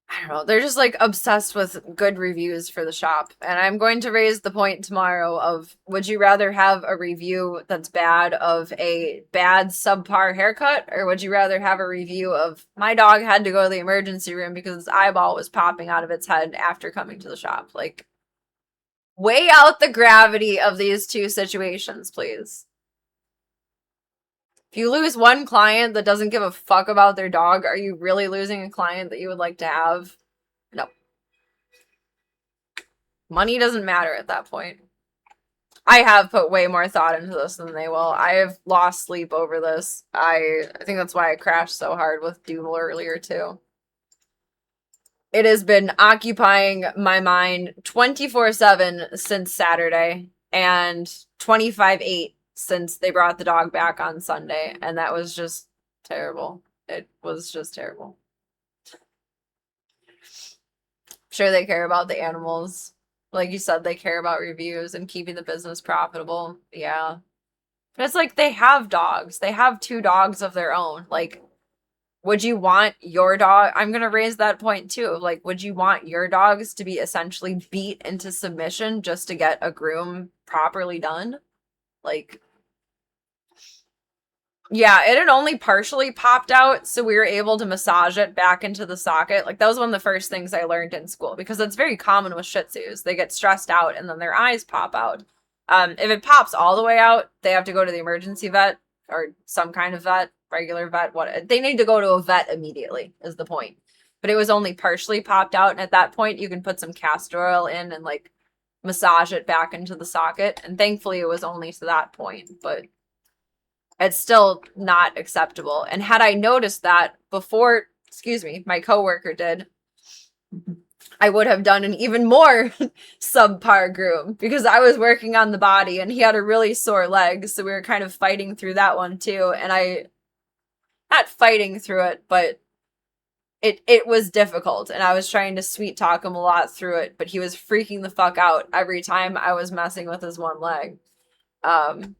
I don't know. They're just like obsessed with good reviews for the shop. And I'm going to raise the point tomorrow of, would you rather have a review that's bad of a bad subpar haircut? Or would you rather have a review of my dog had to go to the emergency room because its eyeball was popping out of its head after coming to the shop? Like, weigh out the gravity of these two situations, please. If you lose one client that doesn't give a fuck about their dog, are you really losing a client that you would like to have? No. Money doesn't matter at that point. I have put way more thought into this than they will. I have lost sleep over this. I think that's why I crashed so hard with Doodle earlier, too. It has been occupying my mind 24/7 since Saturday and 25/8 since they brought the dog back on Sunday, and that was just terrible. It was just terrible. I'm sure they care about the animals. Like you said, they care about reviews and keeping the business profitable. Yeah. But it's like they have dogs. They have 2 dogs of their own. Like, would you want your dog? I'm going to raise that point too. Like, would you want your dogs to be essentially beat into submission just to get a groom properly done? Like, yeah, it had only partially popped out, so we were able to massage it back into the socket. Like, that was one of the first things I learned in school, because it's very common with Shih Tzus. They get stressed out, and then their eyes pop out. If it pops all the way out, they have to go to the emergency vet, or some kind of vet. regular vet. What they need to go to a vet immediately is the point. But it was only partially popped out, and at that point you can put some castor oil in and like massage it back into the socket. And thankfully it was only to that point, but it's still not acceptable. And had I noticed that before, excuse me, my coworker did, I would have done an even more subpar groom because I was working on the body and he had a really sore leg. So we were kind of fighting through that one too. And not fighting through it, but it was difficult. And I was trying to sweet talk him a lot through it, but he was freaking the fuck out every time I was messing with his one leg. And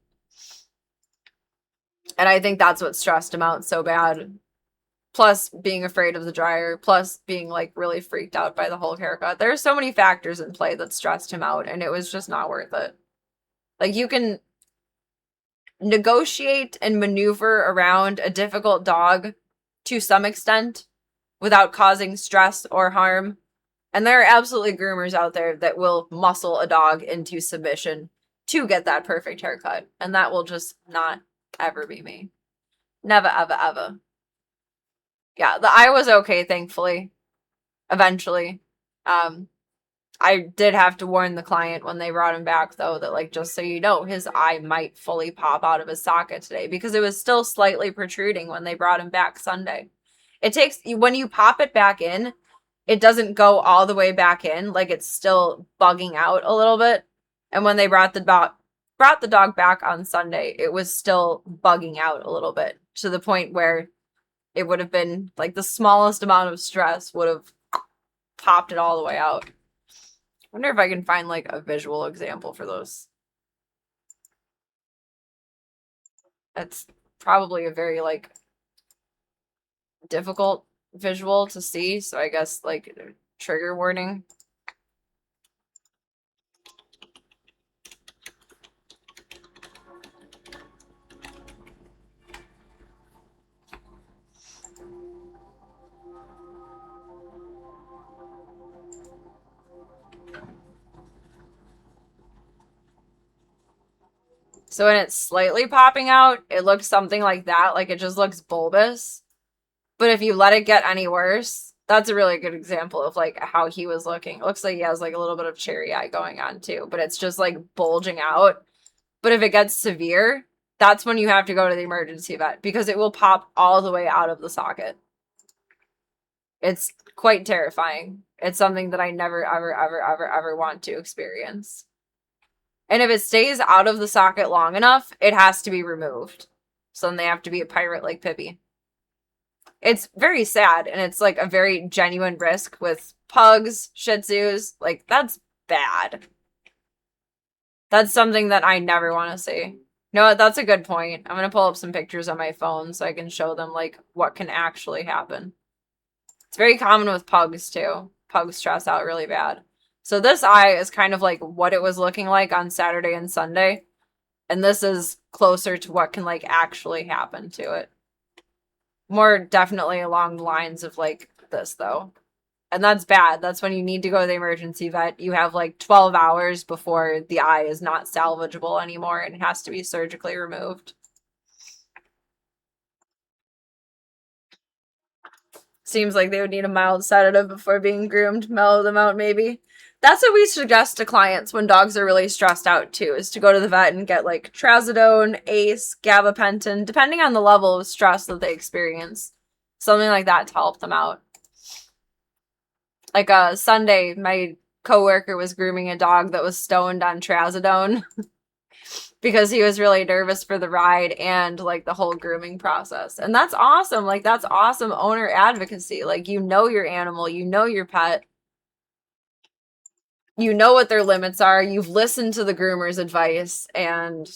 I think that's what stressed him out so bad. Plus being afraid of the dryer, plus being like really freaked out by the whole haircut. There are so many factors in play that stressed him out, and it was just not worth it. Like, you can negotiate and maneuver around a difficult dog to some extent without causing stress or harm. And there are absolutely groomers out there that will muscle a dog into submission to get that perfect haircut. And that will just not ever be me. Never, ever, ever. Yeah, the eye was okay, thankfully. Eventually. I did have to warn the client when they brought him back, though, that, like, just so you know, his eye might fully pop out of his socket today because it was still slightly protruding when they brought him back Sunday. It takes, when you pop it back in, it doesn't go all the way back in, like it's still bugging out a little bit. And when they brought the dog back on Sunday, it was still bugging out a little bit to the point where it would have been like the smallest amount of stress would have popped it all the way out. I wonder if I can find like a visual example for those. That's probably a very like difficult visual to see, so I guess like trigger warning. So when it's slightly popping out, it looks something like that. Like it just looks bulbous. But if you let it get any worse, that's a really good example of like how he was looking. It looks like he has like a little bit of cherry eye going on too, but it's just like bulging out. But if it gets severe, that's when you have to go to the emergency vet because it will pop all the way out of the socket. It's quite terrifying. It's something that I never, ever, ever, ever, ever want to experience. And if it stays out of the socket long enough, it has to be removed. So then they have to be a pirate like Pippi. It's very sad, and it's like a very genuine risk with pugs, Shih Tzus. Like, that's bad. That's something that I never want to see. No, that's a good point. I'm going to pull up some pictures on my phone so I can show them, like, what can actually happen. It's very common with pugs, too. Pugs stress out really bad. So this eye is kind of like what it was looking like on Saturday and Sunday. And this is closer to what can, like, actually happen to it. More definitely along the lines of, like, this, though. And that's bad. That's when you need to go to the emergency vet. You have, like, 12 hours before the eye is not salvageable anymore and it has to be surgically removed. Seems like they would need a mild sedative before being groomed. Mellow them out, maybe. That's what we suggest to clients when dogs are really stressed out, too, is to go to the vet and get, like, trazodone, ACE, gabapentin, depending on the level of stress that they experience. Something like that to help them out. Like, Sunday, my coworker was grooming a dog that was stoned on trazodone because he was really nervous for the ride and, like, the whole grooming process. And that's awesome. Like, that's awesome owner advocacy. Like, you know your animal, you know your pet. You know what their limits are. You've listened to the groomer's advice and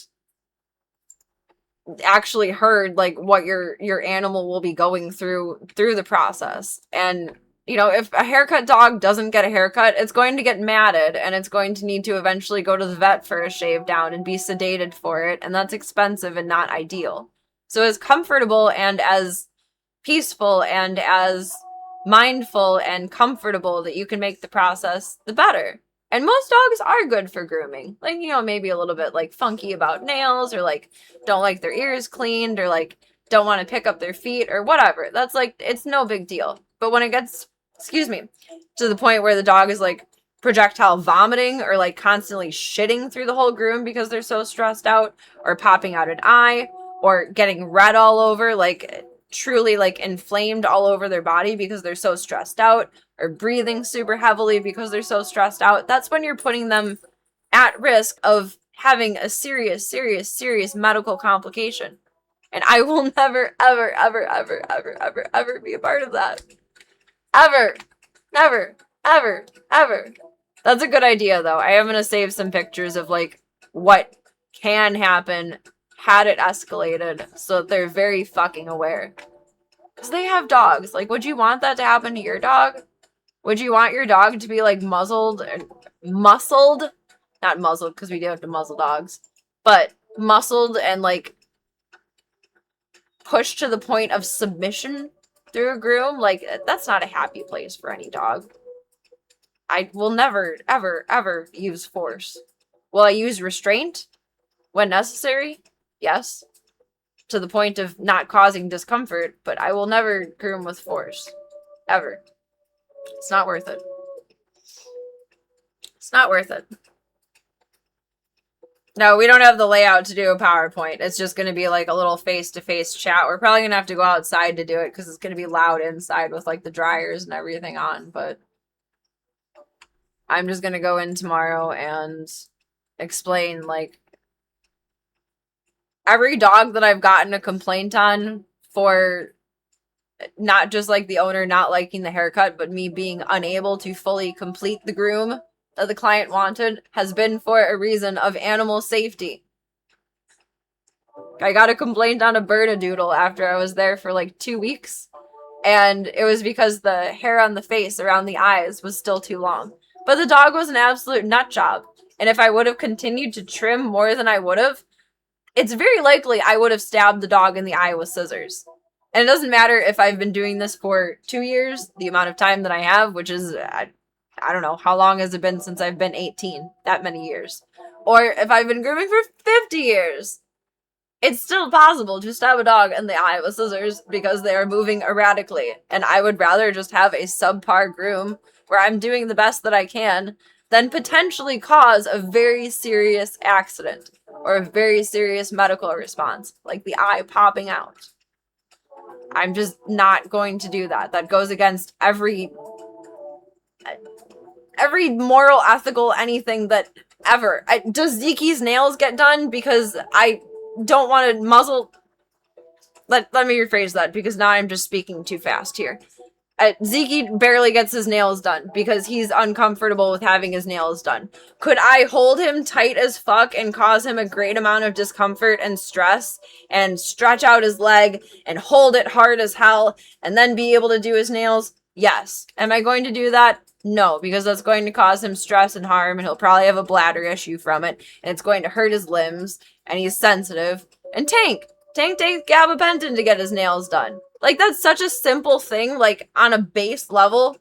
actually heard like what your animal will be going through the process. And you know, if a haircut dog doesn't get a haircut, it's going to get matted and it's going to need to eventually go to the vet for a shave down and be sedated for it, and that's expensive and not ideal. So as comfortable and as peaceful and as mindful and comfortable that you can make the process, the better. And most dogs are good for grooming. Like, you know, maybe a little bit like funky about nails or like don't like their ears cleaned or like don't want to pick up their feet or whatever. That's like, it's no big deal. But when it gets, excuse me, to the point where the dog is like projectile vomiting or like constantly shitting through the whole groom because they're so stressed out, or popping out an eye, or getting red all over, like truly like inflamed all over their body because they're so stressed out, or breathing super heavily because they're so stressed out, that's when you're putting them at risk of having a serious medical complication. And I will never, ever, ever, ever, ever, ever, ever be a part of that. Ever. Never. Ever. Ever. That's a good idea, though. I am going to save some pictures of, like, what can happen had it escalated, so that they're very fucking aware. Because they have dogs. Like, would you want that to happen to your dog? Would you want your dog to be, like, muzzled? Not muzzled, because we do have to muzzle dogs. But muscled and, like, pushed to the point of submission through a groom? Like, that's not a happy place for any dog. I will never, ever, ever use force. Will I use restraint when necessary? Yes. To the point of not causing discomfort, but I will never groom with force. Ever. It's not worth it. It's not worth it. No, we don't have the layout to do a PowerPoint. It's just going to be like a little face-to-face chat. We're probably going to have to go outside to do it because it's going to be loud inside with like the dryers and everything on. But I'm just going to go in tomorrow and explain like every dog that I've gotten a complaint on for not just like the owner not liking the haircut, but me being unable to fully complete the groom that the client wanted has been for a reason of animal safety. I got a complaint on a Bernedoodle after I was there for like 2 weeks, and it was because the hair on the face around the eyes was still too long. But the dog was an absolute nut job, and if I would have continued to trim more than I would have, it's very likely I would have stabbed the dog in the eye with scissors. And it doesn't matter if I've been doing this for 2 years, the amount of time that I have, which is, I don't know, how long has it been since I've been 18? That many years. Or if I've been grooming for 50 years. It's still possible to stab a dog in the eye with scissors because they are moving erratically. And I would rather just have a subpar groom where I'm doing the best that I can than potentially cause a very serious accident or a very serious medical response, like the eye popping out. I'm just not going to do that. That goes against every moral, ethical, anything that ever. Does Zeki's nails get done because I don't want to muzzle? Let me rephrase that because now I'm just speaking too fast here. Zeke barely gets his nails done because he's uncomfortable with having his nails done. Could I hold him tight as fuck and cause him a great amount of discomfort and stress and stretch out his leg and hold it hard as hell and then be able to do his nails? Yes. Am I going to do that? No, because that's going to cause him stress and harm, and he'll probably have a bladder issue from it, and it's going to hurt his limbs, and he's sensitive. And Tank takes gabapentin to get his nails done. Like, that's such a simple thing, like, on a base level.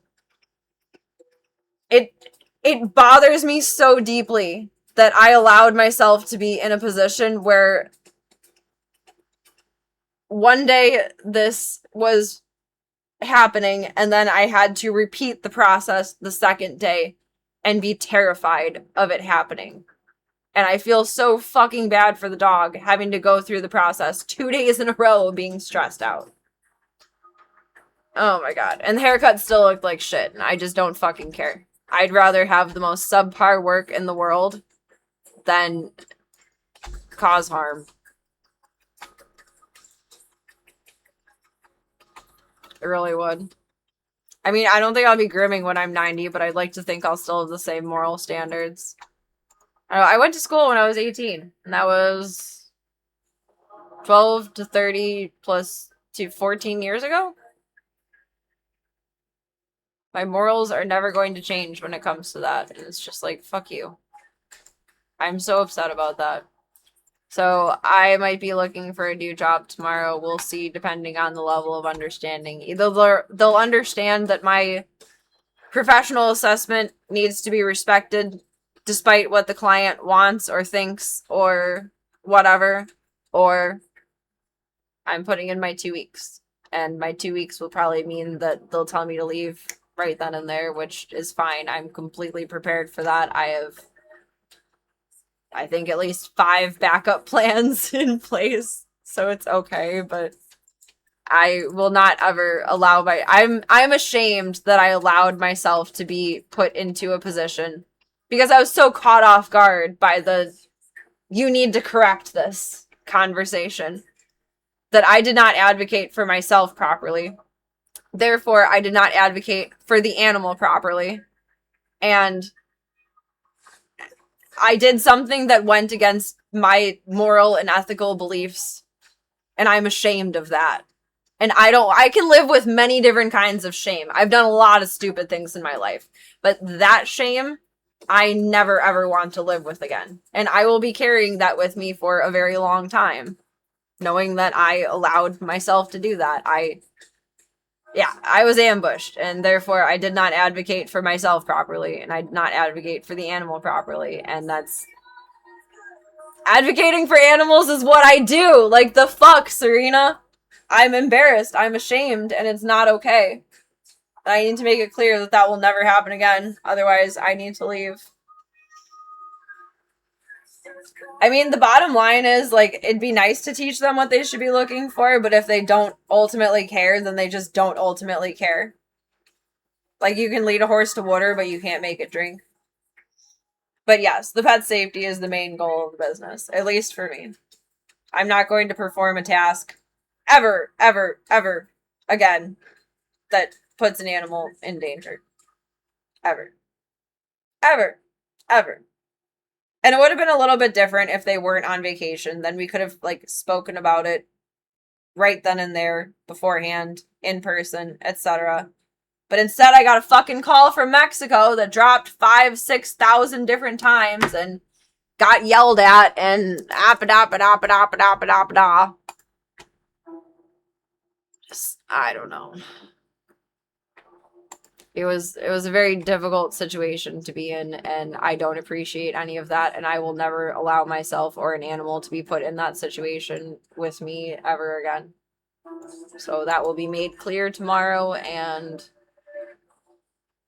It bothers me so deeply that I allowed myself to be in a position where one day this was happening, and then I had to repeat the process the second day and be terrified of it happening. And I feel so fucking bad for the dog having to go through the process 2 days in a row being stressed out. Oh my god. And the haircut still looked like shit, and I just don't fucking care. I'd rather have the most subpar work in the world than cause harm. I really would. I mean, I don't think I'll be grooming when I'm 90, but I'd like to think I'll still have the same moral standards. I went to school when I was 18, and that was 12 to 30 plus to 14 years ago. My morals are never going to change when it comes to that. It's just like, fuck you. I'm so upset about that. So I might be looking for a new job tomorrow. We'll see, depending on the level of understanding. Either they'll understand that my professional assessment needs to be respected despite what the client wants or thinks or whatever, or I'm putting in my 2 weeks. And my 2 weeks will probably mean that they'll tell me to leave right then and there, which is fine. I'm completely prepared for that. I have, I think, at least 5 backup plans in place, so it's okay, but I will not ever allow I'm ashamed that I allowed myself to be put into a position because I was so caught off guard by the "you need to correct this" conversation that I did not advocate for myself properly. Therefore, I did not advocate for the animal properly. And I did something that went against my moral and ethical beliefs. And I'm ashamed of that. And I can live with many different kinds of shame. I've done a lot of stupid things in my life. But that shame, I never ever want to live with again. And I will be carrying that with me for a very long time. Knowing that I allowed myself to do that. I was ambushed. And therefore I did not advocate for myself properly. And I did not advocate for the animal properly. And that's... advocating for animals is what I do! Like, the fuck, Serena? I'm embarrassed, I'm ashamed, and it's not okay. I need to make it clear that that will never happen again. Otherwise, I need to leave. I mean, the bottom line is, like, it'd be nice to teach them what they should be looking for, but if they don't ultimately care, then they just don't ultimately care. Like, you can lead a horse to water, but you can't make it drink. But yes, the pet safety is the main goal of the business, at least for me. I'm not going to perform a task ever, ever, ever again that puts an animal in danger. Ever. Ever. Ever. And it would have been a little bit different if they weren't on vacation. Then we could have, like, spoken about it right then and there, beforehand, in person, etc. But instead I got a fucking call from Mexico that dropped 5,000-6,000 different times and got yelled at and appa-da-appa-da-appa-da-appa-da-appa-da. Just, I don't know. It was a very difficult situation to be in, and I don't appreciate any of that, and I will never allow myself or an animal to be put in that situation with me ever again. So that will be made clear tomorrow, and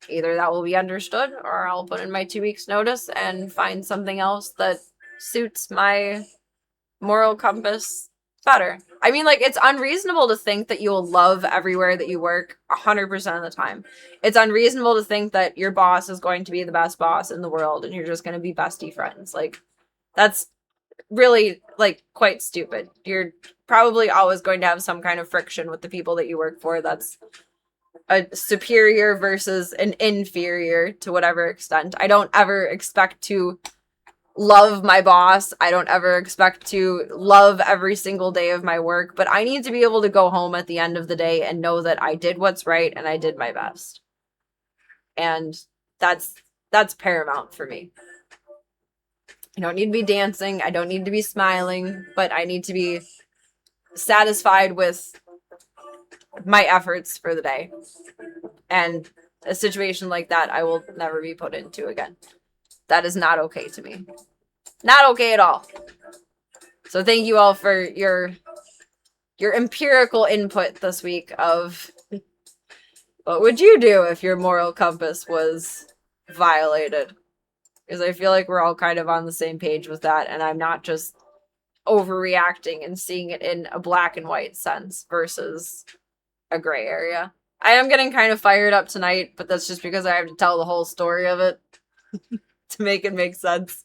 either that will be understood, or I'll put in my 2 weeks notice and find something else that suits my moral compass better. I mean, like, it's unreasonable to think that you will love everywhere that you work 100% of the time. It's unreasonable to think that your boss is going to be the best boss in the world and you're just going to be bestie friends. Like, that's really, like, quite stupid. You're probably always going to have some kind of friction with the people that you work for. That's a superior versus an inferior to whatever extent. I don't ever expect to love my boss. I don't ever expect to love every single day of my work, but I need to be able to go home at the end of the day and know that I did what's right and I did my best. And that's paramount for me. I don't need to be dancing. I don't need to be smiling, but I need to be satisfied with my efforts for the day. And a situation like that I will never be put into again. That is not okay to me. Not okay at all. So thank you all for your empirical input this week of what would you do if your moral compass was violated? Because I feel like we're all kind of on the same page with that, and I'm not just overreacting and seeing it in a black and white sense versus a gray area. I am getting kind of fired up tonight, but that's just because I have to tell the whole story of it to make it make sense.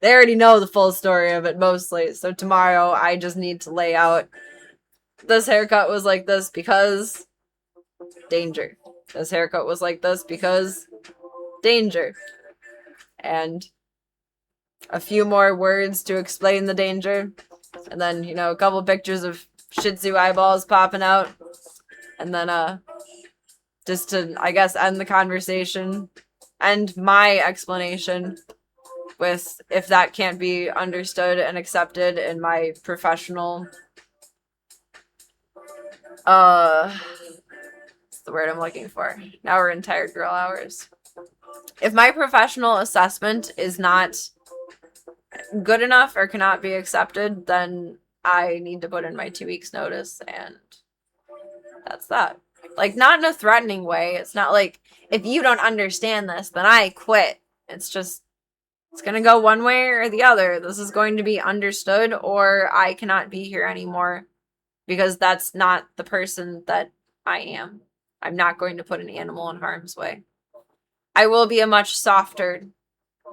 They already know the full story of it mostly, so tomorrow I just need to lay out this haircut was like this because danger. This haircut was like this because danger. And a few more words to explain the danger. And then, you know, a couple pictures of Shih Tzu eyeballs popping out. And then, just to, I guess, end the conversation. End my explanation with, if that can't be understood and accepted in my professional, what's the word I'm looking for? Now we're in tired girl hours. If my professional assessment is not good enough or cannot be accepted, then I need to put in my 2 weeks notice, and that's that. Like, not in a threatening way. It's not like, if you don't understand this, then I quit. It's just, it's gonna go one way or the other. This is going to be understood, or I cannot be here anymore, because that's not the person that I am. I'm not going to put an animal in harm's way. I will be a much softer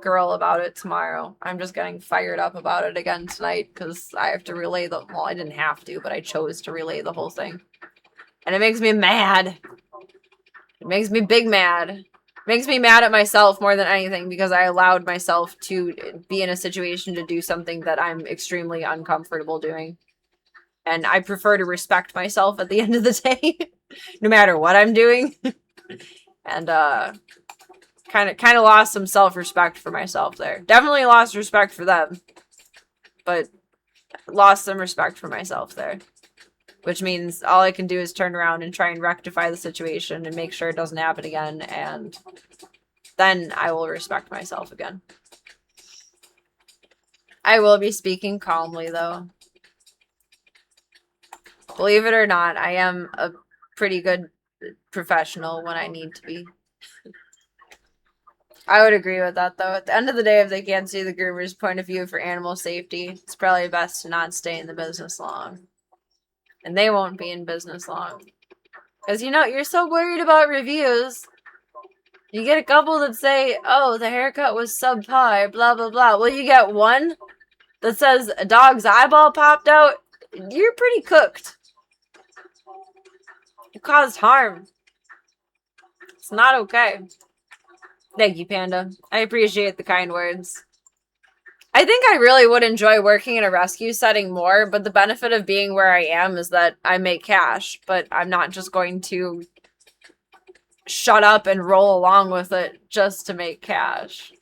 girl about it tomorrow. I'm just getting fired up about it again tonight because I have to relay the, well, I didn't have to, but I chose to relay the whole thing. And it makes me mad. It makes me big mad. It makes me mad at myself more than anything because I allowed myself to be in a situation to do something that I'm extremely uncomfortable doing. And I prefer to respect myself at the end of the day, no matter what I'm doing. And kind of lost some self-respect for myself there. Definitely lost respect for them, but lost some respect for myself there. Which means all I can do is turn around and try and rectify the situation and make sure it doesn't happen again, and then I will respect myself again. I will be speaking calmly, though. Believe it or not, I am a pretty good professional when I need to be. I would agree with that, though. At the end of the day, if they can't see the groomer's point of view for animal safety, it's probably best to not stay in the business long. And they won't be in business long. Because, you know, you're so worried about reviews. You get a couple that say, oh, the haircut was subpar, blah, blah, blah. Well, you get one that says a dog's eyeball popped out. You're pretty cooked. You caused harm. It's not okay. Thank you, Panda. I appreciate the kind words. I think I really would enjoy working in a rescue setting more, but the benefit of being where I am is that I make cash, but I'm not just going to shut up and roll along with it just to make cash.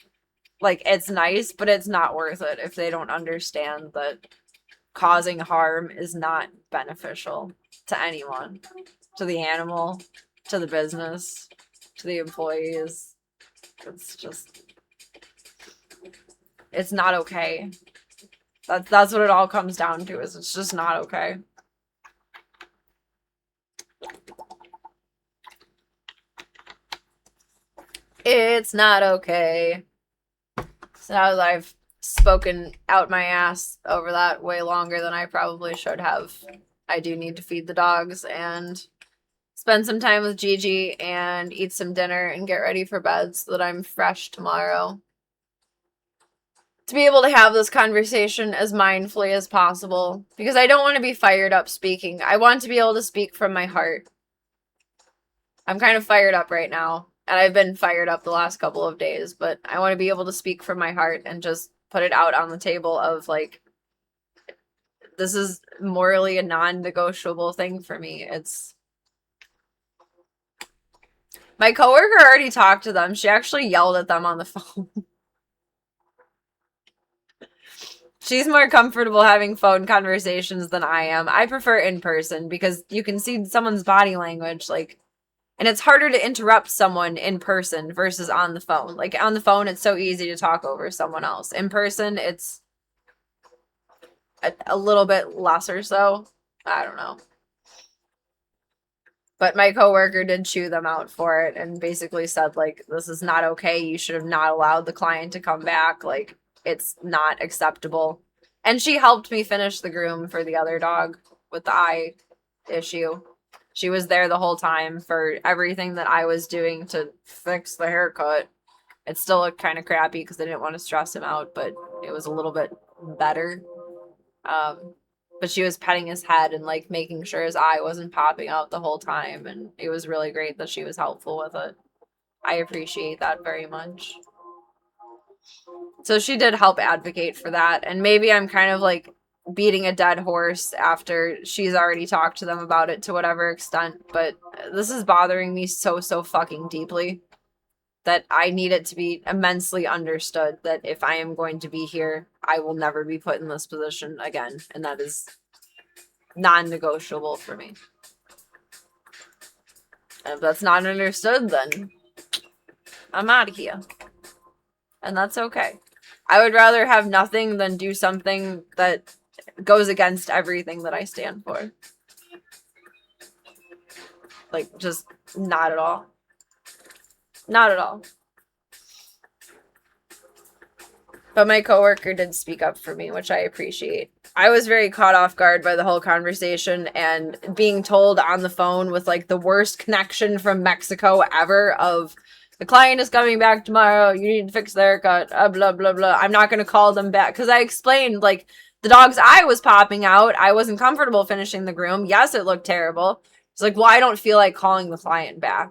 Like, it's nice, but it's not worth it if they don't understand that causing harm is not beneficial to anyone. To the animal, to the business, to the employees. It's just... it's not okay. That's what it all comes down to, is it's just not okay. It's not okay. So now that I've spoken out my ass over that way longer than I probably should have, I do need to feed the dogs and spend some time with Gigi and eat some dinner and get ready for bed so that I'm fresh tomorrow. To be able to have this conversation as mindfully as possible, because I don't want to be fired up speaking. I want to be able to speak from my heart. I'm kind of fired up right now, and I've been fired up the last couple of days, but I want to be able to speak from my heart and just put it out on the table of, like, this is morally a non-negotiable thing for me. It's... my coworker already talked to them. She actually yelled at them on the phone. She's more comfortable having phone conversations than I am. I prefer in person because you can see someone's body language, like, and it's harder to interrupt someone in person versus on the phone. Like, on the phone, it's so easy to talk over someone else. In person, it's a little bit lesser so. I don't know. But my coworker did chew them out for it and basically said, like, this is not okay. You should have not allowed the client to come back. Like, it's not acceptable. And she helped me finish the groom for the other dog with the eye issue. She was there the whole time for everything that I was doing to fix the haircut. It still looked kind of crappy because I didn't want to stress him out, but it was a little bit better. But she was petting his head and, like, making sure his eye wasn't popping out the whole time, and it was really great that she was helpful with it. I appreciate that very much. So she did help advocate for that, and maybe I'm kind of, like, beating a dead horse after she's already talked to them about it to whatever extent, but this is bothering me so fucking deeply that I need it to be immensely understood that if I am going to be here, I will never be put in this position again, and that is non-negotiable for me. And if that's not understood, then I'm out of here. And that's okay. I would rather have nothing than do something that goes against everything that I stand for. Like, just not at all. Not at all. But my coworker did speak up for me, which I appreciate. I was very caught off guard by the whole conversation and being told on the phone with like the worst connection from Mexico ever of the client is coming back tomorrow. You need to fix the haircut. Blah, blah, blah. I'm not going to call them back. Because I explained like the dog's eye was popping out. I wasn't comfortable finishing the groom. Yes, it looked terrible. It's like, well, I don't feel like calling the client back.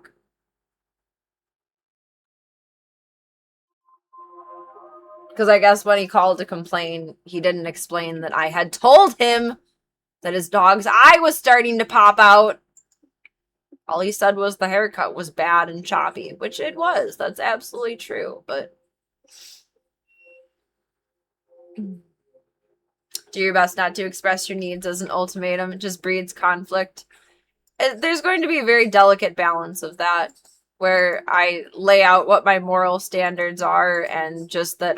Because I guess when he called to complain, he didn't explain that I had told him that his dog's eye was starting to pop out. All he said was the haircut was bad and choppy, which it was. That's absolutely true, but do your best not to express your needs as an ultimatum. It just breeds conflict. There's going to be a very delicate balance of that, where I lay out what my moral standards are and just that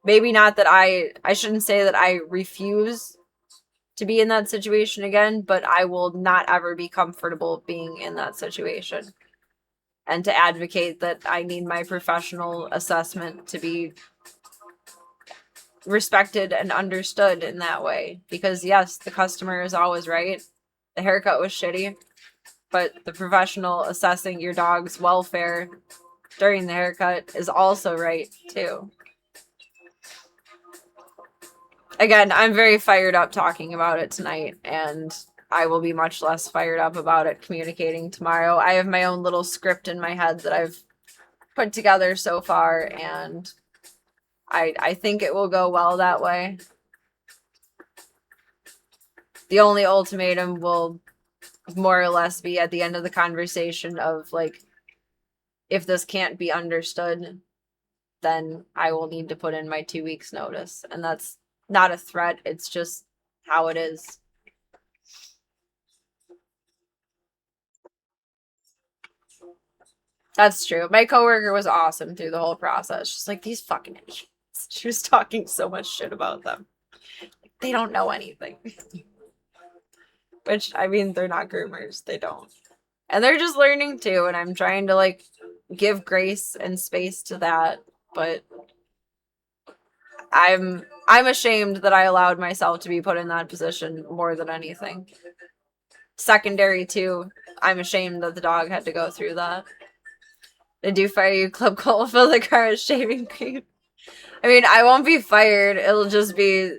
maybe not that I shouldn't say that I refuse to be in that situation again, but I will not ever be comfortable being in that situation. And to advocate that I need my professional assessment to be respected and understood in that way. Because yes, the customer is always right. The haircut was shitty, but the professional assessing your dog's welfare during the haircut is also right too. Again, I'm very fired up talking about it tonight, and I will be much less fired up about it communicating tomorrow. I have my own little script in my head that I've put together so far, and I think it will go well that way. The only ultimatum will more or less be at the end of the conversation of, like, if this can't be understood, then I will need to put in my 2 weeks notice. And that's not a threat. It's just how it is. That's true. My coworker was awesome through the whole process. She's like, these fucking idiots. She was talking so much shit about them. They don't know anything. Which, I mean, they're not groomers. They don't. And they're just learning too. And I'm trying to, like, give grace and space to that. But I'm ashamed that I allowed myself to be put in that position more than anything. Secondary to, I'm ashamed that the dog had to go through that. Did you fire you, Club Cola, fill the car with shaving cream? I mean, I won't be fired. It'll just be,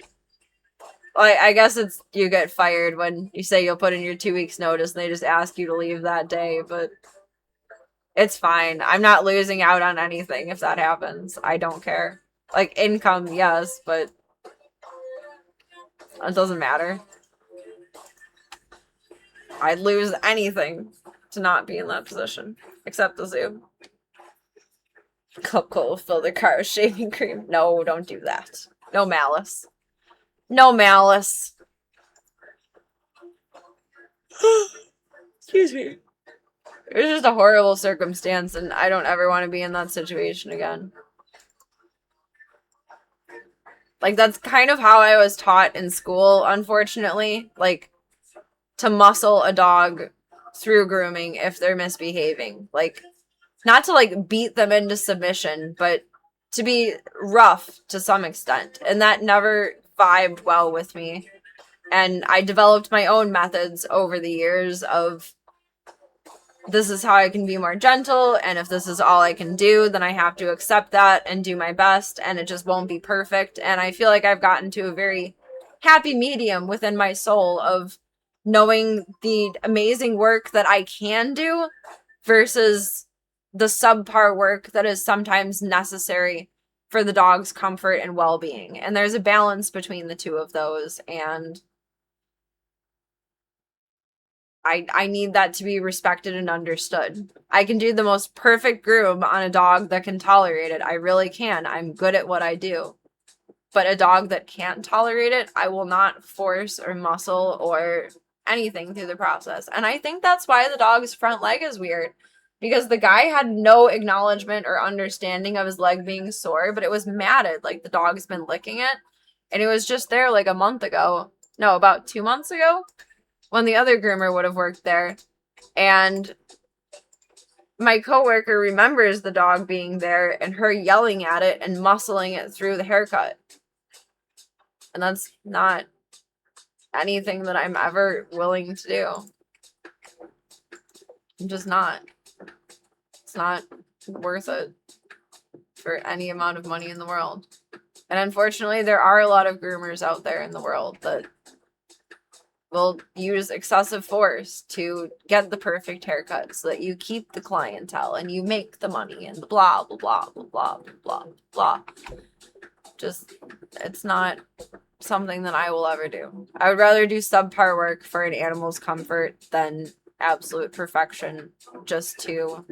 like, I guess it's you get fired when you say you'll put in your 2 weeks notice and they just ask you to leave that day, but it's fine. I'm not losing out on anything if that happens. I don't care. Like, income, yes, but it doesn't matter. I'd lose anything to not be in that position, except the zoo. Club Cola, fill the car with shaving cream. No, don't do that. No malice. No malice. Excuse me. It was just a horrible circumstance, and I don't ever want to be in that situation again. Like, that's kind of how I was taught in school, unfortunately. Like, to muscle a dog through grooming if they're misbehaving. Like, not to, like, beat them into submission, but to be rough to some extent. And that never vibed well with me. And I developed my own methods over the years of, this is how I can be more gentle, and if this is all I can do, then I have to accept that and do my best, and it just won't be perfect. And I feel like I've gotten to a very happy medium within my soul of knowing the amazing work that I can do versus the subpar work that is sometimes necessary for the dog's comfort and well-being. And there's a balance between the two of those, and I need that to be respected and understood. I can do the most perfect groom on a dog that can tolerate it. I really can. I'm good at what I do. But a dog that can't tolerate it, I will not force or muscle or anything through the process. And I think that's why the dog's front leg is weird. Because the guy had no acknowledgement or understanding of his leg being sore, but it was matted. Like, the dog's been licking it. And it was just there like a month ago. No, about 2 months ago when the other groomer would have worked there. And my coworker remembers the dog being there and her yelling at it and muscling it through the haircut. And that's not anything that I'm ever willing to do. I'm just not. It's not worth it for any amount of money in the world. And unfortunately, there are a lot of groomers out there in the world that will use excessive force to get the perfect haircut so that you keep the clientele and you make the money and blah, blah, blah, blah, blah, blah, blah. Just, it's not something that I will ever do. I would rather do subpar work for an animal's comfort than absolute perfection just to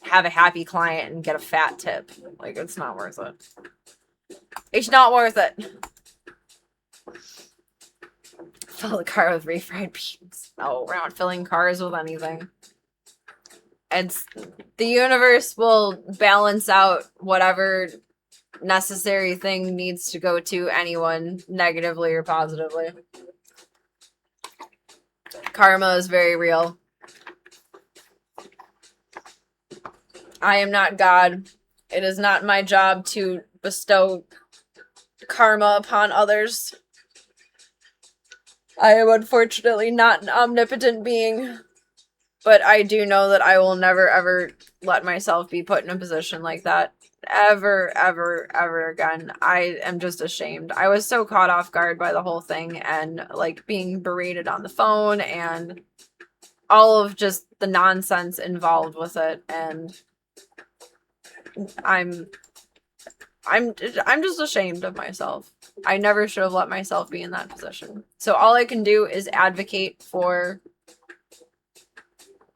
have a happy client and get a fat tip. Like, it's not worth it. It's not worth it. Fill the car with refried beans. No, we're not filling cars with anything. It's the universe will balance out whatever necessary thing needs to go to anyone negatively or positively. Karma is very real. I am not God. It is not my job to bestow karma upon others. I am unfortunately not an omnipotent being, but I do know that I will never ever let myself be put in a position like that. Ever, ever, ever again. I am just ashamed. I was so caught off guard by the whole thing and like being berated on the phone and all of just the nonsense involved with it, and I'm just ashamed of myself. I never should have let myself be in that position. So all I can do is advocate for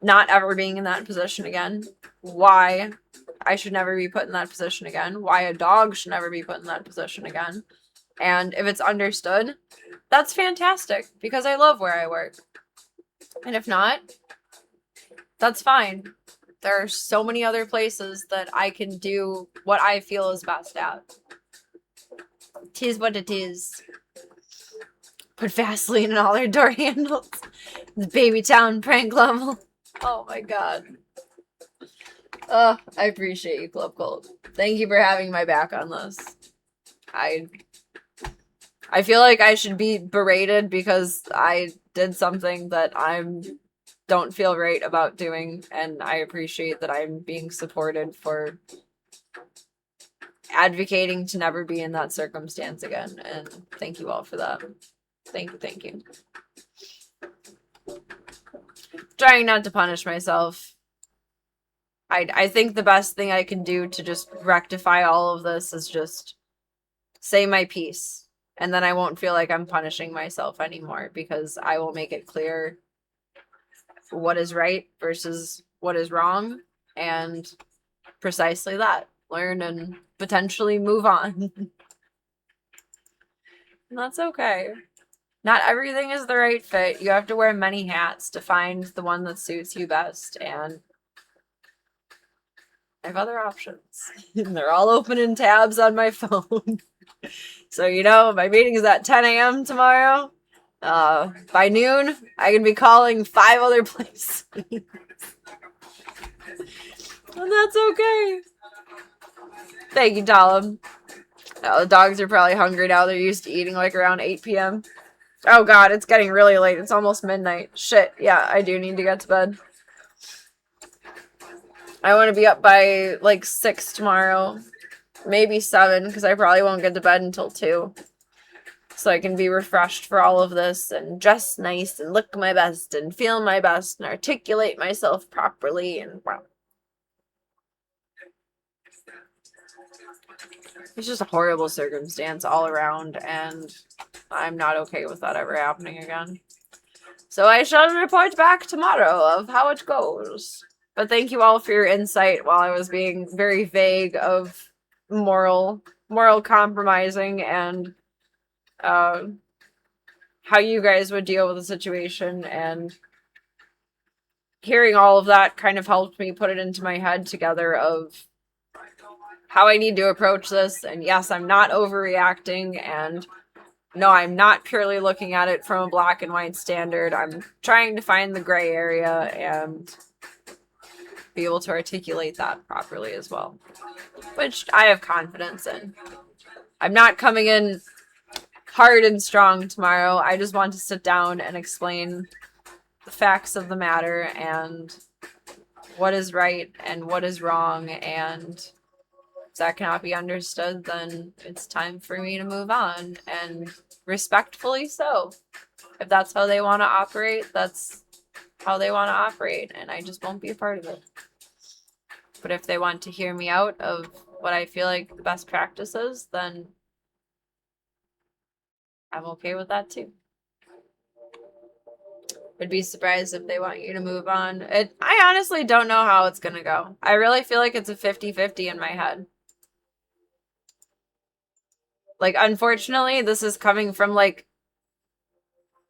not ever being in that position again. Why I should never be put in that position again. Why a dog should never be put in that position again. And if it's understood, that's fantastic because I love where I work. And if not, that's fine. There are so many other places that I can do what I feel is best at. Tis what it is. Put Vaseline in all their door handles. The Baby Town prank level. Oh my god. I appreciate you, Club Cold. Thank you for having my back on this. I feel like I should be berated because I did something that don't feel right about doing, and I appreciate that I'm being supported for advocating to never be in that circumstance again, and thank you all for that. Thank you. Trying not to punish myself. I think the best thing I can do to just rectify all of this is just say my piece, and then I won't feel like I'm punishing myself anymore because I will make it clear what is right versus what is wrong, and precisely that. Learn and potentially move on. And that's okay. Not everything is the right fit. You have to wear many hats to find the one that suits you best, and I have other options. They're all open in tabs on my phone. So, my meeting is at 10 a.m. tomorrow. By noon, I can be calling 5 other places. And that's okay. Thank you, Talum. The dogs are probably hungry now. They're used to eating like around 8 p.m. Oh god, it's getting really late. It's almost midnight. Shit, yeah, I do need to get to bed. I want to be up by like 6 tomorrow. Maybe 7, because I probably won't get to bed until 2. So I can be refreshed for all of this and dress nice and look my best and feel my best and articulate myself properly and wow. It's just a horrible circumstance all around, and I'm not okay with that ever happening again. So I shall report back tomorrow of how it goes. But thank you all for your insight while I was being very vague of moral compromising and how you guys would deal with the situation, and hearing all of that kind of helped me put it into my head together of how I need to approach this. And yes, I'm not overreacting, and no, I'm not purely looking at it from a black and white standard. I'm trying to find the gray area and be able to articulate that properly as well, which I have confidence in. I'm not coming in hard and strong tomorrow. I just want to sit down and explain the facts of the matter and what is right and what is wrong, and if that cannot be understood, then it's time for me to move on, and respectfully so. If that's how they want to operate, that's how they want to operate, and I just won't be a part of it. But if they want to hear me out of what I feel like the best practice is, then I'm okay with that too. Would be surprised if they want you to move on. I honestly don't know how it's gonna go. I really feel like it's a 50-50 in my head. Like, unfortunately, this is coming from, like,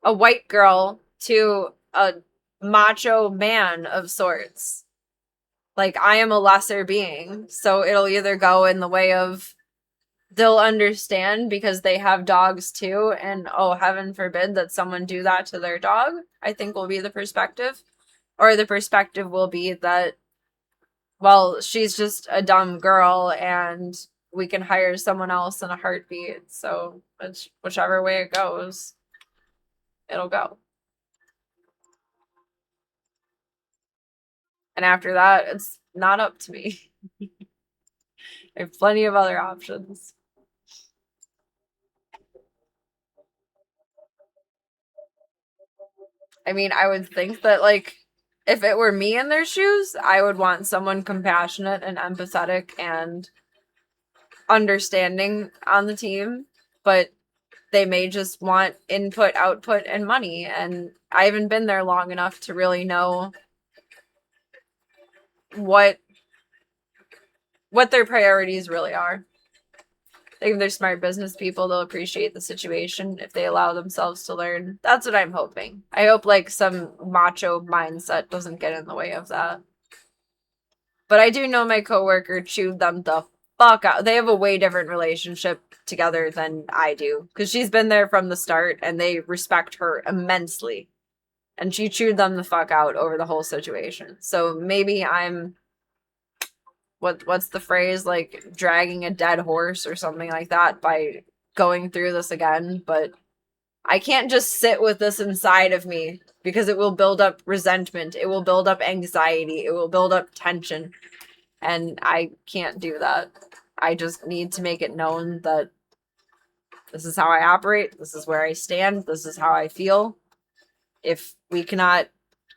a white girl to a macho man of sorts. Like, I am a lesser being, so it'll either go in the way of they'll understand because they have dogs too, and oh, heaven forbid that someone do that to their dog, I think will be the perspective. Or the perspective will be that, well, she's just a dumb girl and we can hire someone else in a heartbeat. So it's whichever way it goes, it'll go. And after that, it's not up to me. I have plenty of other options. I mean, I would think that, like, if it were me in their shoes, I would want someone compassionate and empathetic and understanding on the team. But they may just want input, output, and money. And I haven't been there long enough to really know what their priorities really are. I think they're smart business people. They'll appreciate the situation if they allow themselves to learn. That's what I'm hoping. I hope, like, some macho mindset doesn't get in the way of that. But I do know my coworker chewed them the fuck out. They have a way different relationship together than I do, because she's been there from the start and they respect her immensely. And she chewed them the fuck out over the whole situation. So maybe I'm what's the phrase, like dragging a dead horse or something like that by going through this again, but I can't just sit with this inside of me because it will build up resentment, it will build up anxiety, it will build up tension, and I can't do that. I just need to make it known that this is how I operate, this is where I stand, this is how I feel. If we cannot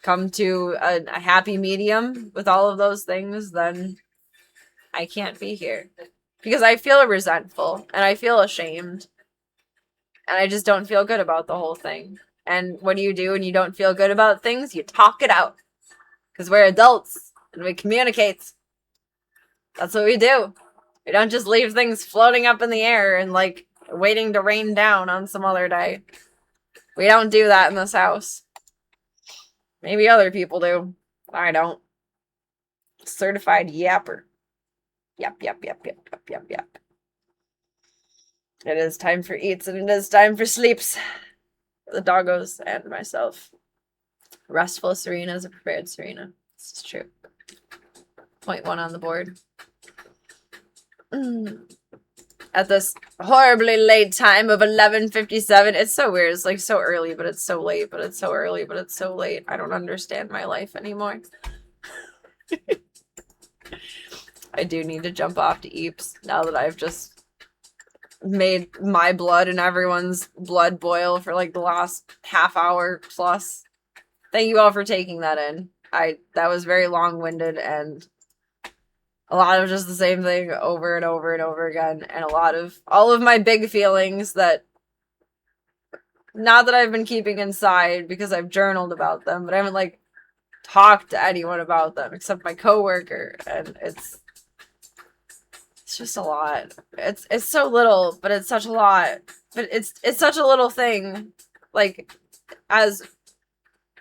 come to a happy medium with all of those things, then I can't be here. Because I feel resentful and I feel ashamed. And I just don't feel good about the whole thing. And what do you do when you don't feel good about things? You talk it out. Because we're adults and we communicate. That's what we do. We don't just leave things floating up in the air and, like, waiting to rain down on some other day. We don't do that in this house. Maybe other people do. I don't. Certified yapper. Yep. It is time for eats and it is time for sleeps. The doggos and myself. Restful Serena is a prepared Serena. This is true. 0.1 on the board. At this horribly late time of 11:57. It's so weird. It's like so early, but it's so late, but it's so early, but it's so late. I don't understand my life anymore. I do need to jump off to Eeps now that I've just made my blood and everyone's blood boil for like the last half hour plus. Thank you all for taking that in. That was very long-winded and a lot of just the same thing over and over and over again, and a lot of all of my big feelings that not that I've been keeping inside because I've journaled about them, but I haven't like talked to anyone about them except my coworker, and it's just a lot. It's so little, but it's such a lot. But it's such a little thing, like as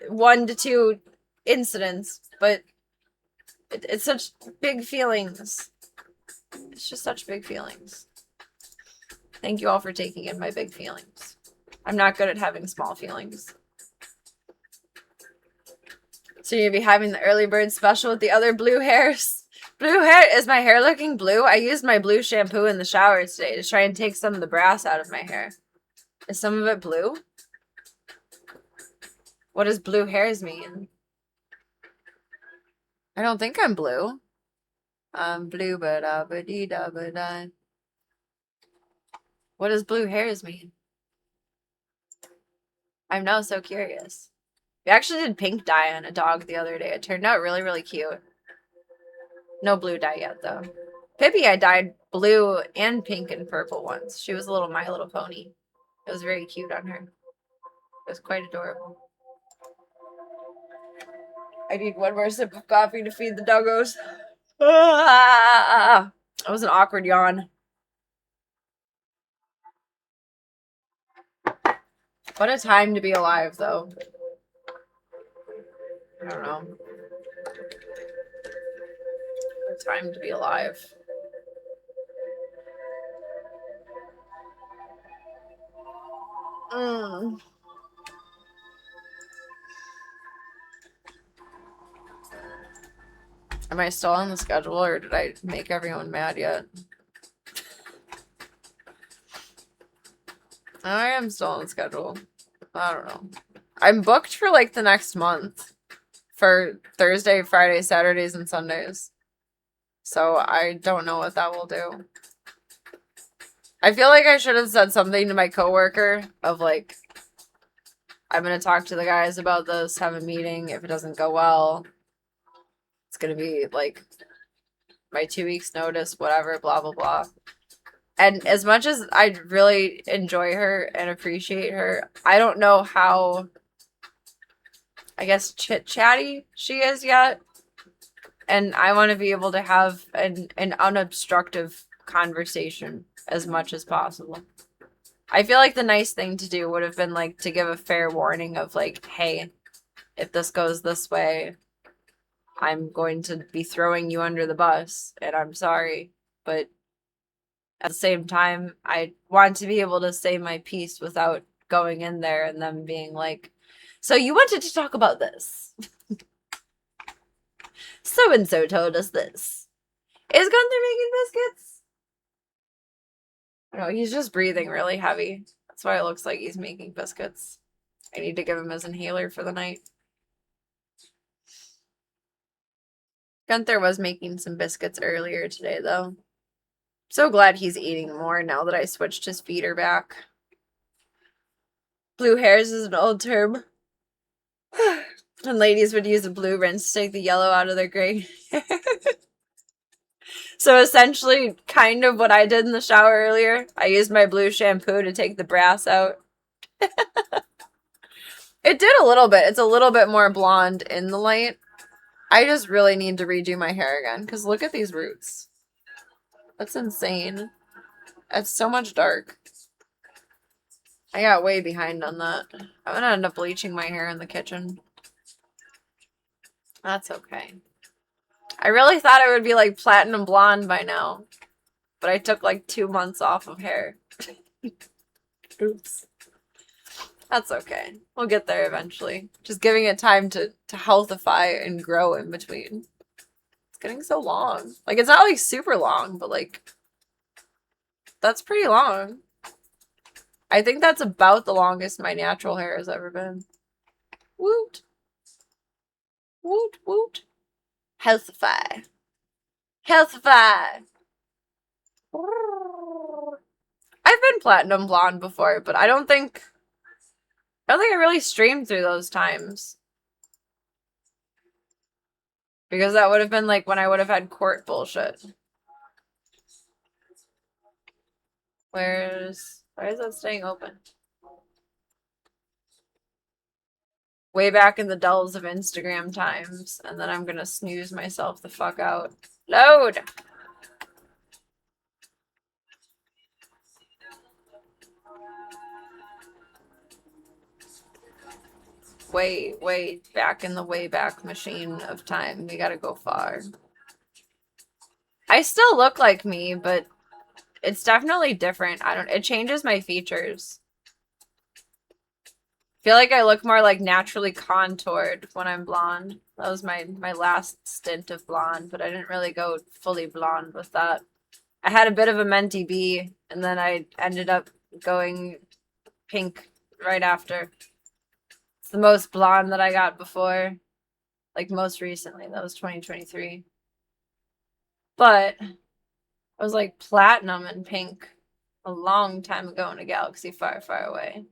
1 to 2 incidents, but it's such big feelings. It's just such big feelings. Thank you all for taking in my big feelings. I'm not good at having small feelings. So you'll be having the early bird special with the other blue hairs. Blue hair? Is my hair looking blue? I used my blue shampoo in the shower today to try and take some of the brass out of my hair. Is some of it blue? What does blue hairs mean? I don't think I'm blue. I'm blue, but dee da ba da. What does blue hairs mean? I'm now so curious. We actually did pink dye on a dog the other day. It turned out really, really cute. No blue dye yet, though. Pippi, I dyed blue and pink and purple once. She was a little My Little Pony. It was very cute on her. It was quite adorable. I need one more sip of coffee to feed the doggos. Ah! That was an awkward yawn. What a time to be alive, though. I don't know. What a time to be alive. Mm. Am I still on the schedule, or did I make everyone mad yet? I am still on the schedule. I don't know. I'm booked for like the next month for Thursday, Friday, Saturdays, and Sundays. So I don't know what that will do. I feel like I should have said something to my coworker of like, I'm going to talk to the guys about this, have a meeting. If it doesn't go well, it's going to be like my 2 weeks notice, whatever, blah, blah, blah. And as much as I really enjoy her and appreciate her, I don't know how, I guess, chit-chatty she is yet. And I want to be able to have an unobstructive conversation as much as possible. I feel like the nice thing to do would have been like to give a fair warning of like, hey, if this goes this way, I'm going to be throwing you under the bus, and I'm sorry, but at the same time, I want to be able to say my piece without going in there and them being like, so you wanted to talk about this. So-and-so told us this. Is Gunther making biscuits? No, he's just breathing really heavy. That's why it looks like he's making biscuits. I need to give him his inhaler for the night. Gunther was making some biscuits earlier today, though. So glad he's eating more now that I switched his feeder back. Blue hairs is an old term. And ladies would use a blue rinse to take the yellow out of their gray hair. So essentially, kind of what I did in the shower earlier. I used my blue shampoo to take the brass out. It did a little bit. It's a little bit more blonde in the light. I just really need to redo my hair again, because look at these roots. That's insane. It's so much dark. I got way behind on that. I'm gonna end up bleaching my hair in the kitchen. That's okay. I really thought it would be like platinum blonde by now. But I took like 2 months off of hair. Oops. That's okay. We'll get there eventually. Just giving it time to healthify and grow in between. It's getting so long. Like, it's not like super long, but like, that's pretty long. I think that's about the longest my natural hair has ever been. Woot. Woot, woot. Healthify. Healthify. I've been platinum blonde before, but I don't think I really streamed through those times. Because that would have been like when I would have had court bullshit. Why is that staying open? Way back in the dulls of Instagram times, and then I'm gonna snooze myself the fuck out. Load! Way back in the way back machine of time. We gotta go far. I still look like me, but it's definitely different. It changes my features. I feel like I look more like naturally contoured when I'm blonde. That was my last stint of blonde, but I didn't really go fully blonde with that. I had a bit of a mentee bee, and then I ended up going pink right after. It's the most blonde that I got before. Like, most recently. That was 2023. But I was like platinum and pink a long time ago in a galaxy far, far away.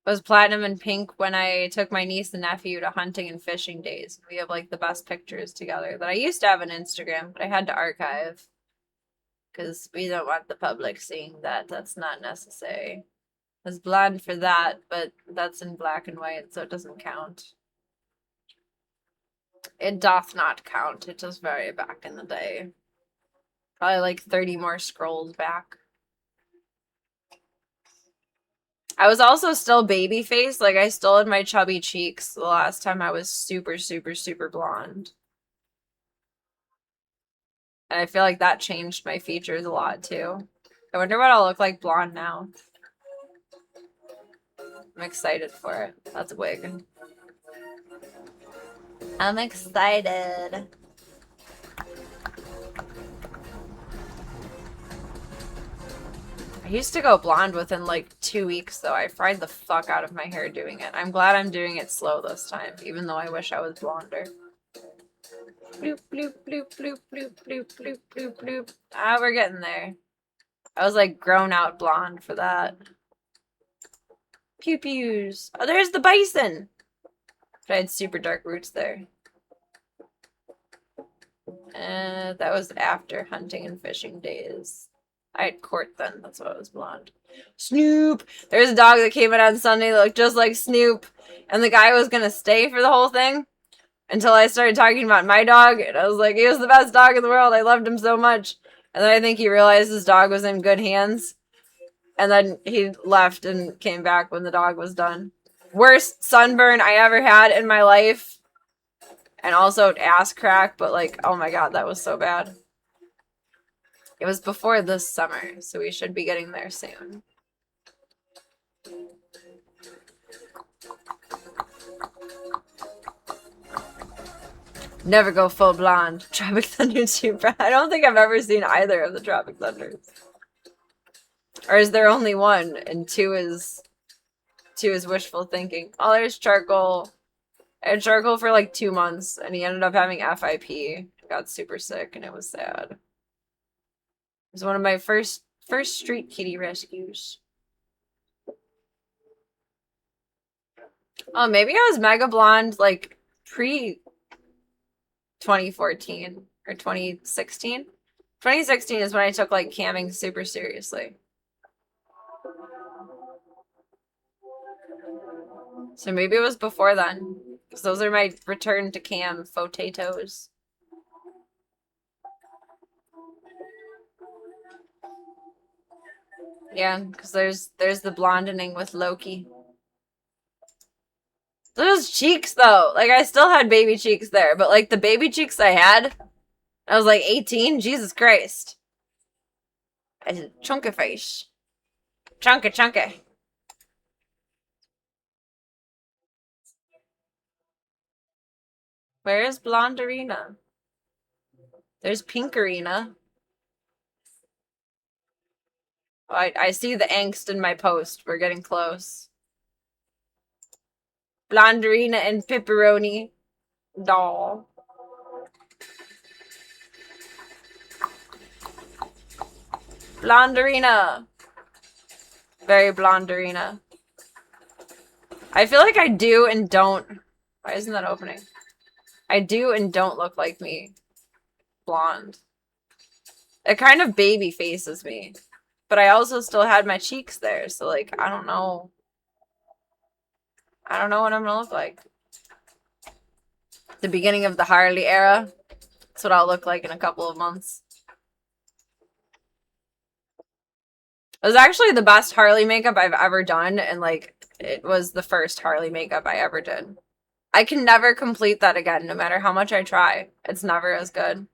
I was platinum and pink when I took my niece and nephew to hunting and fishing days. We have like the best pictures together that I used to have on Instagram, but I had to archive because we don't want the public seeing that. That's not necessary. I was blonde for that, but that's in black and white, so it doesn't count. It doth not count. It was very back in the day. Probably like 30 more scrolls back. I was also still baby face. Like, I still had my chubby cheeks the last time I was super, super, super blonde. And I feel like that changed my features a lot, too. I wonder what I'll look like blonde now. I'm excited for it. That's a wig. I'm excited. I used to go blonde within like 2 weeks, though. I fried the fuck out of my hair doing it. I'm glad I'm doing it slow this time, even though I wish I was blonder. Bloop, bloop, bloop, bloop, bloop, bloop, bloop, bloop, bloop. Ah, we're getting there. I was like grown out blonde for that. Pew pews. Oh, there's the bison. But I had super dark roots there. That was after hunting and fishing days. I had court then. That's why I was blonde. Snoop. There's a dog that came in on Sunday that looked just like Snoop. And the guy was going to stay for the whole thing. Until I started talking about my dog. And I was like, he was the best dog in the world. I loved him so much. And then I think he realized his dog was in good hands. And then he left and came back when the dog was done. Worst sunburn I ever had in my life. And also ass crack. But like, oh my god, that was so bad. It was before this summer, so we should be getting there soon. Never go full blonde. Tropic Thunder 2. I don't think I've ever seen either of the Tropic Thunders. Or is there only one? And two is wishful thinking. Oh, there's Charcoal. I had Charcoal for like 2 months, and he ended up having FIP. Got super sick, and it was sad. It was one of my first street kitty rescues. Oh, maybe I was mega blonde like pre 2014 or 2016. 2016 is when I took like camming super seriously. So maybe it was before then, because those are my return to cam potatoes. Yeah, because there's the blondening with Loki. Those cheeks, though. Like, I still had baby cheeks there, but, like, the baby cheeks I had, I was, like, 18. Jesus Christ. I said, chunky face. Chunky, chunky. Where is Blonde Arena? There's Pink Arena. Oh, I see the angst in my post. We're getting close. Blonde Arena and Pepperoni. Doll. Blonde Arena. Very Blonde Arena. I feel like I do and don't. Why isn't that opening? I do and don't look like me. Blonde. It kind of baby faces me. But I also still had my cheeks there, so like, I don't know. I don't know what I'm gonna look like. The beginning of the Harley era. That's what I'll look like in a couple of months. It was actually the best Harley makeup I've ever done, and like, it was the first Harley makeup I ever did. I can never complete that again, no matter how much I try. It's never as good.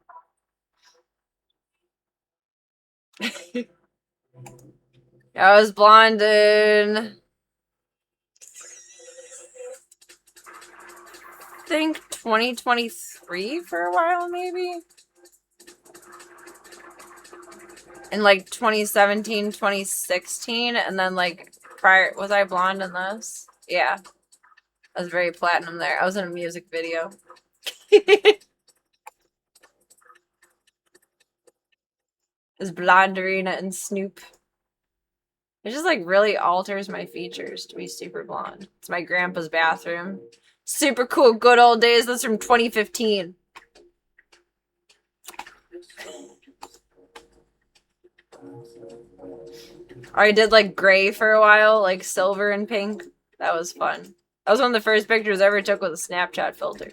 I was blonde in, I think 2023 for a while, maybe. In like 2017, 2016, and then like prior, was I blonde in this? Yeah, I was very platinum there. I was in a music video. It's Blonderina and Snoop. It just like really alters my features to be super blonde. It's my grandpa's bathroom. Super cool, good old days. That's from 2015. I did like gray for a while, like silver and pink. That was fun. That was one of the first pictures I ever took with a Snapchat filter.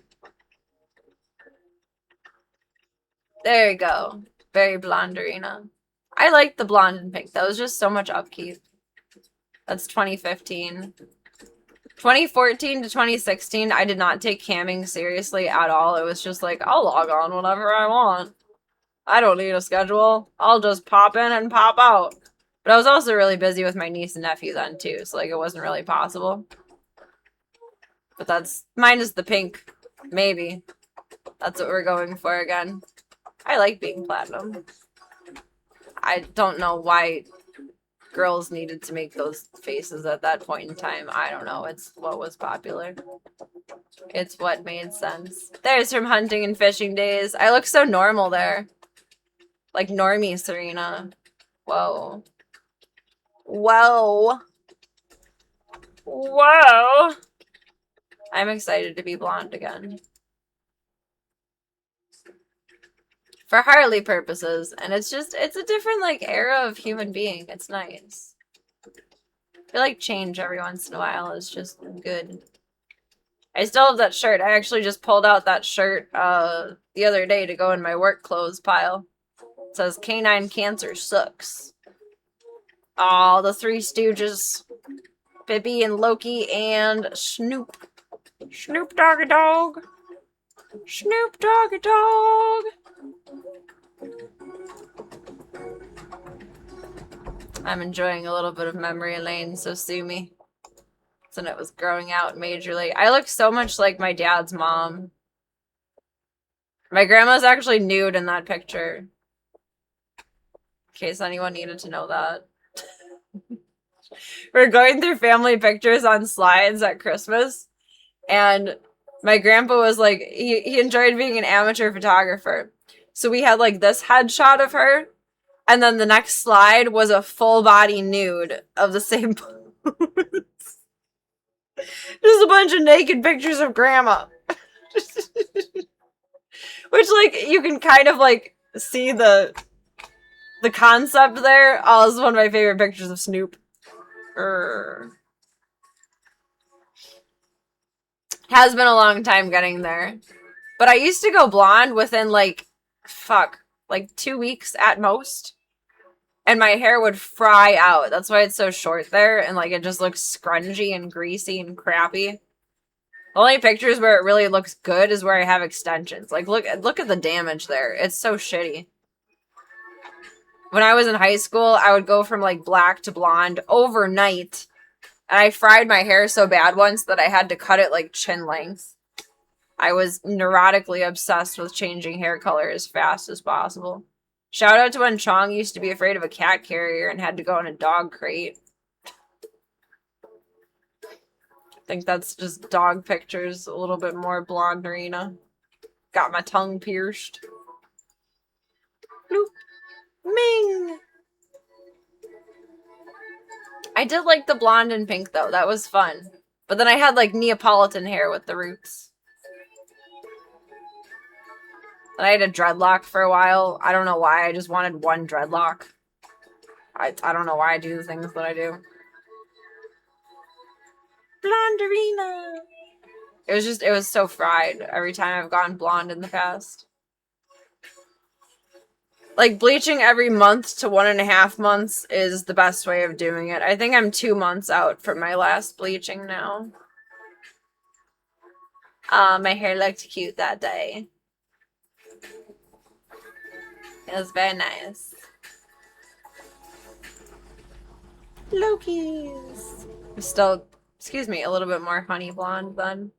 There you go. Very blonderina. I like the blonde and pink. That was just so much upkeep. That's 2015. 2014 to 2016, I did not take camming seriously at all. It was just like, I'll log on whenever I want. I don't need a schedule. I'll just pop in and pop out. But I was also really busy with my niece and nephew then too, so like it wasn't really possible. But that's minus the pink. Maybe. That's what we're going for again. I like being platinum. I don't know why girls needed to make those faces at that point in time. I don't know. It's what was popular. It's what made sense. There's from hunting and fishing days. I look so normal there. Like normie Serena. Whoa. Whoa. Whoa. I'm excited to be blonde again. For Harley purposes, and it's a different like era of human being. It's nice. I feel like change every once in a while is just good. I still have that shirt. I actually just pulled out that shirt the other day to go in my work clothes pile. It says Canine Cancer Sucks. Oh, the Three Stooges. Bippy and Loki and Snoop. Snoop Doggy Dog. Snoop Doggy Dog. I'm enjoying a little bit of memory lane, so sue me. And it was growing out majorly. I look so much like my dad's mom. My grandma's actually nude in that picture. In case anyone needed to know that. We're going through family pictures on slides at Christmas, and my grandpa was like, he enjoyed being an amateur photographer. So we had like this headshot of her, and then the next slide was a full body nude of the same pose. Just a bunch of naked pictures of grandma. Which, like, you can kind of, like, see the concept there. Oh, this is one of my favorite pictures of Snoop. Has been a long time getting there. But I used to go blonde within, like, like 2 weeks at most. And my hair would fry out. That's why it's so short there. And, like, it just looks scrungy and greasy and crappy. The only pictures where it really looks good is where I have extensions. Like, look at the damage there. It's so shitty. When I was in high school, I would go from, like, black to blonde overnight. And I fried my hair so bad once that I had to cut it, like, chin length. I was neurotically obsessed with changing hair color as fast as possible. Shout out to when Chong used to be afraid of a cat carrier and had to go in a dog crate. I think that's just dog pictures, a little bit more blonde arena. Got my tongue pierced. Bloop. Ming! I did like the blonde and pink though, that was fun. But then I had like Neapolitan hair with the roots. And I had a dreadlock for a while. I don't know why, I just wanted one dreadlock. I don't know why I do the things that I do. Blonderina! It was so fried every time I've gone blonde in the past. Like, bleaching every month to 1.5 months is the best way of doing it. I think I'm 2 months out from my last bleaching now. My hair looked cute that day. It was very nice. Loki's. Still, excuse me, a little bit more honey blonde then.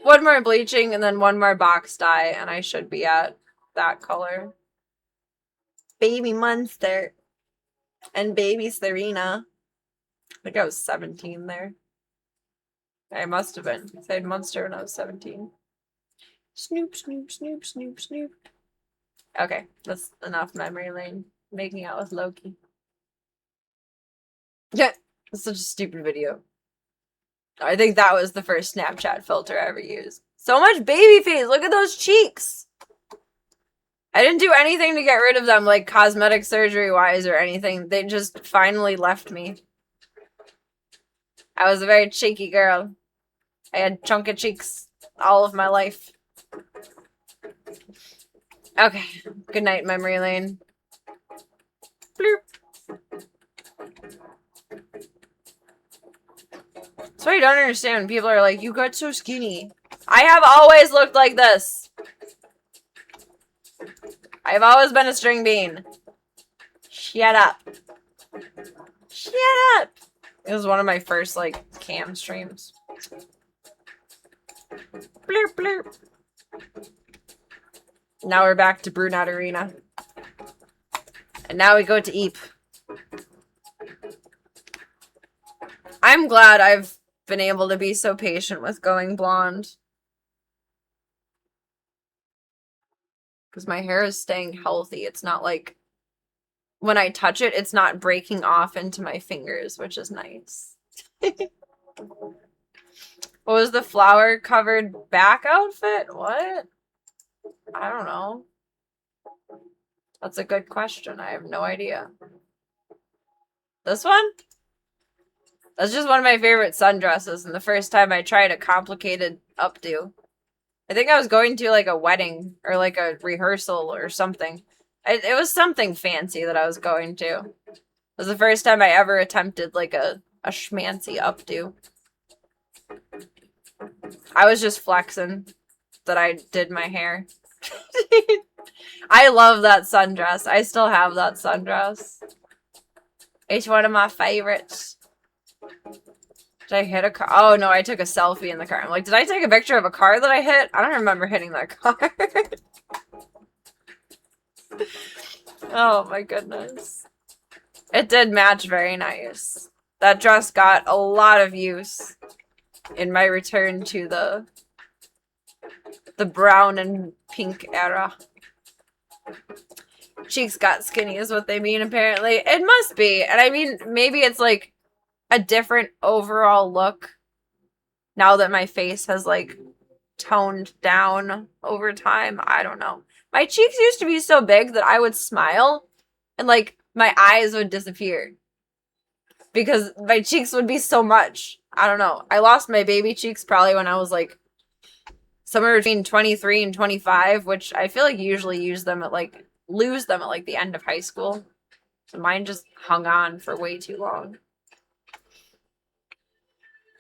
One more bleaching and then one more box dye, and I should be at that color. Baby Munster and baby Serena. I think I was 17 there. I must have been. I had Munster when I was 17. Snoop, snoop, snoop, snoop, snoop. Okay, that's enough memory lane. Making out with Loki. Yeah, it's such a stupid video. I think that was the first Snapchat filter I ever used. So much baby face. Look at those cheeks. I didn't do anything to get rid of them, like cosmetic surgery wise or anything. They just finally left me. I was a very cheeky girl. I had chunky cheeks all of my life. Okay. Good night, memory lane. Bloop. That's why I don't understand when people are like, you got so skinny. I have always looked like this. I've always been a string bean. Shut up. Shut up. It was one of my first, like, cam streams. Bloop, bloop. Now we're back to Brunette Arena. And now we go to Eep. I'm glad I've been able to be so patient with going blonde. Because my hair is staying healthy. It's not like... when I touch it, it's not breaking off into my fingers, which is nice. What was the flower-covered back outfit? What? I don't know. That's a good question. I have no idea. This one? That's just one of my favorite sundresses, and the first time I tried a complicated updo. I think I was going to, like, a wedding, or, like, a rehearsal or something. It was something fancy that I was going to. It was the first time I ever attempted, like, a schmancy updo. I was just flexing that I did my hair. I love that sundress. I still have that sundress. It's one of my favorites. Did I hit a car? Oh, no, I took a selfie in the car. I'm like, did I take a picture of a car that I hit? I don't remember hitting that car. Oh, my goodness. It did match very nice. That dress got a lot of use in my return to the brown and pink era. Cheeks got skinny is what they mean, apparently. It must be. And I mean, maybe it's like a different overall look now that my face has like toned down over time. I don't know. My cheeks used to be so big that I would smile and like my eyes would disappear because my cheeks would be so much. I don't know. I lost my baby cheeks probably when I was like somewhere between 23 and 25, which I feel like you usually lose them at like the end of high school. So mine just hung on for way too long.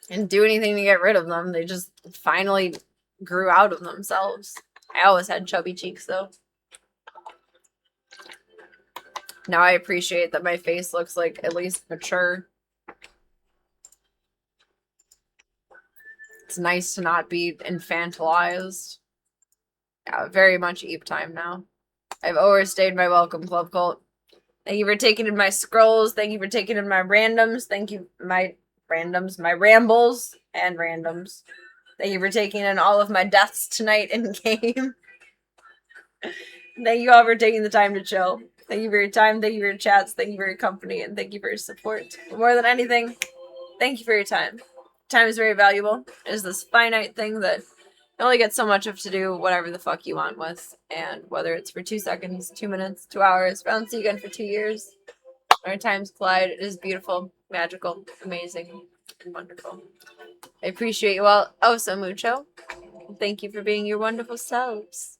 Didn't do anything to get rid of them. They just finally grew out of themselves. I always had chubby cheeks though. Now I appreciate that my face looks like at least mature. It's nice to not be infantilized. Yeah, very much Eep time now. I've overstayed my welcome, Club Cult. Thank you for taking in my scrolls. Thank you for taking in my randoms. Thank you, my randoms, my rambles and randoms. Thank you for taking in all of my deaths tonight in game. Thank you all for taking the time to chill. Thank you for your time. Thank you for your chats. Thank you for your company. And thank you for your support. But more than anything, thank you for your time. Time is very valuable. It is this finite thing that you only get so much of to do whatever the fuck you want with. And whether it's for 2 seconds, 2 minutes, 2 hours, I don't see you again for 2 years. Our times collide. It is beautiful, magical, amazing, and wonderful. I appreciate you all oh so mucho. Thank you for being your wonderful selves.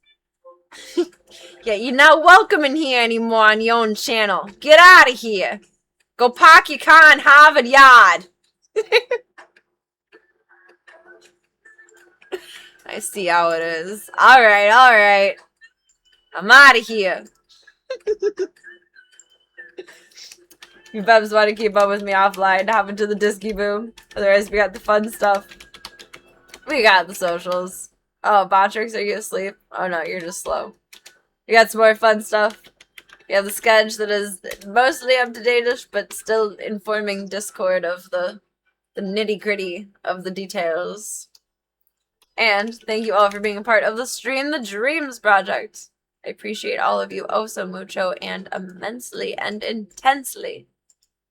Yeah, you're not welcome in here anymore on your own channel. Get out of here. Go park your car in Harvard Yard. I see how it is. Alright, alright. I'm out of here. You bebs want to keep up with me offline, hop into the Disky Boom. Otherwise, we got the fun stuff. We got the socials. Oh, Botrix, are you asleep? Oh no, you're just slow. We got some more fun stuff. We have the sketch that is mostly up-to-date-ish, but still informing Discord of the nitty-gritty of the details. And thank you all for being a part of the Stream the Dreams project. I appreciate all of you oh so mucho and immensely and intensely.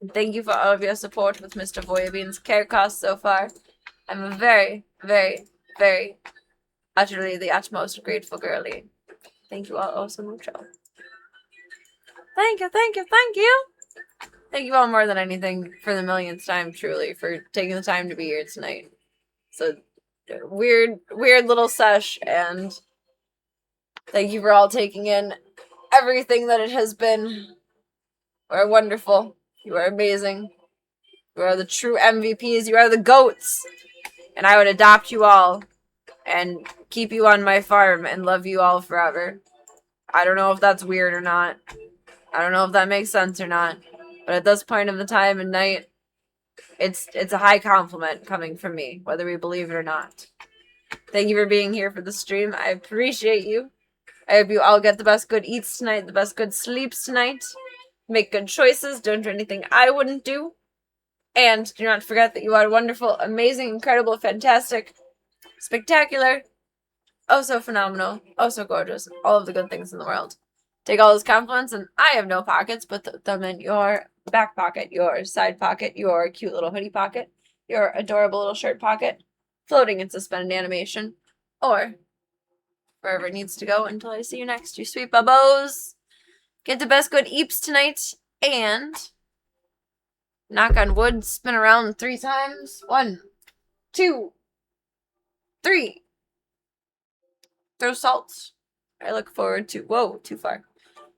And thank you for all of your support with Mr. Voya Bean's care costs so far. I'm very, very, very, utterly the utmost grateful girly. Thank you all oh so mucho. Thank you, thank you, thank you! Thank you all more than anything for the millionth time, truly, for taking the time to be here tonight. So, weird little sesh, and thank you for all taking in everything that it has been. You are wonderful. You are amazing. You are the true MVPs. You are the GOATs. And I would adopt you all and keep you on my farm and love you all forever. I don't know if that's weird or not. I don't know if that makes sense or not. But at this point of the time and night, it's a high compliment coming from me, whether we believe it or not. Thank you for being here for the stream. I appreciate you. I hope you all get the best good eats tonight, the best good sleeps tonight. Make good choices. Don't do anything I wouldn't do. And do not forget that you are wonderful, amazing, incredible, fantastic, spectacular, oh so phenomenal, oh so gorgeous, all of the good things in the world. Take all those compliments, and I have no pockets, but put them in your back pocket, your side pocket, your cute little hoodie pocket, your adorable little shirt pocket, floating in suspended animation, or wherever it needs to go until I see you next, you sweet bubbos. Get the best good eeps tonight, and knock on wood, spin around 3 times. 1, 2, 3. Throw salt. I look forward to, whoa, too far.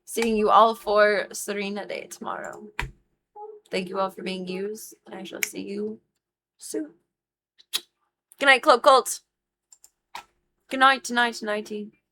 Seeing you all for Serena Day tomorrow. Thank you all for being used. I shall see you soon. Good night, Club Cult. Good night, nighty.